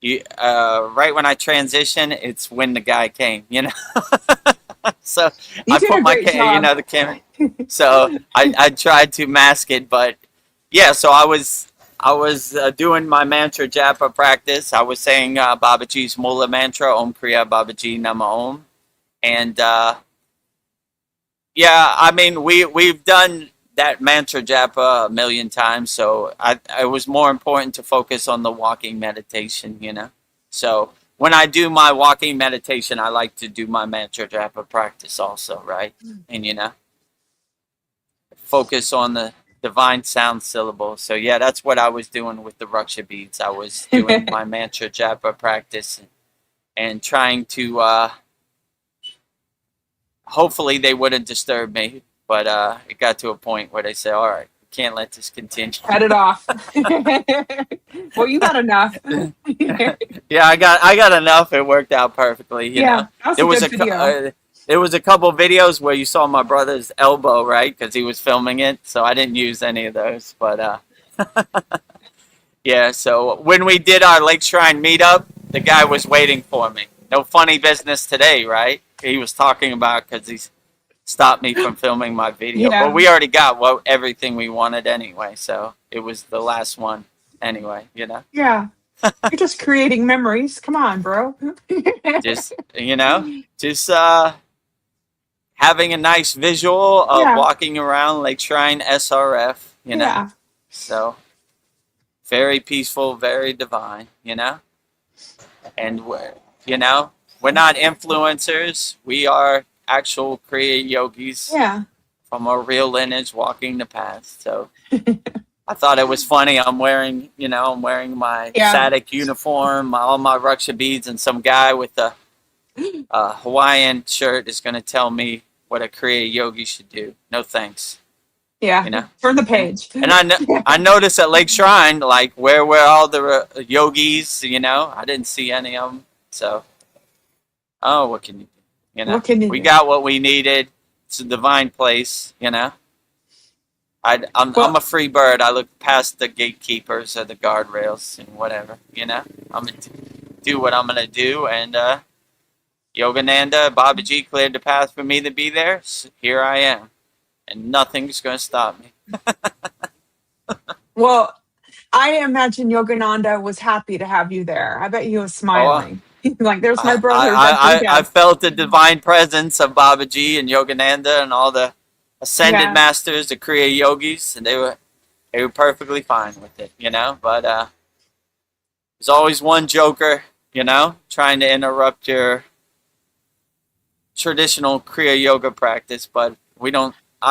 you right when I transition, it's when the guy came, you know. So You I did put a my great job. the camera. So I tried to mask it, but yeah. So I was doing my mantra japa practice. I was saying Babaji's Mula mantra, Om Kriya Babaji Nama Om, and yeah, I mean we've done that mantra japa a million times. So it was more important to focus on the walking meditation, you know. So when I do my walking meditation, I like to do my mantra japa practice also, right? And you know, focus on the divine sound syllable. So yeah, that's what I was doing with the Raksha beads. I was doing my mantra japa practice and trying to hopefully they wouldn't disturb me. But it got to a point where they said, "All right, we can't let this continue." Cut it off. Well, you got enough. Yeah, I got enough. It worked out perfectly. You know, Yeah, that was there a was good video. there was a couple videos where you saw my brother's elbow, right? Because he was filming it, so I didn't use any of those. But yeah, so when we did our Lake Shrine meetup, the guy was waiting for me. No funny business today, right? He was talking about because he's stopped me from filming my video, but Yeah. we already got everything we wanted anyway. So it was the last one anyway. You know. Yeah. You're just creating memories. Come on, bro. Just you know, just having a nice visual of Yeah. walking around Lake Shrine SRF, you know. Yeah. So very peaceful, very divine, you know. And you know, we're not influencers. We are actual Kriya yogis Yeah. from our real lineage walking the path. So I thought it was funny. I'm wearing my Yeah. Sadik uniform, all my Raksha beads, and some guy with a Hawaiian shirt is going to tell me what a Kriya yogi should do. No thanks. Yeah. You know? Turn the page. And I noticed at Lake Shrine, like where were all the yogis? You know, I didn't see any of them. So, oh, what can you do? You know, What can you we do? got what we needed. It's a divine place. You know, I'm a free bird. I look past the gatekeepers or the guardrails and whatever. You know, I'm gonna do what I'm gonna do, and Yogananda Babaji cleared the path for me to be there. So here I am, and nothing's gonna stop me. Well, I imagine Yogananda was happy to have you there. I bet he was smiling. Like, there's my brother. I felt the divine presence of Babaji and Yogananda and all the ascended Yeah. masters, the Kriya yogis, and they were perfectly fine with it, you know. But there's always one joker, you know, trying to interrupt your traditional Kriya yoga practice. But I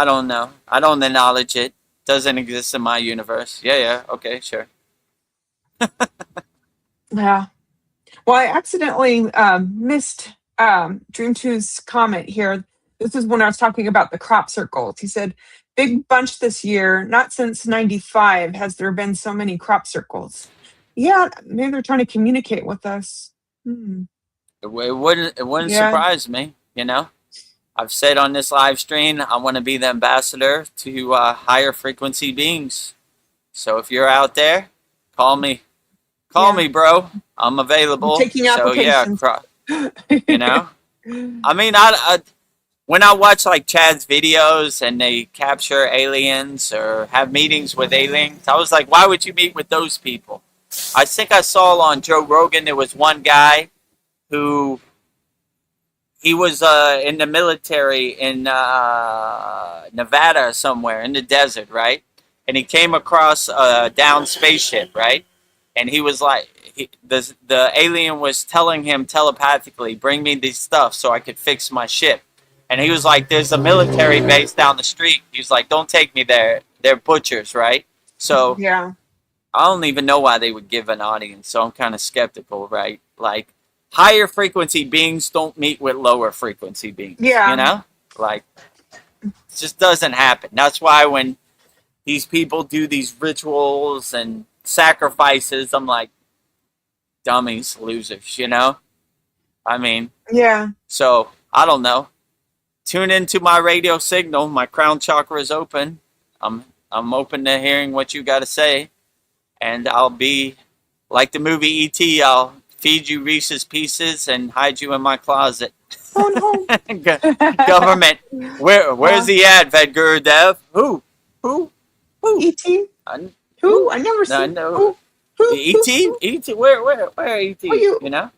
don't know. I don't acknowledge it. Doesn't exist in my universe. Yeah, okay, sure. Yeah. Well, I accidentally missed Dream 2's comment here. This is when I was talking about the crop circles. He said, big bunch this year. Not since 95 has there been so many crop circles. Yeah, maybe they're trying to communicate with us. It wouldn't Yeah. surprise me, you know. I've said on this live stream, I want to be the ambassador to higher frequency beings. So if you're out there, call me. Call me, bro. I'm available. I'm taking applications. You know. I mean, when I watch like Chad's videos and they capture aliens or have meetings with aliens, I was like, why would you meet with those people? I think I saw on Joe Rogan there was one guy who he was in the military in Nevada somewhere in the desert, right? And he came across a downed spaceship, right? And he was like, the alien was telling him telepathically, bring me this stuff so I could fix my ship. And he was like, there's a military base down the street. He was like, don't take me there. They're butchers, right? So Yeah. I don't even know why they would give an audience. So I'm kind of skeptical, right? Like, higher frequency beings don't meet with lower frequency beings. Yeah. You know? Like, it just doesn't happen. That's why when these people do these rituals and sacrifices, I'm like, dummies, losers, you know? I mean, Yeah. so I don't know. Tune into my radio signal. My crown chakra is open. I'm open to hearing what you got to say, and I'll be like the movie E.T. I'll feed you Reese's Pieces and hide you in my closet. Oh Government. Where's he at, Vedagurudev? Who? E.T. I, Who? I never seen. know. Who? E.T. E.T. Where E.T. What You know?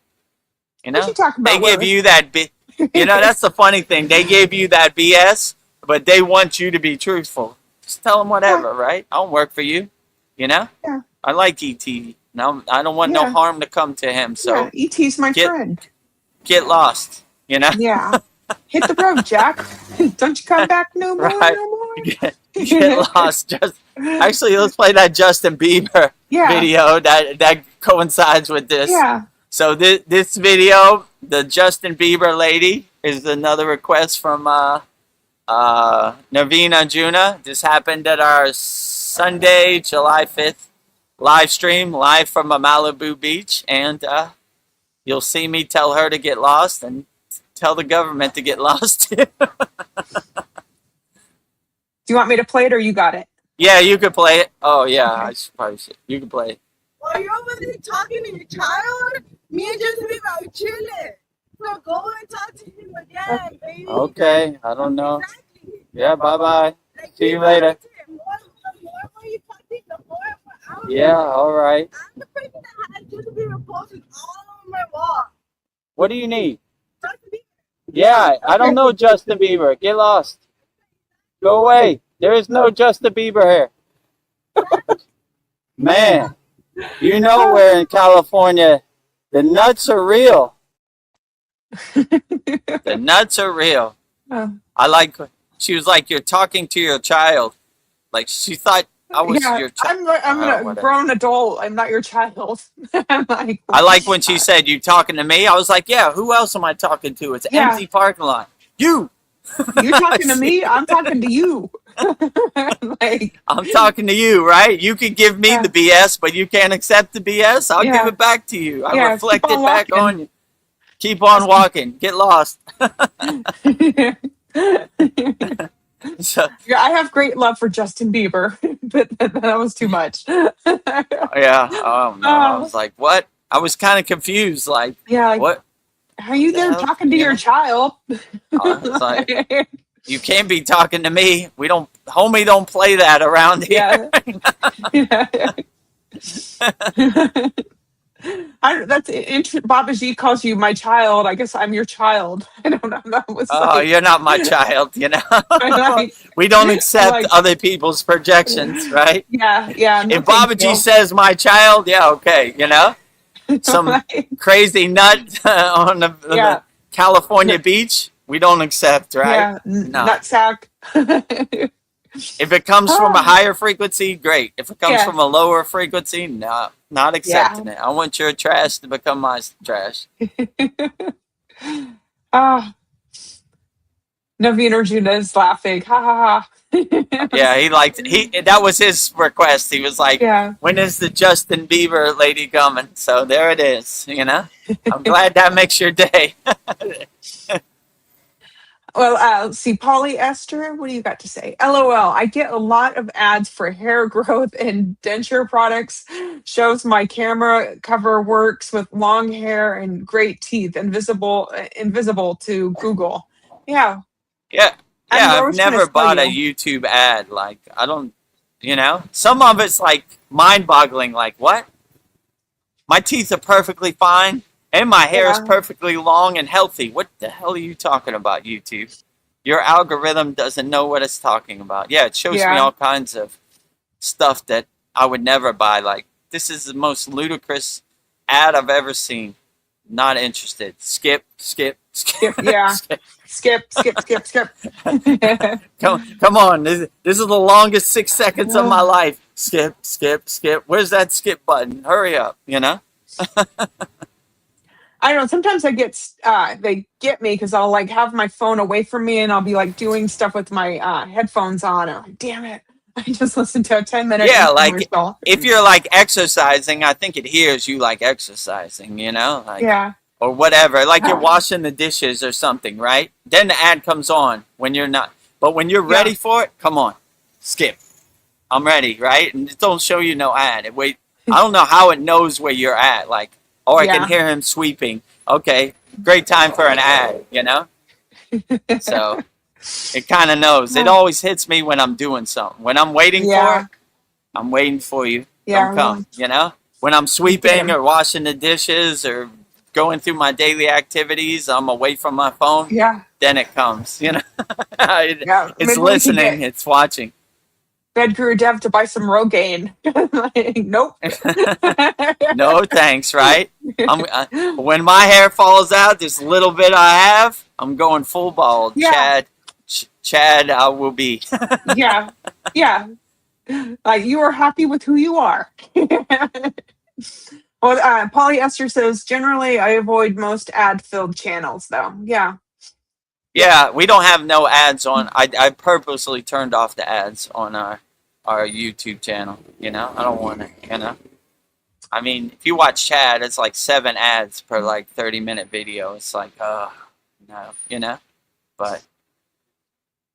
What you talking They about? give you that that's the funny thing. They gave you that BS, but they want you to be truthful. Just tell them whatever, right? I don't work for you. You know? Yeah. I like E.T. No, I don't want no harm to come to him. So yeah, E.T.'s my friend. Get lost. You know? Yeah. Hit the road, Jack. Don't you come back no more, Right. no more. Get lost. Actually, let's play that Justin Bieber video that coincides with this. Yeah. So this video, the Justin Bieber lady, is another request from Navina Juna. This happened at our Sunday, July 5th live stream, live from a Malibu beach. And you'll see me tell her to get lost and tell the government to get lost too. Do you want me to play it or you got it? Yeah, you could play it. Oh, yeah, Okay. I should probably should. You can play it. While you're over there talking to your child, me and Justin Bieber are chilling. So go and talk to him again, baby. Okay, I don't know. Exactly. Yeah, bye-bye. Like, See you keep later. talking to him. The more you talk to him, the more I was Yeah, all right. I'm the person that had Justin Bieber posters all over my wall. What do you need? Justin Bieber. Yeah, I don't know Justin Bieber. Get lost. Go away. There is no Justin Bieber here. Man, you know where in California the nuts are real. The nuts are real. Oh. She was like, you're talking to your child. Like, she thought I was Yeah, your child. I'm a whatever. grown adult. I'm not your child. I'm like, I like when she said, you talking to me? I was like, yeah, who else am I talking to? It's an Yeah. empty parking lot. You! You're talking to me. I'm talking to you. Like, I'm talking to you, right? You can give me Yeah. the BS, but you can't accept the BS. I'll Yeah. give it back to you. I Yeah, reflect keep it on back walking. on you. Keep on walking. Get lost. So, yeah, I have great love for Justin Bieber, but that was too much. yeah. Oh, no. I was like, what? I was kind of confused. Like, Yeah, like, what? are you there hell? talking to You your know? child? It's like, you can't be talking to me. Homie don't play that around here. Yeah. Baba G calls you my child. I guess I'm your child. I don't know. That was Oh, like, you're not my child, you know? like, We don't accept like- other people's projections, right? yeah. No If Baba G says my child, yeah, okay, you know? Some Like, crazy nut on the Yeah. California beach, we don't accept, right? yeah, No. nutsack. If it comes from a higher frequency, great. If it comes Yeah. from a lower frequency, no, not accepting it. I want your trash to become my trash. Ah, Naveen Arjuna is laughing. Ha ha ha. Yeah, that was his request. He was like, Yeah. when is the Justin Bieber lady coming? So there it is, you know? I'm glad that makes your day. Well, let's see, polyester, what do you got to say? LOL, I get a lot of ads for hair growth and denture products. Shows my camera cover works with long hair and great teeth, invisible to Google. Yeah. Yeah. I'm Yeah, I've always trying to never sell bought a you. YouTube ad. Like, I don't, you know? Some of it's like mind-boggling. Like, what? My teeth are perfectly fine. And my hair is Yeah. perfectly long and healthy. What the hell are you talking about, YouTube? Your algorithm doesn't know what it's talking about. Yeah, it shows me Yeah. all kinds of stuff that I would never buy. Like, this is the most ludicrous ad I've ever seen. Not interested. Skip. Yeah. Skip. Skip. Come on. This is the longest 6 seconds of my life. Skip. Where's that skip button? Hurry up, you know? I don't know. Sometimes they get me because I'll like have my phone away from me and I'll be like doing stuff with my headphones on. And I'm like, damn it. I just listened to a 10-minute Yeah, like infomercial. if you're like exercising, I think it hears you like exercising, you know? Like, Yeah. or whatever. Like you're washing the dishes or something, right? Then the ad comes on when you're not. But when you're ready for it, come on. Skip. I'm ready, right? And it don't show you no ad. I don't know how it knows where you're at. Like, or I can Yeah. hear him sweeping. Okay, great time for an ad, you know? So it kind of knows. It always hits me when I'm doing something. When I'm waiting for Yeah. it, I'm waiting for you. Yeah. Don't come, you know? When I'm sweeping or washing the dishes or going through my daily activities, I'm away from my phone, Yeah. then it comes, you know? Yeah. It's Maybe we could listening, get it's watching. Vedagurudev to buy some Rogaine. Like, nope. No thanks, right? When my hair falls out, this little bit I have, I'm going full bald. Yeah. Chad, I will be. Yeah. Yeah. Like you are happy with who you are. Well, polyester says generally I avoid most ad-filled channels, though. Yeah. Yeah, we don't have no ads on. I purposely turned off the ads on our YouTube channel. You know, I don't want it. You know, I mean, if you watch Chad, it's like 7 ads per like 30-minute video. It's like, no, you know. But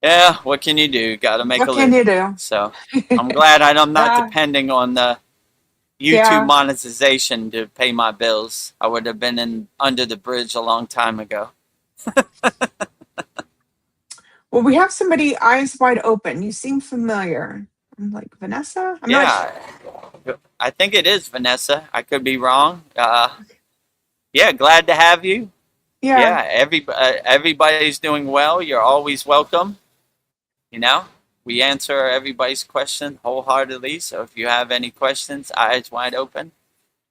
yeah, what can you do? Got to make What a can living. you do? So I'm glad I'm not Yeah. depending on the YouTube Yeah. monetization to pay my bills. I would have been under the bridge a long time ago. Well, we have somebody eyes wide open. You seem familiar. I'm like, Vanessa? I'm not sure. Yeah, I think it is Vanessa. I could be wrong. Yeah, glad to have you. Yeah. Everybody's doing well. You're always welcome. You know, we answer everybody's question wholeheartedly. So if you have any questions, eyes wide open.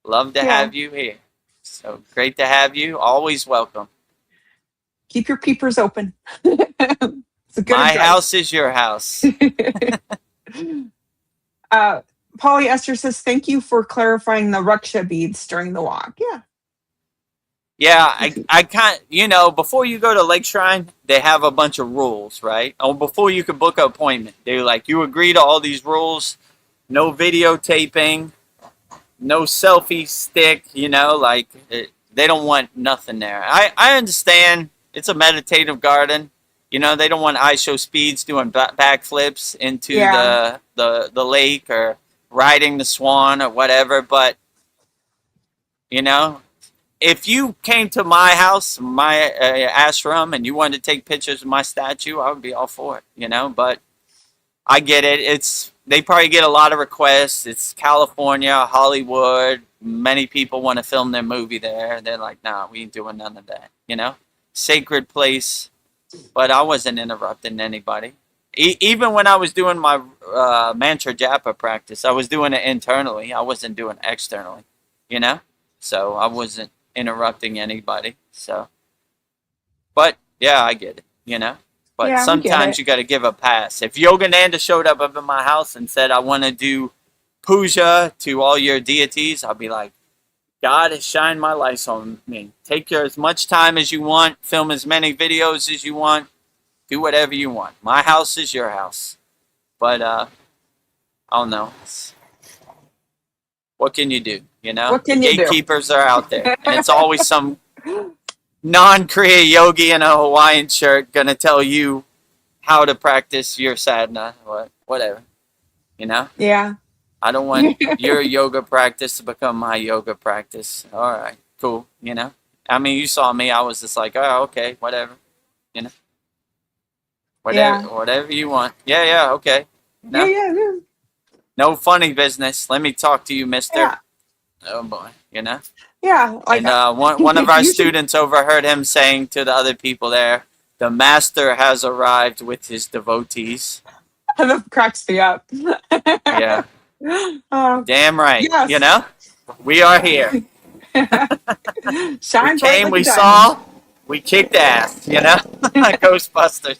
Love to Yeah. have you here. So great to have you. Always welcome. Keep your peepers open. It's a good My advice. house is your house. Polyester says, thank you for clarifying the Raksha beads during the walk. Yeah. Yeah, I can't, you know, before you go to Lake Shrine, they have a bunch of rules, right? Oh, before you can book an appointment, they're like, you agree to all these rules, no videotaping, no selfie stick, you know, like they don't want nothing there. I understand it's a meditative garden. You know, they don't want ISO speeds doing backflips into Yeah. the lake or riding the swan or whatever, but, you know, if you came to my house, my ashram, and you wanted to take pictures of my statue, I would be all for it, you know. But I get it. They probably get a lot of requests. It's California, Hollywood. Many people want to film their movie there. They're like, nah, we ain't doing none of that, you know. Sacred place. But I wasn't interrupting anybody. Even when I was doing my mantra japa practice, I was doing it internally. I wasn't doing it externally, you know. So I wasn't interrupting anybody. So, but yeah, I get it, you know. But Yeah, we get sometimes it. you got to give a pass. If Yogananda showed up in my house and said, I want to do puja to all your deities, I'll be like, God has shined my lights on me. Take as much time as you want, film as many videos as you want, do whatever you want. My house is your house. But I don't know. What can you do? You know, What can you do? gatekeepers are out there, and it's always some non-Kriya yogi in a Hawaiian shirt gonna tell you how to practice your sadhana or whatever. You know, Yeah. I don't want your yoga practice to become my yoga practice. All right, cool. You know, I mean, you saw me. I was just like, oh, okay, whatever. You know, whatever you want. Yeah, okay. No, Yeah. no funny business. Let me talk to you, mister. Yeah. Oh boy, you know. Yeah. Like, And one of our you should- students overheard him saying to the other people there, the master has arrived with his devotees. that cracks me up. Yeah, damn right. Yes. You know, we are here. Shine We bright came, like we a diamond. saw, we kicked ass, you know? Ghostbusters.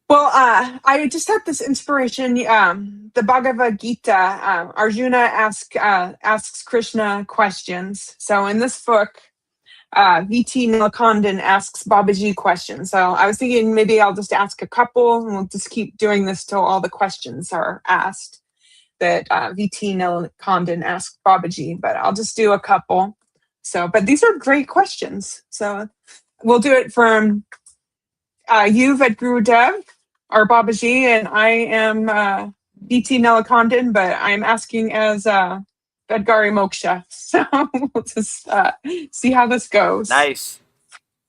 Well, I just had this inspiration. The Bhagavad Gita, Arjuna asks Krishna questions. So in this book, VT Nilkandan asks Babaji questions. So I was thinking maybe I'll just ask a couple, and we'll just keep doing this till all the questions are asked that VT Nilkandan asked Babaji. But I'll just do a couple. So, but these are great questions. So we'll do it from you, Vedagurudev, or Babaji, and I am BT Nelakandan, but I'm asking as Vedgari Moksha. So we'll just see how this goes. Nice.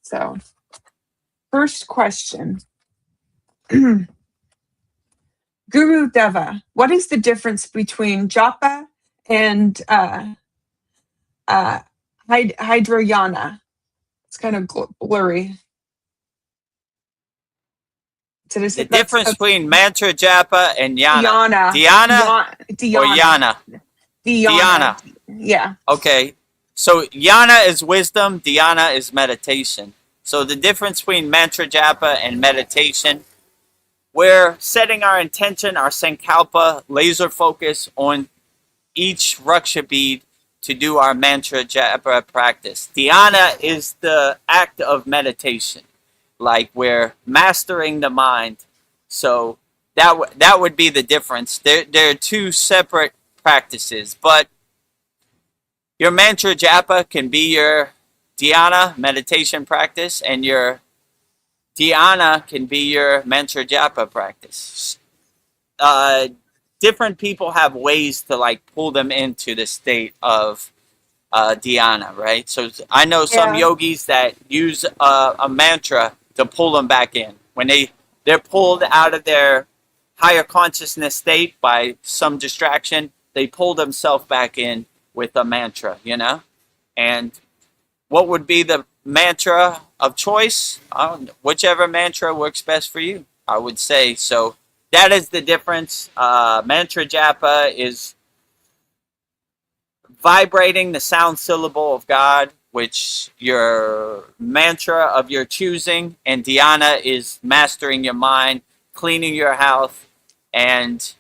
So, first question. Guru Deva, what is the difference between japa and hydroyana? It's kind of blurry. The difference between mantra japa and yana. Dhyana. Dhyana or yana? Dhyana. Yeah. Okay. So yana is wisdom, dhyana is meditation. So the difference between mantra japa and meditation, we're setting our intention, our sankalpa, laser focus on each raksha bead to do our mantra japa practice. Dhyana is the act of meditation, like we're mastering the mind. So that would be the difference. There are two separate practices, but your mantra japa can be your dhyana meditation practice, and your dhyana can be your mantra japa practice. Different people have ways to like pull them into the state of dhyana, right? So I know some yogis that use a mantra to pull them back in. When they're pulled out of their higher consciousness state by some distraction, they pull themselves back in with a mantra, you know? And what would be the mantra of choice? Whichever mantra works best for you, I would say. So that is the difference. Mantra japa is vibrating the sound syllable of God, which your mantra of your choosing, and dhyana is mastering your mind, cleaning your house, and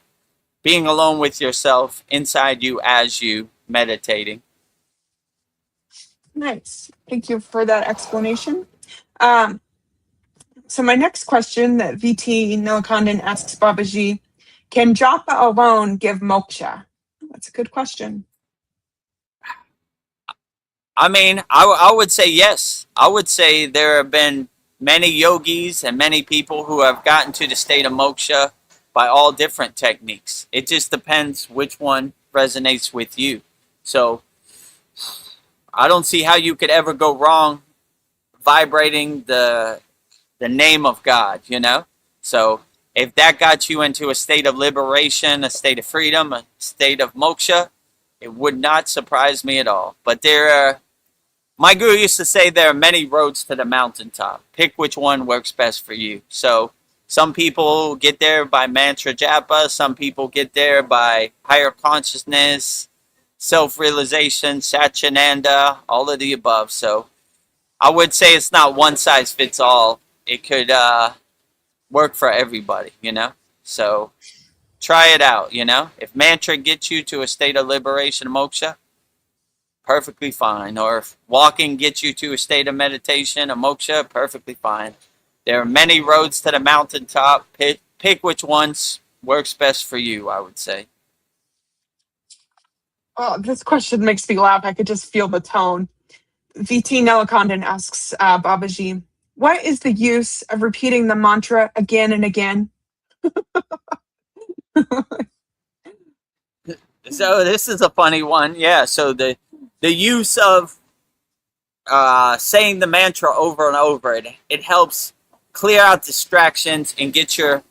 being alone with yourself inside you as you meditating. Nice. Thank you for that explanation. So my next question that VT Nilakhandan asks Babaji, can japa alone give moksha? That's a good question. I mean, I would say yes. I would say there have been many yogis and many people who have gotten to the state of moksha by all different techniques. It just depends which one resonates with you. So I don't see how you could ever go wrong vibrating the name of God, you know? So if that got you into a state of liberation, a state of freedom, a state of moksha, it would not surprise me at all. But my guru used to say there are many roads to the mountaintop. Pick which one works best for you. So some people get there by mantra japa, some people get there by higher consciousness, self-realization, satchinanda, all of the above. So I would say it's not one size fits all. It could work for everybody, you know? So try it out, you know? If mantra gets you to a state of liberation, moksha, perfectly fine. Or if walking gets you to a state of meditation, a moksha, perfectly fine. There are many roads to the mountaintop. Pick which ones works best for you, I would say. Oh, this question makes me laugh. I could just feel the tone. VT Nelakandan asks Babaji, what is the use of repeating the mantra again and again? So this is a funny one. Yeah, so the use of saying the mantra over and over, it helps clear out distractions and get your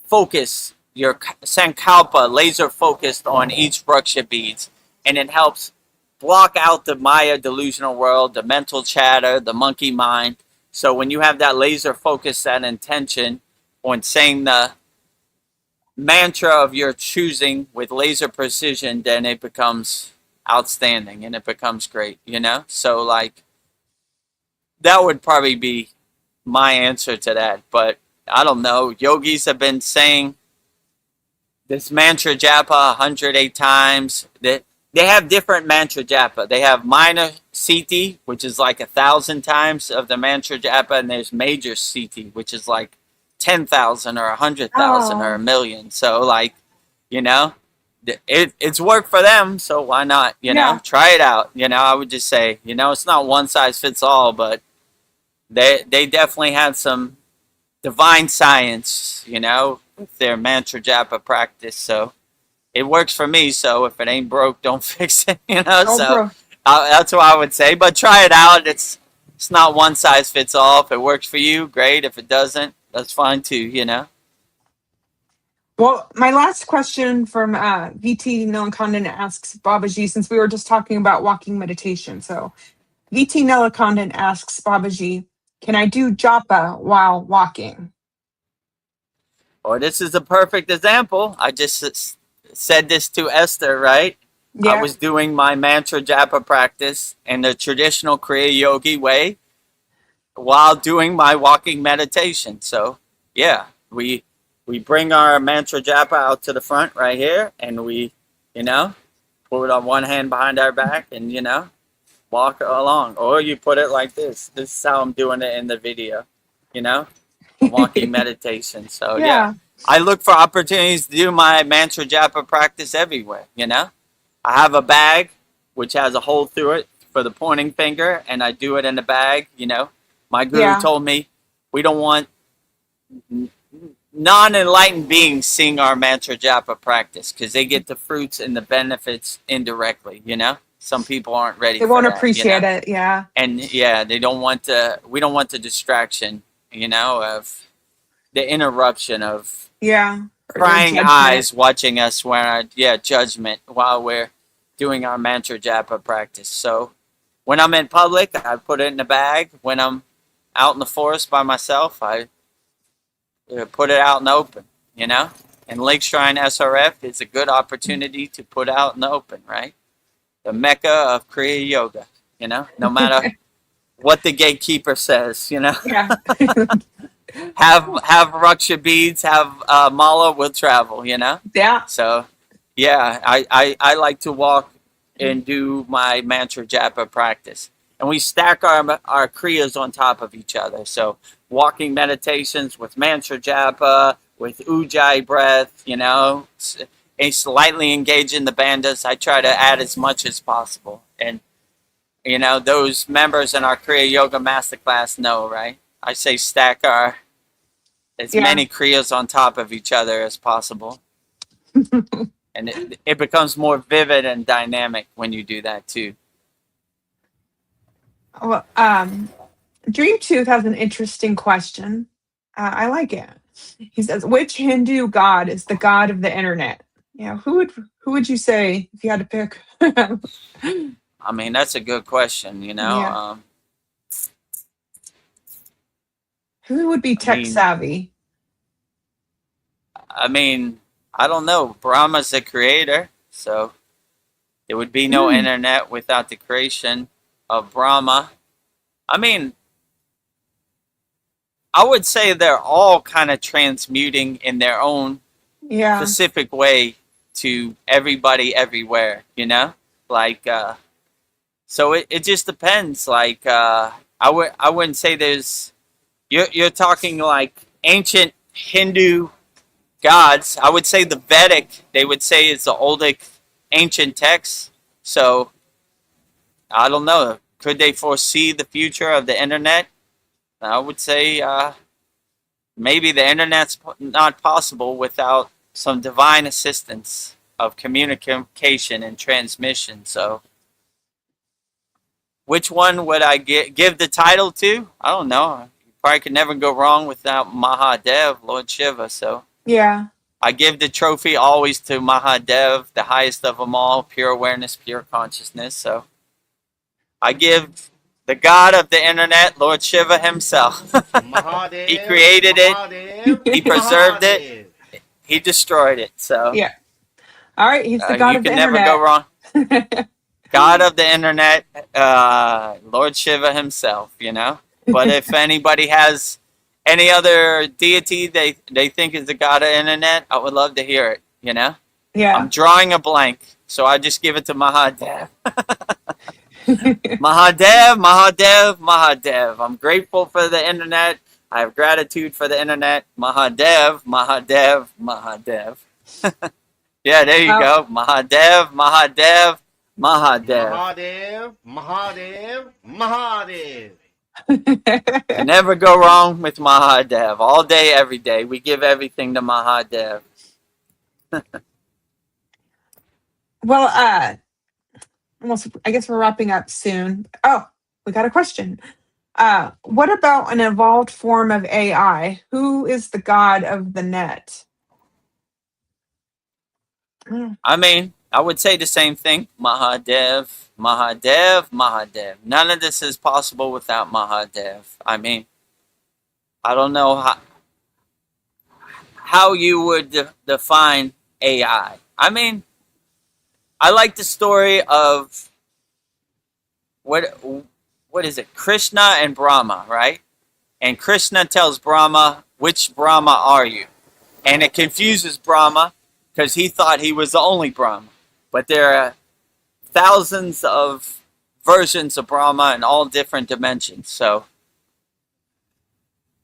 focus, your sankalpa, laser focused on each raksha beads. And it helps block out the Maya delusional world, the mental chatter, the monkey mind. So when you have that laser focus, that intention on saying the mantra of your choosing with laser precision, then it becomes outstanding and it becomes great, you know? So like, that would probably be my answer to that. But I don't know, yogis have been saying this mantra japa 108 times. That they have different mantra japa. They have minor siti, which is like 1,000 times of the mantra japa, and there's major siti, which is like 10,000 or 100,000 or a million. So like, you know, it's worked for them, so why not? You know, try it out. You know, I would just say, you know, it's not one size fits all, but they definitely have some divine science, you know, with their mantra japa practice. So it works for me. So if it ain't broke, don't fix it. Oh, So bro. that's what I would say. But try it out. It's not one size fits all. If it works for you, great. If it doesn't, that's fine too. Well, my last question from VT Nilakondon asks Babaji, since we were just talking about walking meditation. So VT Nilakondon asks Babaji, can I do japa while walking? Or this is a perfect example. I just said this to Esther, right? I Yeah. was doing my mantra japa practice in the traditional Kriya yogi way while doing my walking meditation. So yeah, we bring our mantra japa out to the front right here, and we, put it on one hand behind our back, and walk along. Or you put it like this. This is how I'm doing it in the video. Walking meditation. So yeah, I look for opportunities to do my mantra japa practice everywhere. I have a bag which has a hole through it for the pointing finger, and I do it in the bag. My guru told me we don't want non-enlightened beings seeing our mantra japa practice because they get the fruits and the benefits indirectly. Some people aren't ready. They for won't that, appreciate it. Yeah. And yeah, they don't want to. We don't want the distraction. Of the interruption of prying eyes watching us when judgment while we're doing our mantra japa practice. So when I'm in public, I put it in a bag. When I'm out in the forest by myself, I put it out in the open. And Lake Shrine SRF is a good opportunity to put out in the open, right? The mecca of Kriya yoga. No matter what the gatekeeper says. Yeah. have Raksha beads, have mala will travel, Yeah. So yeah, I like to walk and do my mantra japa practice, and we stack our kriyas on top of each other. So walking meditations with mantra japa, with ujjayi breath, and slightly engaging the bandhas. I try to add as much as possible, and those members in our Kriya Yoga Masterclass know, right? I say stack as many Kriyas on top of each other as possible. And it becomes more vivid and dynamic when you do that too. Well, Dream Tooth has an interesting question. I like it. He says, which Hindu god is the god of the internet? Yeah, who would you say if you had to pick? I mean, that's a good question, Yeah. Who would be tech savvy? I mean, I don't know. Brahma's the creator, so there would be no internet without the creation of Brahma. I mean, I would say they're all kind of transmuting in their own specific way to everybody everywhere, like so it just depends. Like I wouldn't say there's you're talking like ancient Hindu gods. I would say the Vedic, they would say, is the oldest ancient text. So I don't know, could they foresee the future of the internet? I would say maybe the internet's not possible without some divine assistance of communication and transmission. So which one would I give the title to? I don't know. You probably could never go wrong without Mahadev, Lord Shiva. So yeah, I give the trophy always to Mahadev, the highest of them all, pure awareness, pure consciousness. So I give the god of the internet, Lord Shiva himself. Mahadev, He created it. Mahadev, He preserved Mahadev. it. He destroyed it. So yeah. All right, he's the god you of the can never internet. go wrong. God of the internet, Lord Shiva himself, But if anybody has any other deity they think is the god of the internet, I would love to hear it, Yeah. I'm drawing a blank, so I just give it to Mahadev. Mahadev, Mahadev, Mahadev. I'm grateful for the internet. I have gratitude for the internet. Mahadev, Mahadev, Mahadev. Yeah, there you go. Mahadev, Mahadev, Mahadev. Mahadev, Mahadev, Mahadev. Can never go wrong with Mahadev. All day, every day. We give everything to Mahadev. Well, almost, I guess we're wrapping up soon. Oh, we got a question. What about an evolved form of AI? Who is the god of the net? I mean, I would say the same thing. Mahadev, Mahadev, Mahadev. None of this is possible without Mahadev. I mean, I don't know how you would define AI. I mean, I like the story of what is it? Krishna and Brahma, right? And Krishna tells Brahma, "Which Brahma are you?" And it confuses Brahma because he thought he was the only Brahma. But there are thousands of versions of Brahma in all different dimensions. So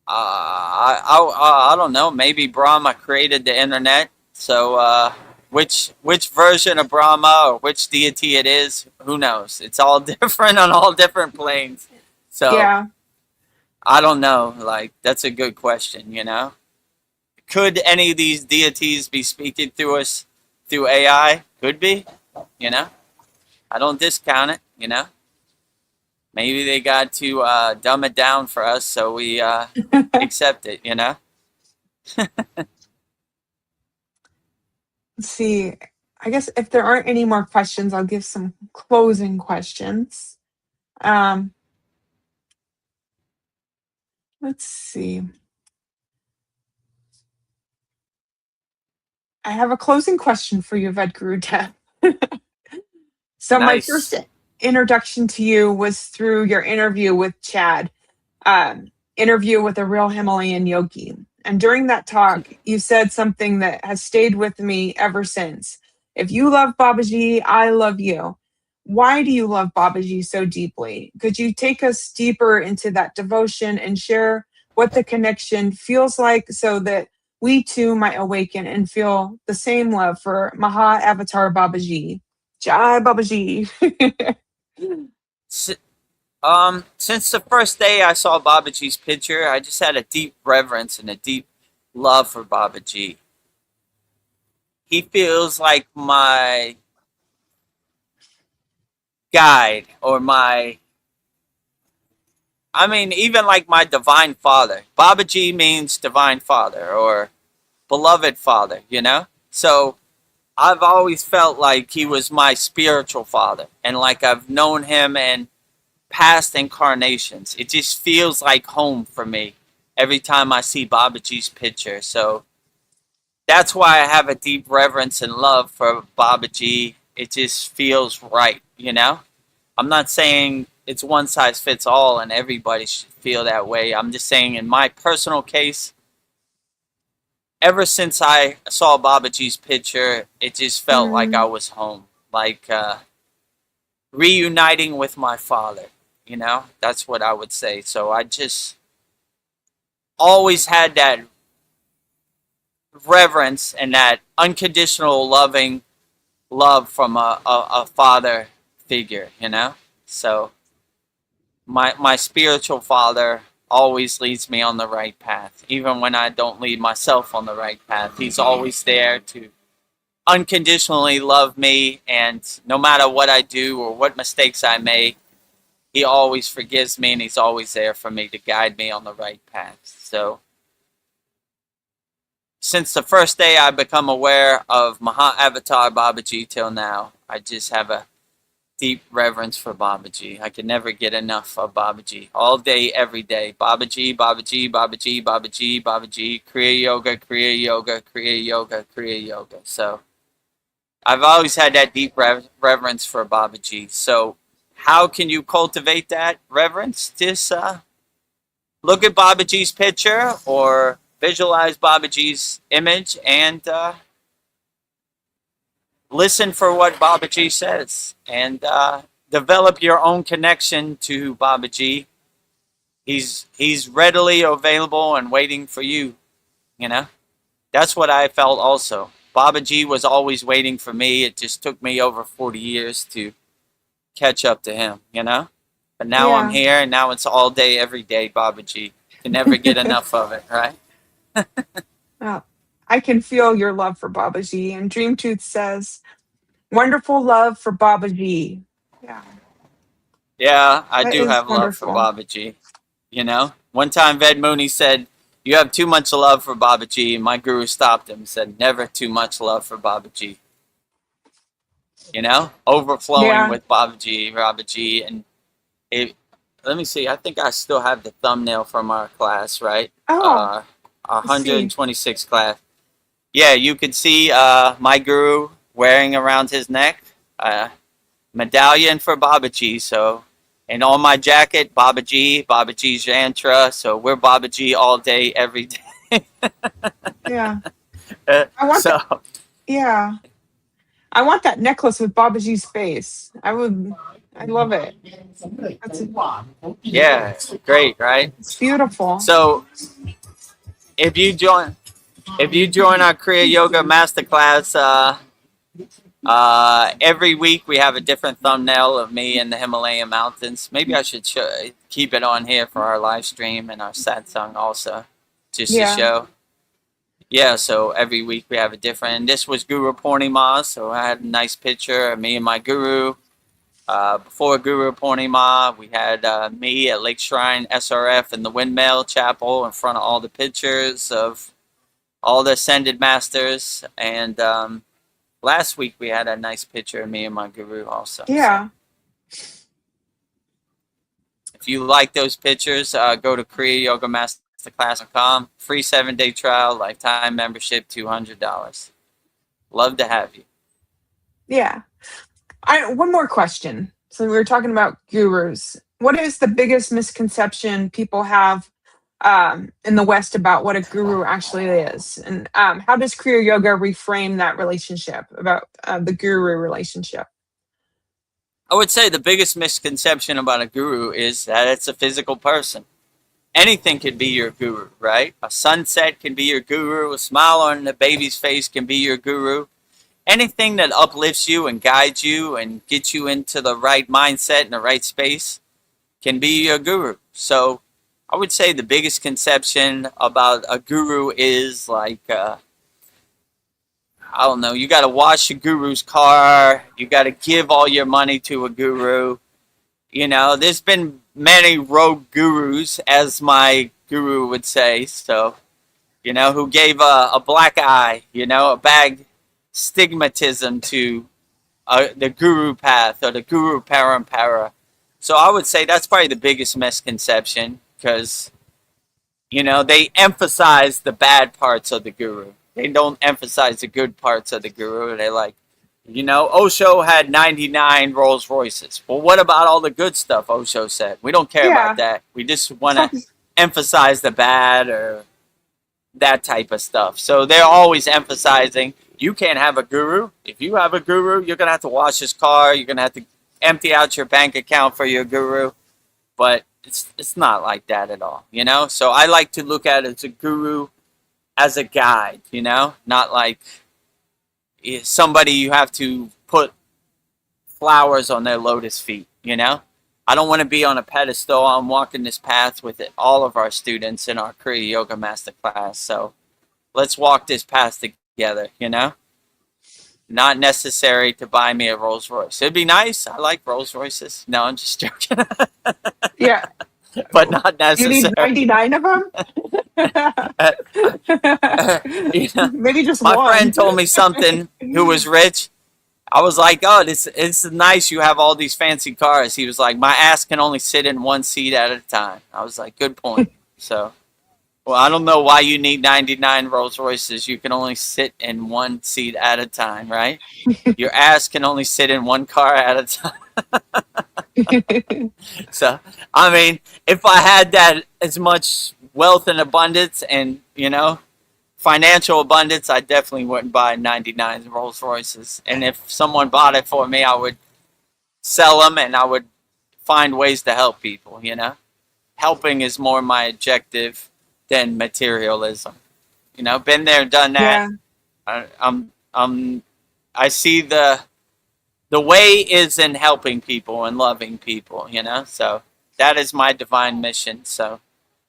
I don't know. Maybe Brahma created the internet. So which version of Brahma or which deity it is, who knows? It's all different on all different planes. So Yeah. I don't know. Like, that's a good question, you know? Could any of these deities be speaking through us through AI? Could be, you know? I don't discount it, you know? Maybe they got to dumb it down for us so we accept it, you know? Let's see. I guess if there aren't any more questions, I'll give some closing questions. Let's see. I have a closing question for you, Vedagurudev. So my Nice. first introduction to you was through your interview with Chad, interview with a real Himalayan yogi. And during that talk, you said something that has stayed with me ever since. If you love Babaji, I love you. Why do you love Babaji so deeply? Could you take us deeper into that devotion and share what the connection feels like so that we too might awaken and feel the same love for Maha Avatar Babaji? Jai Babaji. Since the first day I saw Babaji's picture, I just had a deep reverence and a deep love for Babaji. He feels like my guide or even like my divine father. Babaji means divine father or beloved father, you know? So I've always felt like he was my spiritual father and like I've known him in past incarnations. It just feels like home for me every time I see Babaji's picture. So that's why I have a deep reverence and love for Babaji. It just feels right, you know? I'm not saying it's one size fits all and everybody should feel that way. I'm just saying in my personal case, ever since I saw Babaji's picture, it just felt like I was home. Like reuniting with my father, you know? That's what I would say. So I just always had that reverence and that unconditional loving love from a father figure, you know? So my spiritual father always leads me on the right path. Even when I don't lead myself on the right path, he's always there to unconditionally love me, and no matter what I do or what mistakes I make, he always forgives me and he's always there for me to guide me on the right path. So since the first day I become aware of Maha Avatar Babaji till now, I just have a deep reverence for Babaji. I can never get enough of Babaji. All day, every day. Babaji, Babaji, Babaji, Babaji, Babaji, Kriya Yoga, Kriya Yoga, Kriya Yoga, Kriya Yoga. So I've always had that deep reverence for Babaji. So how can you cultivate that reverence? Just look at Babaji's picture or visualize Babaji's image and listen for what Babaji says and develop your own connection to Babaji. He's readily available and waiting for you, you know? That's what I felt also. Babaji was always waiting for me. It just took me over 40 years to catch up to him, you know? But now I'm Yeah. here, and now it's all day, every day, Babaji. Can never get enough of it, right? Oh, I can feel your love for Babaji. And Dream Tooth says, wonderful love for Babaji. Yeah, Yeah, I that do is have love for wonderful. Babaji. You know, one time Ved Mooney said, "You have too much love for Babaji," and my guru stopped him and said, "Never too much love for Babaji." You know, overflowing Yeah. with Babaji, and it. Let me see. I think I still have the thumbnail from our class, right? Oh, Our let's see. 126 class. Yeah, you could see my guru wearing around his neck medallion for Babaji. So, and on my jacket, Babaji's yantra. So we're Babaji all day, every day. Yeah. I want So, that. Yeah. I want that necklace with Babaji's face. I love it. That's, yeah, great, right? it's beautiful. So if you join, our Kriya Yoga Masterclass, every week we have a different thumbnail of me in the Himalayan mountains. Maybe I should keep it on here for our live stream and our satsang also, just to Yeah. show. Yeah, so every week we have a different. And this was Guru Purnima, so I had a nice picture of me and my guru. Before Guru Purnima, we had me at Lake Shrine SRF in the Windmill Chapel in front of all the pictures of all the ascended masters. And last week we had a nice picture of me and my guru also. Yeah. So if you like those pictures, go to kriyayogashop.com. Free 7-day trial, lifetime membership, $200. Love to have you. Yeah. One more question. So we were talking about gurus. What is the biggest misconception people have in the West about what a guru actually is? And how does Kriya Yoga reframe that relationship about the guru relationship? I would say the biggest misconception about a guru is that it's a physical person. Anything can be your guru, right? A sunset can be your guru. A smile on the baby's face can be your guru. Anything that uplifts you and guides you and gets you into the right mindset and the right space can be your guru. So I would say the biggest conception about a guru is like, I don't know, you got to wash a guru's car. You got to give all your money to a guru. You know, there's been many rogue gurus, as my guru would say. So, you know, who gave a black eye, you know, a bad stigmatism to the guru path or the guru parampara. So I would say that's probably the biggest misconception because, you know, they emphasize the bad parts of the guru. They don't emphasize the good parts of the guru. They like, you know, Osho had 99 Rolls Royces. Well, what about all the good stuff Osho said? We don't care Yeah. about that. We just want to emphasize the bad or that type of stuff. So they're always emphasizing you can't have a guru. If you have a guru, you're going to have to wash his car. You're going to have to empty out your bank account for your guru. But it's not like that at all, you know? So I like to look at it as a guru as a guide, you know? Not like somebody you have to put flowers on their lotus feet, you know? I don't want to be on a pedestal. I'm walking this path with all of our students in our Kriya Yoga Masterclass. So let's walk this path together, you know? Not necessary to buy me a Rolls Royce. It'd be nice. I like Rolls Royces. No, I'm just joking. Yeah. But not You need necessary. 99 of them? You know, Maybe just my one. friend told me something who was rich. I was like, oh, it's nice you have all these fancy cars. He was like, my ass can only sit in one seat at a time. I was like, good point. So, well, I don't know why you need 99 Rolls Royces. You can only sit in one seat at a time, right? Your ass can only sit in one car at a time. So, I mean, if I had that as much wealth and abundance and, you know, financial abundance, I definitely wouldn't buy 99 Rolls Royces. And if someone bought it for me, I would sell them and I would find ways to help people, you know? Helping is more my objective than materialism. You know, been there, done that. Yeah. I see the way is in helping people and loving people, you know? So that is my divine mission. So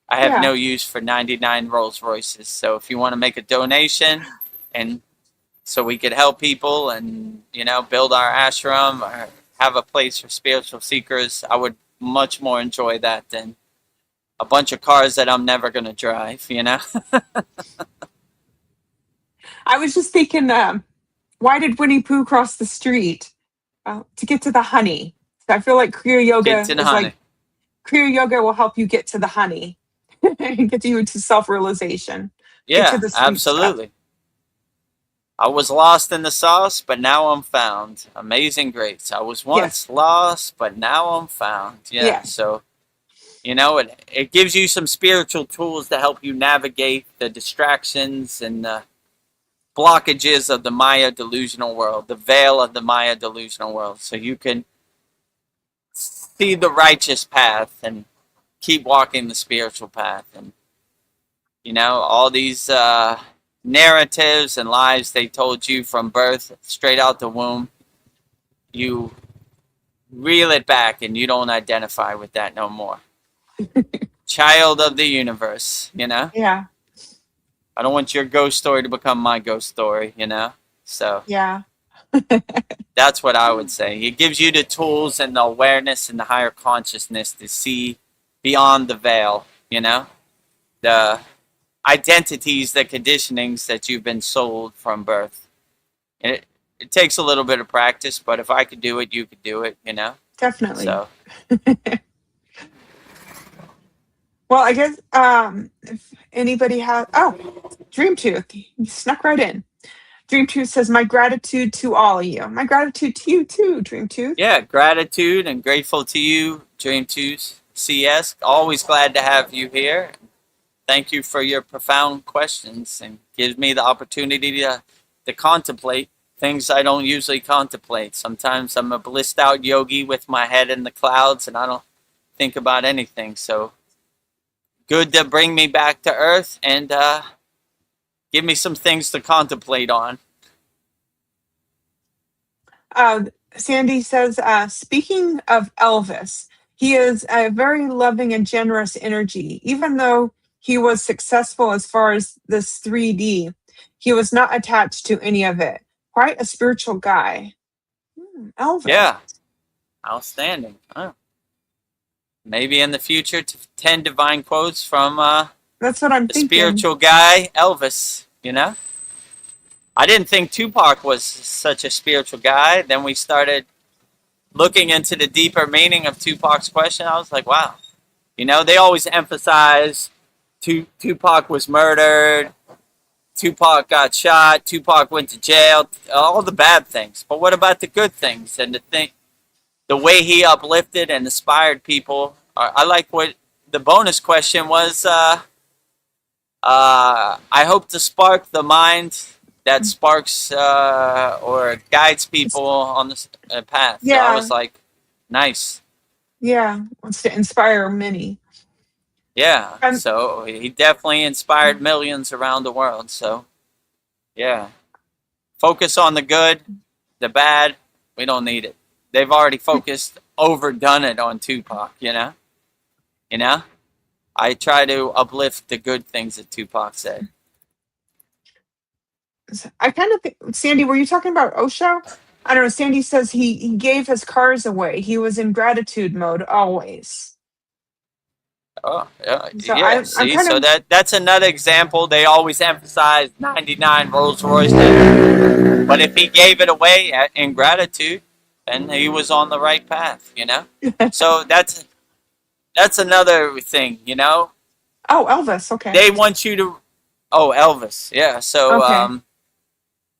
I have Yeah. no use for 99 Rolls Royces. So if you want to make a donation, and so we could help people and, you know, build our ashram or have a place for spiritual seekers, I would much more enjoy that than a bunch of cars that I'm never going to drive, you know? I was just thinking, why did Winnie Pooh cross the street? To get to the honey. So I feel like Kriya Yoga Get to the is honey. like, Kriya Yoga will help you get to the honey, get you to self-realization, get to Yeah, the sweet stuff. absolutely. I was lost in the sauce, but now I'm found. Amazing grace. I was once lost, but now I'm found. Yeah. Yes. So, you know, it gives you some spiritual tools to help you navigate the distractions and the blockages of the Maya delusional world, the veil of the Maya delusional world, so you can see the righteous path and keep walking the spiritual path. And, you know, all these narratives and lies they told you from birth, straight out the womb, you reel it back and you don't identify with that no more. Child of the universe, you know? Yeah. I don't want your ghost story to become my ghost story, you know? So Yeah. that's what I would say. It gives you the tools and the awareness and the higher consciousness to see beyond the veil, you know? The identities, the conditionings that you've been sold from birth. And it takes a little bit of practice, but if I could do it, you could do it, you know? Definitely. So, Well, I guess if anybody has, Dream Tooth, you snuck right in. Dream Tooth says, "My gratitude to all of you." My gratitude to you too, Dream Tooth. yeah, gratitude and grateful to you, Dream 2 CS. Always glad to have you here. Thank you for your profound questions and gives me the opportunity to contemplate things I don't usually contemplate. Sometimes I'm a blissed out yogi with my head in the clouds and I don't think about anything. So good to bring me back to earth and give me some things to contemplate on. Sandy says, speaking of Elvis, he is a very loving and generous energy. Even though he was successful as far as this 3D, he was not attached to any of it. Quite a spiritual guy. Elvis. Yeah, outstanding. Oh. Maybe in the future, 10 divine quotes from That's what I'm the thinking. spiritual guy, Elvis, you know? I didn't think Tupac was such a spiritual guy. Then we started looking into the deeper meaning of Tupac's question. I was like, wow. You know, they always emphasize Tupac was murdered, Tupac got shot, Tupac went to jail, all the bad things. But what about the good things? And the way he uplifted and inspired people. I like what the bonus question was. I hope to spark the mind that sparks or guides people on the path. Yeah. So I was like, nice. Yeah, wants to inspire many. Yeah. So he definitely inspired millions around the world. So, yeah. Focus on the good, the bad. We don't need it. They've already overdone it on Tupac, you know? You know? I try to uplift the good things that Tupac said. I kind of think, Sandy, were you talking about Osho? I don't know. Sandy says he gave his cars away. He was in gratitude mode always. Oh, yeah. So Yeah. I'm See, kind so of, that's another example. They always emphasize 99 Rolls Royces. But if he gave it away in gratitude, then he was on the right path, you know? So that's another thing, you know? oh, Elvis. Okay. They want you to, Elvis. Yeah. So, Okay.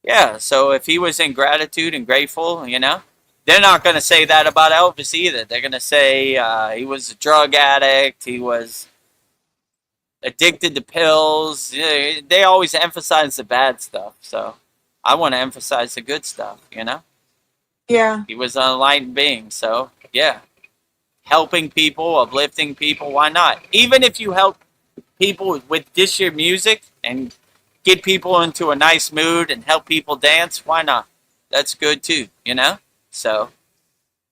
yeah. So if he was in gratitude and grateful, you know, they're not going to say that about Elvis either. They're going to say he was a drug addict. He was addicted to pills. They always emphasize the bad stuff. So I want to emphasize the good stuff, you know? Yeah. He was an enlightened being. So, yeah. Helping people, uplifting people, why not? Even if you help people with just your music and get people into a nice mood and help people dance, why not? That's good too, you know? So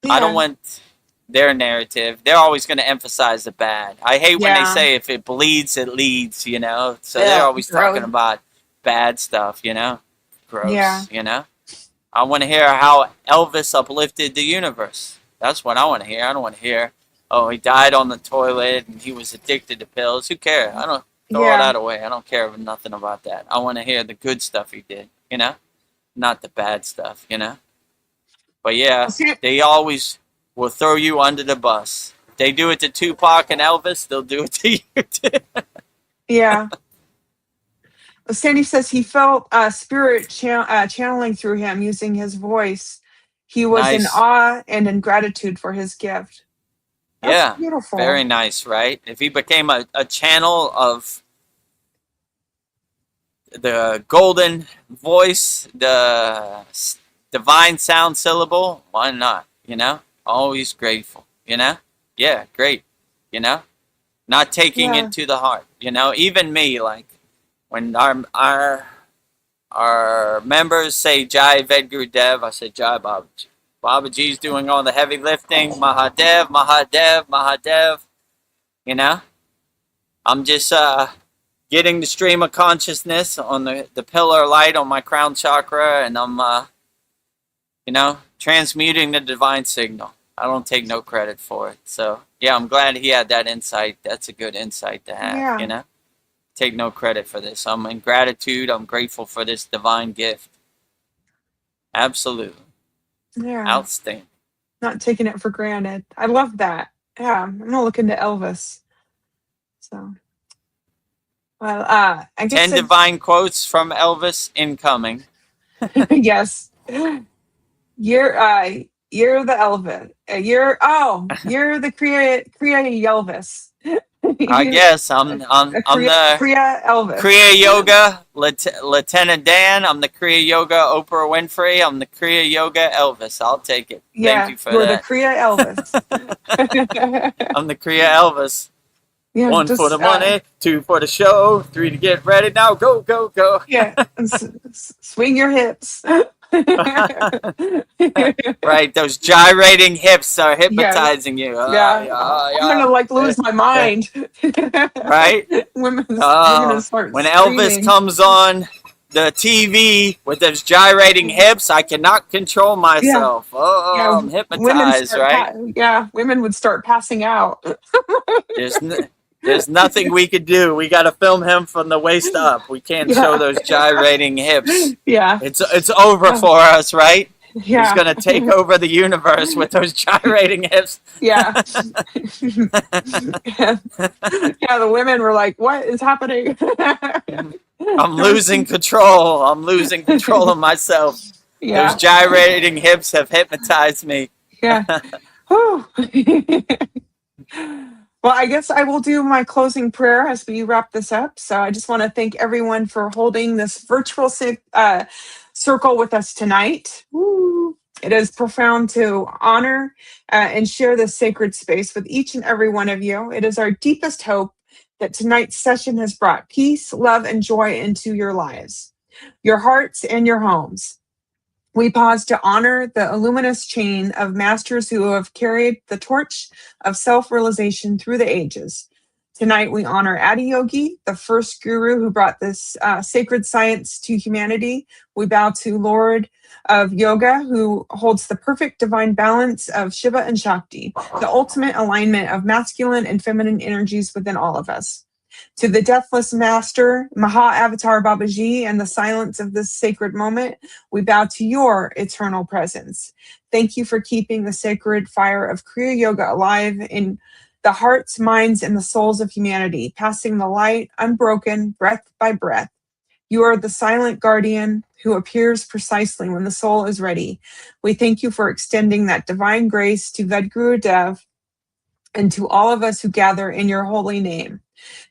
I don't Yeah. want their narrative, they're always going to emphasize the bad. I hate when they Yeah. say if it bleeds, it leads, you know? So Yeah, they're always gross. talking about bad stuff, you know? Gross, Yeah. you know? I want to hear how Elvis uplifted the universe. That's what I want to hear. I don't want to hear, oh, he died on the toilet and he was addicted to pills. Who cares? I don't throw all Yeah. that away. I don't care nothing about that. I want to hear the good stuff he did, you know? Not the bad stuff, you know? But yeah, See, they always will throw you under the bus. If they do it to Tupac and Elvis, they'll do it to you too. yeah. Sandy says he felt spirit channeling through him using his voice. He was in Nice. awe and in gratitude for his gift. That's Yeah, beautiful. very nice, right? If he became a channel of the golden voice, the divine sound syllable, why not? You know, always grateful. You know, yeah, great. You know, not taking Yeah. it to the heart. You know, even me, like when our members say Jai Vedagurudev, I say Jai Babaji. Babaji's doing all the heavy lifting. Mahadev, Mahadev, Mahadev. You know, I'm just getting the stream of consciousness on the pillar of light on my crown chakra, and I'm, you know, transmuting the divine signal. I don't take no credit for it. So, yeah, I'm glad he had that insight. That's a good insight to have, Yeah. you know? Take no credit for this. I'm in gratitude. I'm grateful for this divine gift. Absolutely. Yeah. Outstanding. Not taking it for granted. I love that. Yeah. I'm going to look into Elvis. So, well, I guess 10 divine quotes from Elvis incoming. yes. You're the Elvis. You're the Kriya Elvis. I guess I'm the Kriya Elvis. Kriya Yoga Lieutenant Dan. I'm the Kriya Yoga Oprah Winfrey. I'm the Kriya Yoga Elvis. I'll take it. Yeah, Thank you for you're that. the Kriya Elvis. I'm the Kriya Elvis. Yeah, 1 for the money, 2 for the show, 3 to get ready. Now go, go, go. Yeah, swing your hips. Right, those gyrating hips are hypnotizing you. Yeah, I'm gonna like lose my mind. Right? Women gonna start when screaming. Elvis comes on the TV with those gyrating hips, I cannot control myself. Yeah, I'm hypnotized, right? Women would start passing out. There's nothing we could do. We got to film him from the waist up. We can't show those gyrating hips. Yeah, It's over for us, right? yeah. He's going to take over the universe with those gyrating hips. Yeah. Yeah, the women were like, what is happening? I'm losing control. I'm losing control of myself. Yeah. Those gyrating hips have hypnotized me. Yeah. Whew. Well, I guess I will do my closing prayer as we wrap this up. So I just want to thank everyone for holding this virtual circle with us tonight. Woo. It is profound to honor and share this sacred space with each and every one of you. It is our deepest hope that tonight's session has brought peace, love, and joy into your lives, your hearts, and your homes. We pause to honor the luminous chain of masters who have carried the torch of self-realization through the ages. Tonight, we honor Adiyogi, the first guru who brought this sacred science to humanity. We bow to Lord of Yoga, who holds the perfect divine balance of Shiva and Shakti, the ultimate alignment of masculine and feminine energies within all of us. To the deathless master, Maha Avatar Babaji, and the silence of this sacred moment, we bow to your eternal presence. Thank you for keeping the sacred fire of Kriya Yoga alive in the hearts, minds, and the souls of humanity, passing the light unbroken, breath by breath. You are the silent guardian who appears precisely when the soul is ready. We thank you for extending that divine grace to Vedagurudev and to all of us who gather in your holy name.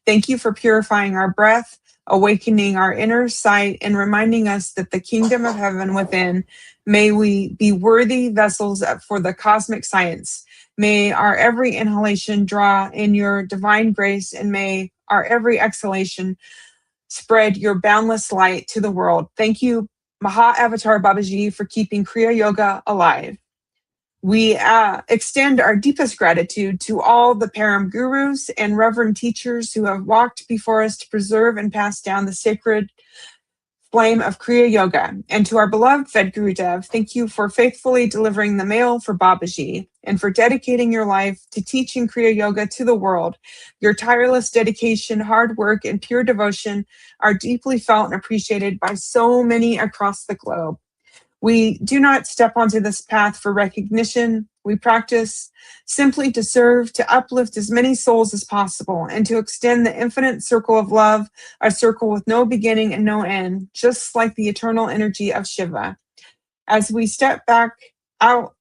Thank you for purifying our breath, awakening our inner sight, and reminding us that the kingdom of heaven within, may we be worthy vessels for the cosmic science. May our every inhalation draw in your divine grace, and may our every exhalation spread your boundless light to the world. Thank you, Maha Avatar Babaji, for keeping Kriya Yoga alive. We extend our deepest gratitude to all the Param gurus and reverend teachers who have walked before us to preserve and pass down the sacred flame of Kriya Yoga. And to our beloved Vedagurudev, thank you for faithfully delivering the mail for Babaji and for dedicating your life to teaching Kriya Yoga to the world. Your tireless dedication, hard work, and pure devotion are deeply felt and appreciated by so many across the globe. We do not step onto this path for recognition. We practice simply to serve, to uplift as many souls as possible, and to extend the infinite circle of love, a circle with no beginning and no end, just like the eternal energy of Shiva. As we step back out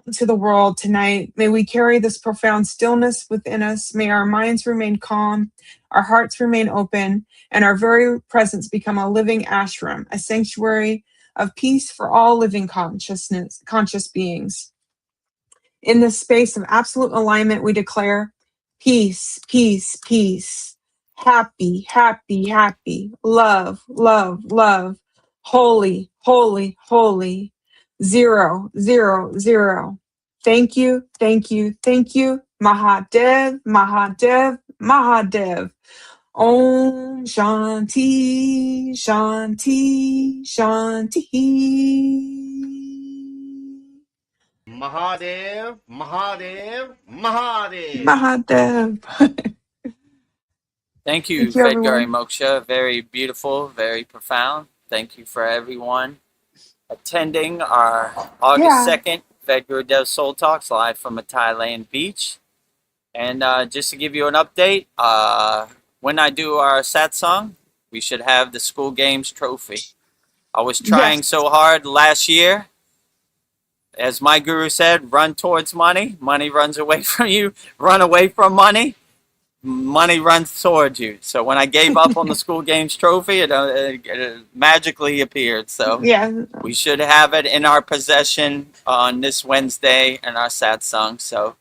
into the world tonight, may we carry this profound stillness within us. May our minds remain calm, our hearts remain open, and our very presence become a living ashram, a sanctuary of peace for all living conscious beings. In this space of absolute alignment, we declare peace, peace, peace, happy, happy, happy, love, love, love, holy, holy, holy, 0, 0, 0. Thank you, thank you, thank you. Mahadev, Mahadev, Mahadev. Om Shanti, Shanti, Shanti. Mahadev, Mahadev, Mahadev. Mahadev. Thank you, Thank you, Vedgari everyone. Moksha. Very beautiful, very profound. Thank you for everyone attending our August Yeah. 2nd Vedgurudev Soul Talks live from a Thailand beach. And just to give you an update, when I do our satsang, we should have the school games trophy. I was trying Yes. so hard last year. As my guru said, run towards money. Money runs away from you. Run away from money. Money runs towards you. So when I gave up on the school games trophy, it magically appeared. So Yeah. we should have it in our possession on this Wednesday in our satsang. So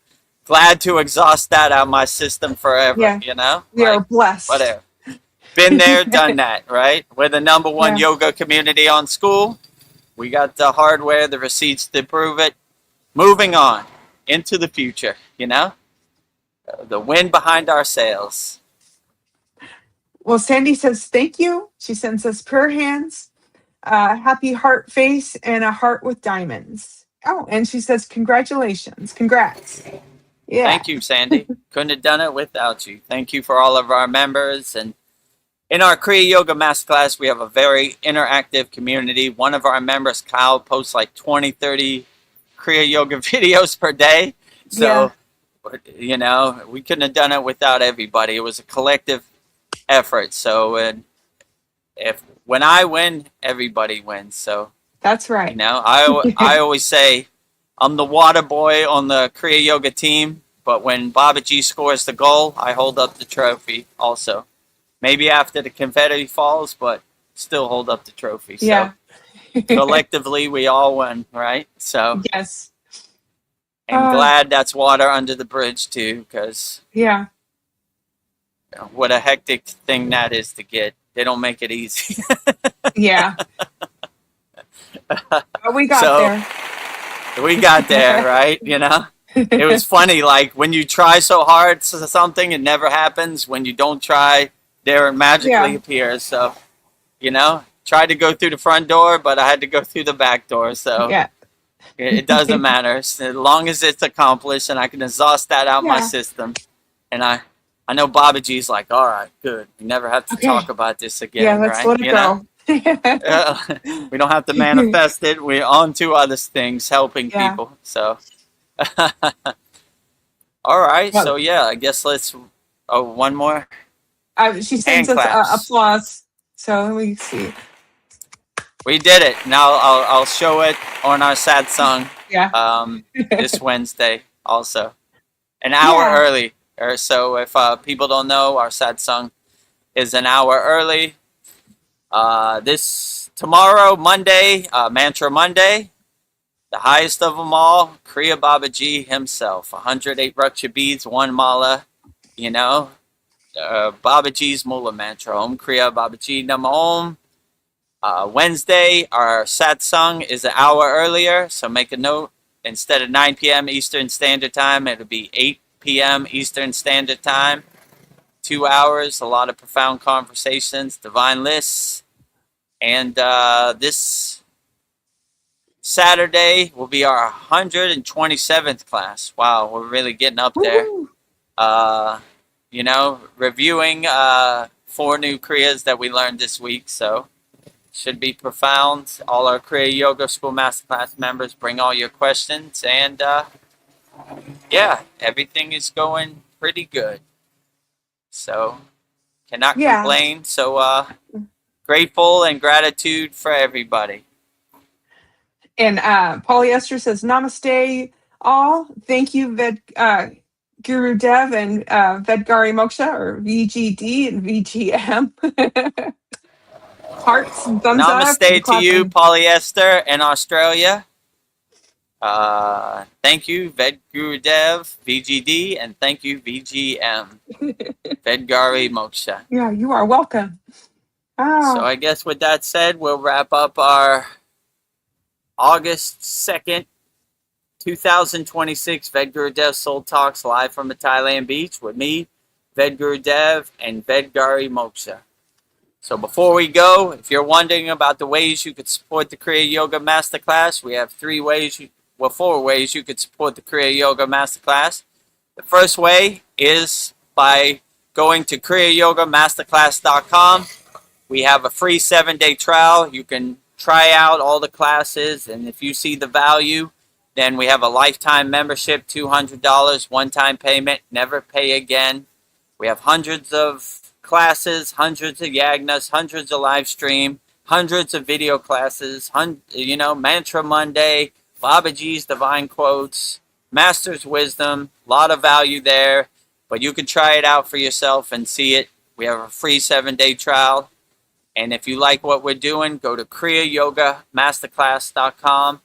glad to exhaust that out of my system forever. Yeah. You know, We are like blessed. whatever. Been there, done that. Right? We're the number one Yeah. yoga community on SKOOL. We got the hardware, the receipts to prove it. Moving on into the future, you know? The wind behind our sails. Well, Sandy says thank you. She sends us prayer hands, happy heart face, and a heart with diamonds. Oh, and she says congratulations. Congrats. Yeah. Thank you, Sandy. Couldn't have done it without you. Thank you for all of our members. And in our Kriya Yoga Masterclass, we have a very interactive community. One of our members, Kyle, posts like 20, 30 Kriya Yoga videos per day. So, you know, we couldn't have done it without everybody. It was a collective effort. So, when I win, everybody wins. So, That's right. you know, I always say I'm the water boy on the Kriya Yoga team. But when Babaji scores the goal, I hold up the trophy also. Maybe after the confetti falls, but still hold up the trophy. Yeah. So collectively, we all win, right? So Yes. I'm glad that's water under the bridge too, because Yeah. what a hectic thing that is to get. They don't make it easy. Yeah. But we got So- there. We got there, right? You know? It was funny, like when you try so hard for something, it never happens. When you don't try, there it magically Yeah. appears. So, you know, tried to go through the front door, but I had to go through the back door. So Yeah. it doesn't matter. As long as it's accomplished and I can exhaust that out my Yeah. system. And I know Babaji's like, all right, good. We never have to Okay. talk about this again, Yeah, let's right? let it You know? go. We don't have to manifest it. We're on to other things, helping Yeah. people. So, all right. Well- So yeah, I guess let's. Oh, one more. She sends us claps. applause. So we see. We did it. Now I'll show it on our sad song. Yeah. This Wednesday also, an hour Yeah. early. Or so if people don't know, our sad song is an hour early. This tomorrow, Monday, Mantra Monday, the highest of them all, Kriya Babaji himself, 108 Raksha beads, one mala, you know, Babaji's Mula mantra, Om Kriya Babaji Nama Om. Wednesday, our satsang is an hour earlier, so make a note. instead of 9 p.m. Eastern Standard Time, it'll be 8 p.m. Eastern Standard Time. 2 hours, a lot of profound conversations, divine lists. And this Saturday will be our 127th class. Wow, we're really getting up there. You know, reviewing 4 new Kriyas that we learned this week. So should be profound. All our Kriya Yoga School Masterclass members, bring all your questions. And yeah, everything is going pretty good. So cannot complain. So grateful and gratitude for everybody. And Polyester says, Namaste all. Thank you, Vedagurudev and Vedgari Moksha, or VGD and VGM. Hearts and thumbs up. Namaste to you, Polyester in Australia. Thank you, Vedagurudev, VGD, and thank you, VGM, Vedgari Moksha. Yeah, you are welcome. Oh. So I guess with that said, we'll wrap up our August 2nd, 2026 Vedagurudev Soul Talks live from the Thailand beach with me, Vedagurudev, and Vedgari Moksha. So before we go, if you're wondering about the ways you could support the Kriya Yoga Masterclass, we have 4 ways you could support the Kriya Yoga Masterclass. The first way is by going to kriyayogamasterclass.com. We have a free 7-day trial. You can try out all the classes, and if you see the value, then we have a lifetime membership, $200, one-time payment, never pay again. We have hundreds of classes, hundreds of yagnas, hundreds of live stream, hundreds of video classes, Mantra Monday, Babaji's Divine Quotes, Master's Wisdom, a lot of value there, but you can try it out for yourself and see it. We have a free 7-day trial. And if you like what we're doing, go to kriyayogamasterclass.com.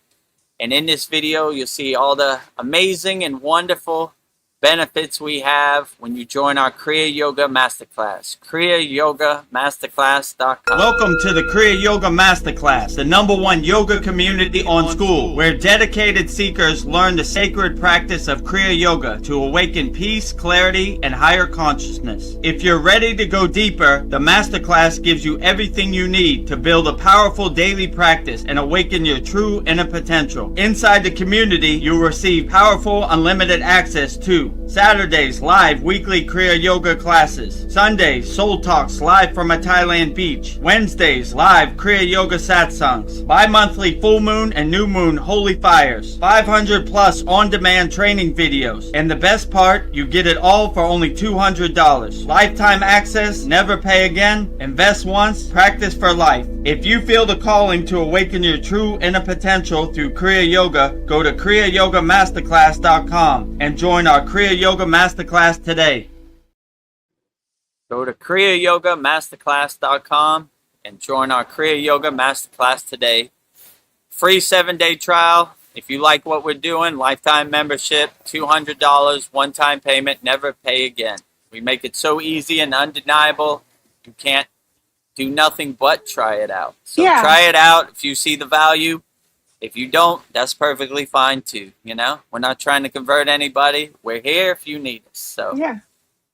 And in this video, you'll see all the amazing and wonderful benefits we have when you join our Kriya Yoga Masterclass. kriyayogamasterclass.com. Welcome to the Kriya Yoga Masterclass, the #1 yoga community on SKOOL, where dedicated seekers learn the sacred practice of Kriya Yoga to awaken peace, clarity, and higher consciousness. If you're ready to go deeper, the Masterclass gives you everything you need to build a powerful daily practice and awaken your true inner potential. Inside the community, you'll receive powerful, unlimited access to Saturdays, live weekly Kriya Yoga classes. Sundays, Soul Talks live from a Thailand beach. Wednesdays, live Kriya Yoga satsangs. Bi-monthly full moon and new moon holy fires. 500 plus on-demand training videos. And the best part, you get it all for only $200. Lifetime access, never pay again. Invest once, practice for life. If you feel the calling to awaken your true inner potential through Kriya Yoga, go to kriyayogamasterclass.com and join our Kriya Yoga Masterclass today. Go to kriyayogamasterclass.com and join our Kriya Yoga Masterclass today. Free 7-day trial. If you like what we're doing, lifetime membership, $200, one-time payment, never pay again. We make it so easy and undeniable. You can't do nothing but try it out. So try it out if you see the value. If you don't, that's perfectly fine too. We're not trying to convert anybody. We're here if you need us. So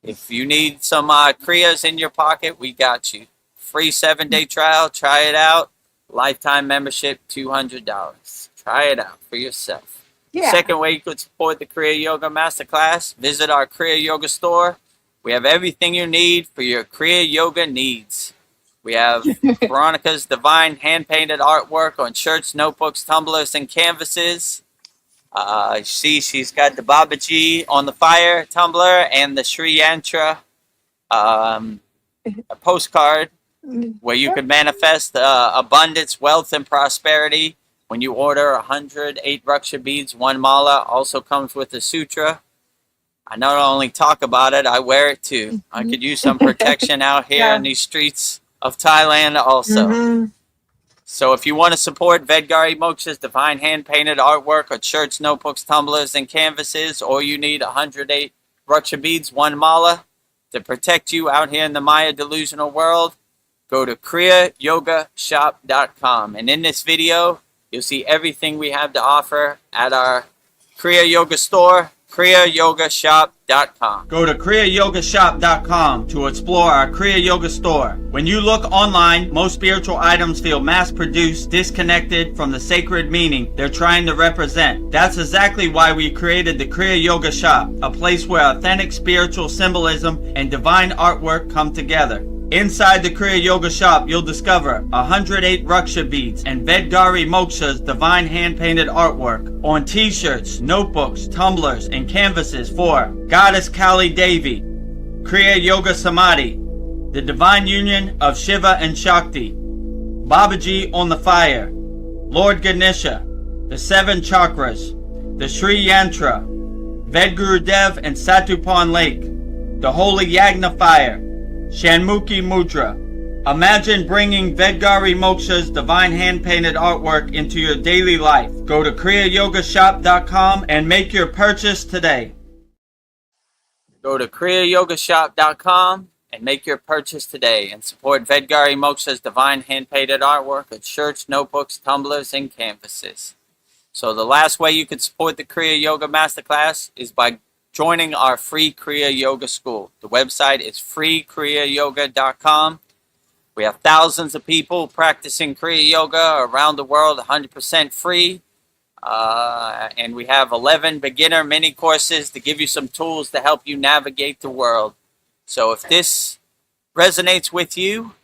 if you need some Kriyas in your pocket, we got you. Free 7-day trial. Try it out. Lifetime membership, $200. Try it out for yourself. Second way you could support the Kriya Yoga Masterclass, visit our Kriya Yoga store. We have everything you need for your Kriya Yoga needs. We have Veronica's divine hand-painted artwork on shirts, notebooks, tumblers, and canvases. See, she's got the Babaji on the fire tumbler and the Sri Yantra a postcard where you can manifest abundance, wealth, and prosperity when you order 108 Raksha beads. 1 mala also comes with a sutra. I not only talk about it, I wear it too. I could use some protection out here in these streets of Thailand also. So if you want to support Vedgari Moksha's divine hand-painted artwork on shirts, notebooks, tumblers, and canvases, or you need 108 Raksha beads, 1 mala, to protect you out here in the Maya delusional world, go to kriyayogashop.com. And in this video, You'll see everything we have to offer at our Kriya Yoga store, kriyayogashop.com. Go to kriyayogashop.com to explore our Kriya Yoga store. When you look online, most spiritual items feel mass-produced, disconnected from the sacred meaning they're trying to represent. That's exactly why we created the Kriya Yoga Shop, a place where authentic spiritual symbolism and divine artwork come together. Inside the Kriya Yoga Shop, you'll discover 108 Raksha beads and Vedgari Moksha's divine hand-painted artwork on t-shirts, notebooks, tumblers, and canvases for Goddess Kali Devi, Kriya Yoga Samadhi, the divine union of Shiva and Shakti, Babaji on the fire, Lord Ganesha, the 7 chakras, the Sri Yantra, Vedagurudev and Satupan Lake, the Holy Yagna fire, Shanmukhi Mudra. Imagine bringing Vedgari Moksha's divine hand-painted artwork into your daily life. Go to kriyayogashop.com and make your purchase today. Go to kriyayogashop.com and make your purchase today and support Vedgari Moksha's divine hand-painted artwork at shirts, notebooks, tumblers, and canvases. So the last way you can support the Kriya Yoga Masterclass is by joining our free Kriya Yoga school. The website is freekriyayoga.com. We have thousands of people practicing Kriya Yoga around the world, 100% free. And we have 11 beginner mini courses to give you some tools to help you navigate the world. So if this resonates with you,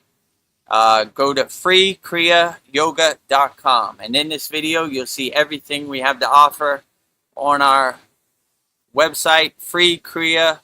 go to freekriyayoga.com. And in this video, you'll see everything we have to offer on our website, freekriyayoga.com.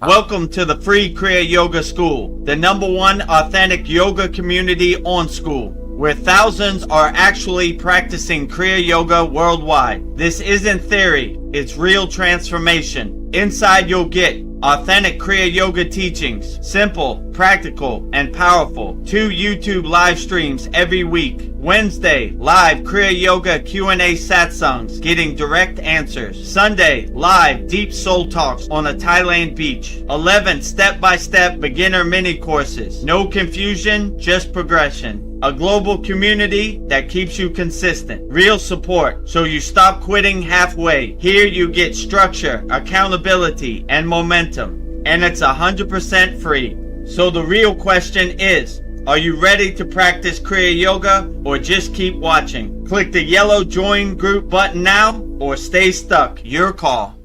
Welcome to the free Kriya Yoga School, the #1 authentic yoga community on School, where thousands are actually practicing Kriya Yoga worldwide. This isn't theory, it's real transformation. Inside you'll get authentic Kriya Yoga teachings, simple, practical, and powerful. 2 YouTube live streams every week. Wednesday, live Kriya Yoga Q&A satsangs, getting direct answers. Sunday, live deep soul talks on a Thailand beach. 11 step-by-step beginner mini courses. No confusion, just progression. A global community that keeps you consistent. Real support, so you stop quitting halfway. Here you get structure, accountability, and momentum. And it's 100% free. So the real question is, are you ready to practice Kriya Yoga or just keep watching? Click the yellow join group button now or stay stuck. Your call.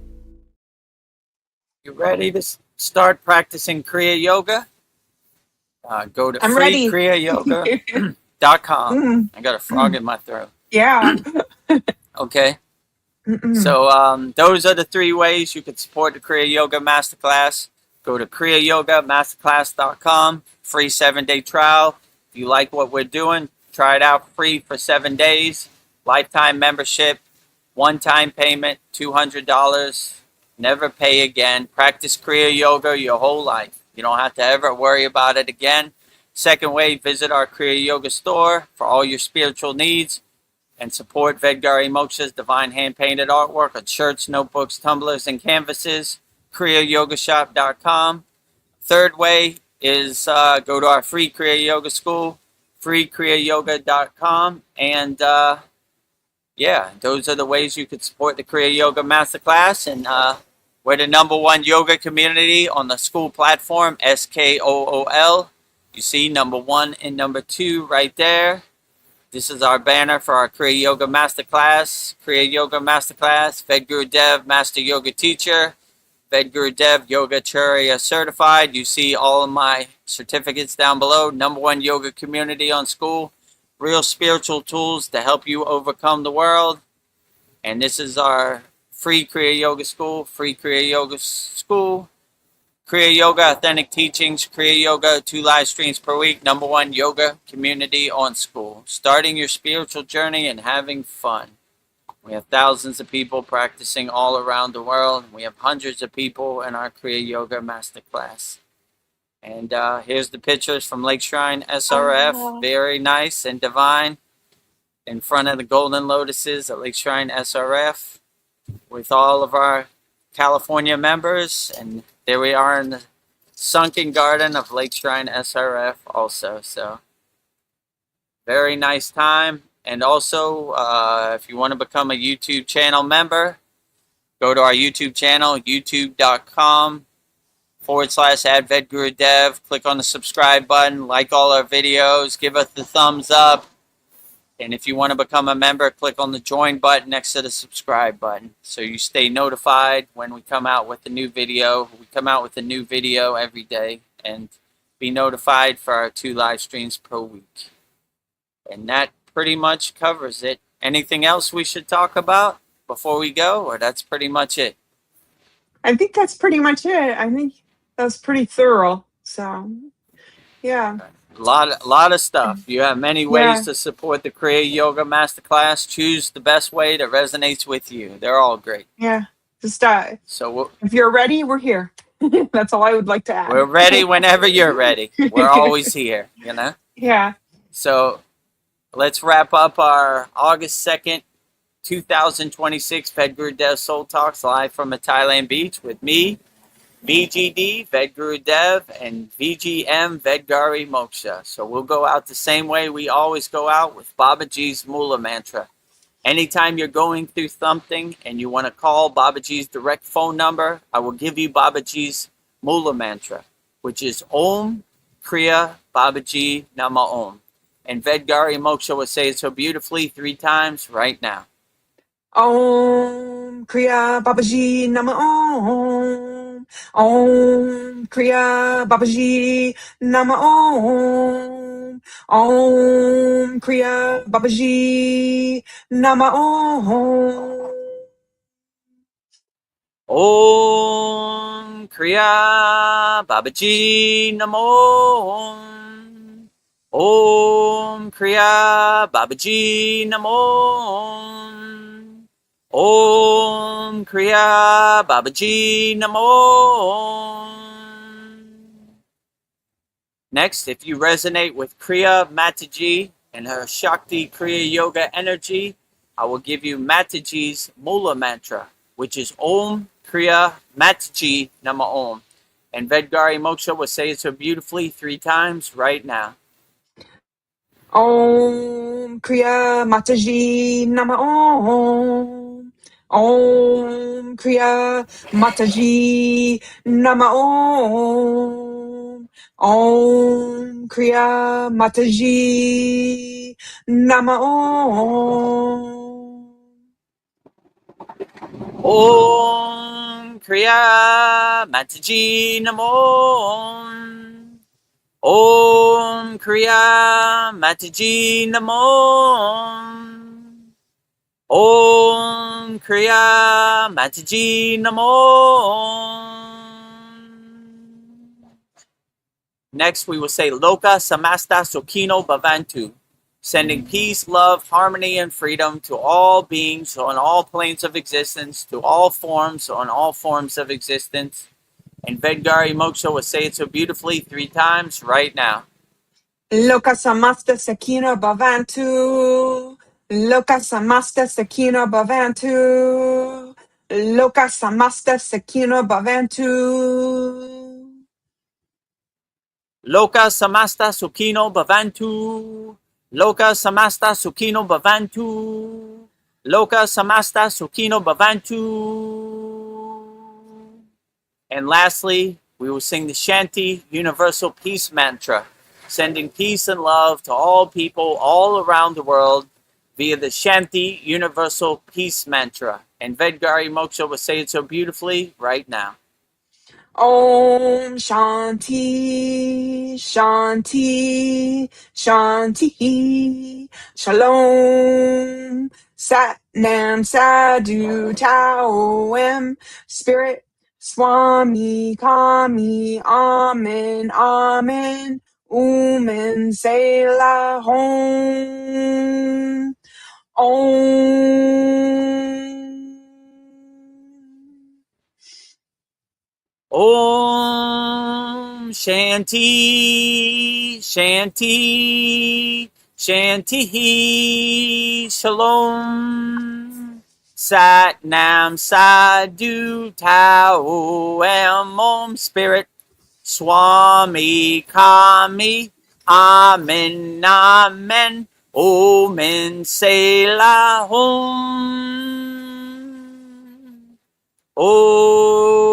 You ready to start practicing Kriya Yoga? Go to I'm ready. freekriyayoga.com. I got a frog in my throat. Yeah. Okay. So those are the 3 ways you can support the Kriya Yoga Masterclass. Go to kriyayogamasterclass.com. Free 7-day trial. If you like what we're doing, try it out free for 7 days. Lifetime membership. One-time payment, $200. Never pay again. Practice Kriya Yoga your whole life. You don't have to ever worry about it again. Second way, visit our Kriya Yoga store for all your spiritual needs and support Vedgari Moksha's divine hand-painted artwork on shirts, notebooks, tumblers, and canvases. kriyayogashop.com. Third way is go to our free Kriya Yoga school, freekriyayoga.com. And yeah, those are the ways you could support the Kriya Yoga Masterclass. And we're the #1 yoga community on the School platform, SKOOL. You see #1 and #2 right there. This is our banner for our Kriya Yoga Masterclass. Kriya Yoga Masterclass, Vedagurudev, Master Yoga Teacher. Vedagurudev Yogacharya Certified. You see all of my certificates down below. #1 yoga community on School. Real spiritual tools to help you overcome the world. And this is our free Kriya Yoga School. Free Kriya Yoga School. Kriya Yoga Authentic Teachings. Kriya Yoga 2 live streams per week. #1 yoga community on School. Starting your spiritual journey and having fun. We have thousands of people practicing all around the world. We have hundreds of people in our Kriya Yoga Masterclass. And here's the pictures from Lake Shrine SRF. Oh. Very nice and divine. In front of the golden lotuses at Lake Shrine SRF with all of our California members. And there we are in the sunken garden of Lake Shrine SRF also. So very nice time. And also, if you want to become a YouTube channel member, go to our YouTube channel, youtube.com/add Vedagurudev. Click on the subscribe button, like all our videos, give us the thumbs up. And if you want to become a member, click on the join button next to the subscribe button so you stay notified when we come out with a new video. We come out with a new video every day, and be notified for our 2 live streams per week. And that pretty much covers it. Anything else we should talk about before we go, or that's pretty much it? I think that's pretty much it. I think that's pretty thorough. So, yeah. A lot of stuff. You have many ways to support the Kriya Yoga Masterclass. Choose the best way that resonates with you. They're all great. Yeah. Just So if you're ready, we're here. That's all I would like to add. we're ready whenever you're ready. We're always here, you know? Yeah. So let's wrap up our August 2nd, 2026 Vedagurudev Soul Talks live from a Thailand beach with me, VGD, Vedagurudev, and VGM, Vedgari Moksha. So we'll go out the same way we always go out, with Babaji's Mula Mantra. Anytime you're going through something and you want to call Babaji's direct phone number, I will give you Babaji's Mula Mantra, which is Om Kriya Babaji Nama Om. And Vedgari Moksha will say it so beautifully 3 times right now. Om Kriya Babaji Nama Om. Om Kriya Babaji Nama Om. Om Kriya Babaji Nama Om. Om Kriya Babaji Namo. Om Kriya Babaji Namo. Om Kriya Babaji Namo. Next, if you resonate with Kriya Mataji and her Shakti Kriya Yoga energy, I will give you Mataji's Mula Mantra, which is Om Kriya Mataji Nama Om. And Vedgari Moksha will say it so beautifully 3 times right now. Om Kriya Mataji Nama Om. Om Kriya Mataji Nama Om. Om Kriya Mataji Nama Om. Om Kriya Mataji Namo. Om Kriya Mataji Namo. Om Kriya Mataji Namo. Next, we will say Loka Samasta Sukhino Bhavantu, sending peace, love, harmony, and freedom to all beings on all planes of existence, to all forms on all forms of existence. And Vedgari Moksha will say it so beautifully 3 times right now. Loka Samasta Sakina Bhavantu. Loka Samasta Sakina Bhavantu. Loka Samasta Sakina Bhavantu. Loka Samasta Sukhino Bhavantu. Loka Samasta Sukhino Bhavantu. Loka Samasta Sukhino Bhavantu. And lastly, we will sing the Shanti Universal Peace Mantra, sending peace and love to all people all around the world via the Shanti Universal Peace Mantra. And Vedgari Moksha will say it so beautifully right now. Om Shanti, Shanti, Shanti, Shalom, Sat Nam Sadhu Tao Em, Spirit, Swami, Kami, Amen, Amen, Umen, Selah, Home, Om. Om Shanti, Shanti, Shanti, Shalom. Sat Nam Sadhu Tao Em Om, Spirit, Swami Kami, Amen, Amen, Om en se la hum. Om.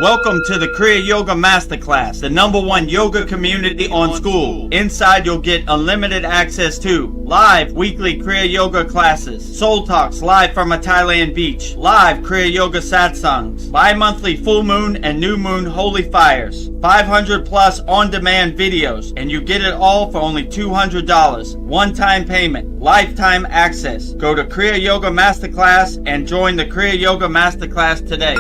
Welcome to the Kriya Yoga Masterclass, the #1 yoga community on SKOOL. Inside you'll get unlimited access to live weekly Kriya Yoga classes, soul talks live from a Thailand beach, live Kriya Yoga satsangs, bi-monthly full moon and new moon holy fires, 500 plus on-demand videos, and you get it all for only $200. One-time payment, lifetime access. Go to Kriya Yoga Masterclass and join the Kriya Yoga Masterclass today.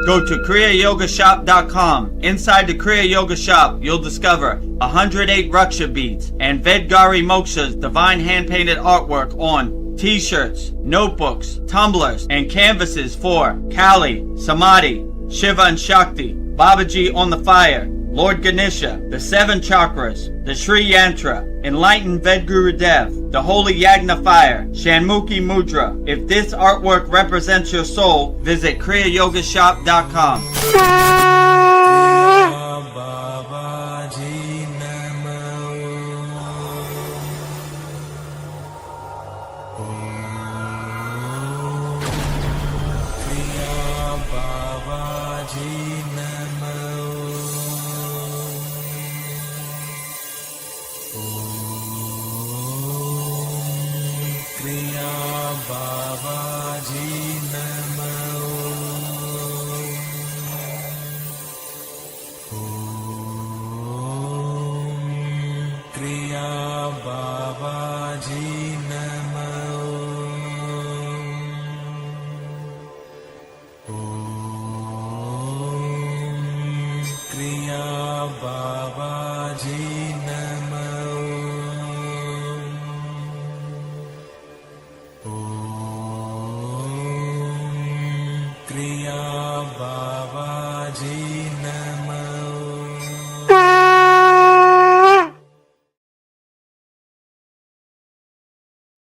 Go to kriyayogashop.com. Inside the Kriya Yoga shop, you'll discover 108 Raksha beads and Vedgari Moksha's divine hand-painted artwork on t-shirts, notebooks, tumblers, and canvases for Kali, Samadhi, Shiva and Shakti, Babaji on the fire, Lord Ganesha, the 7 chakras, the Sri Yantra, Enlightened Vedagurudev, the Holy Yagna Fire, Shanmukhi Mudra. If this artwork represents your soul, visit kriyayogashop.com. Kriya Babaji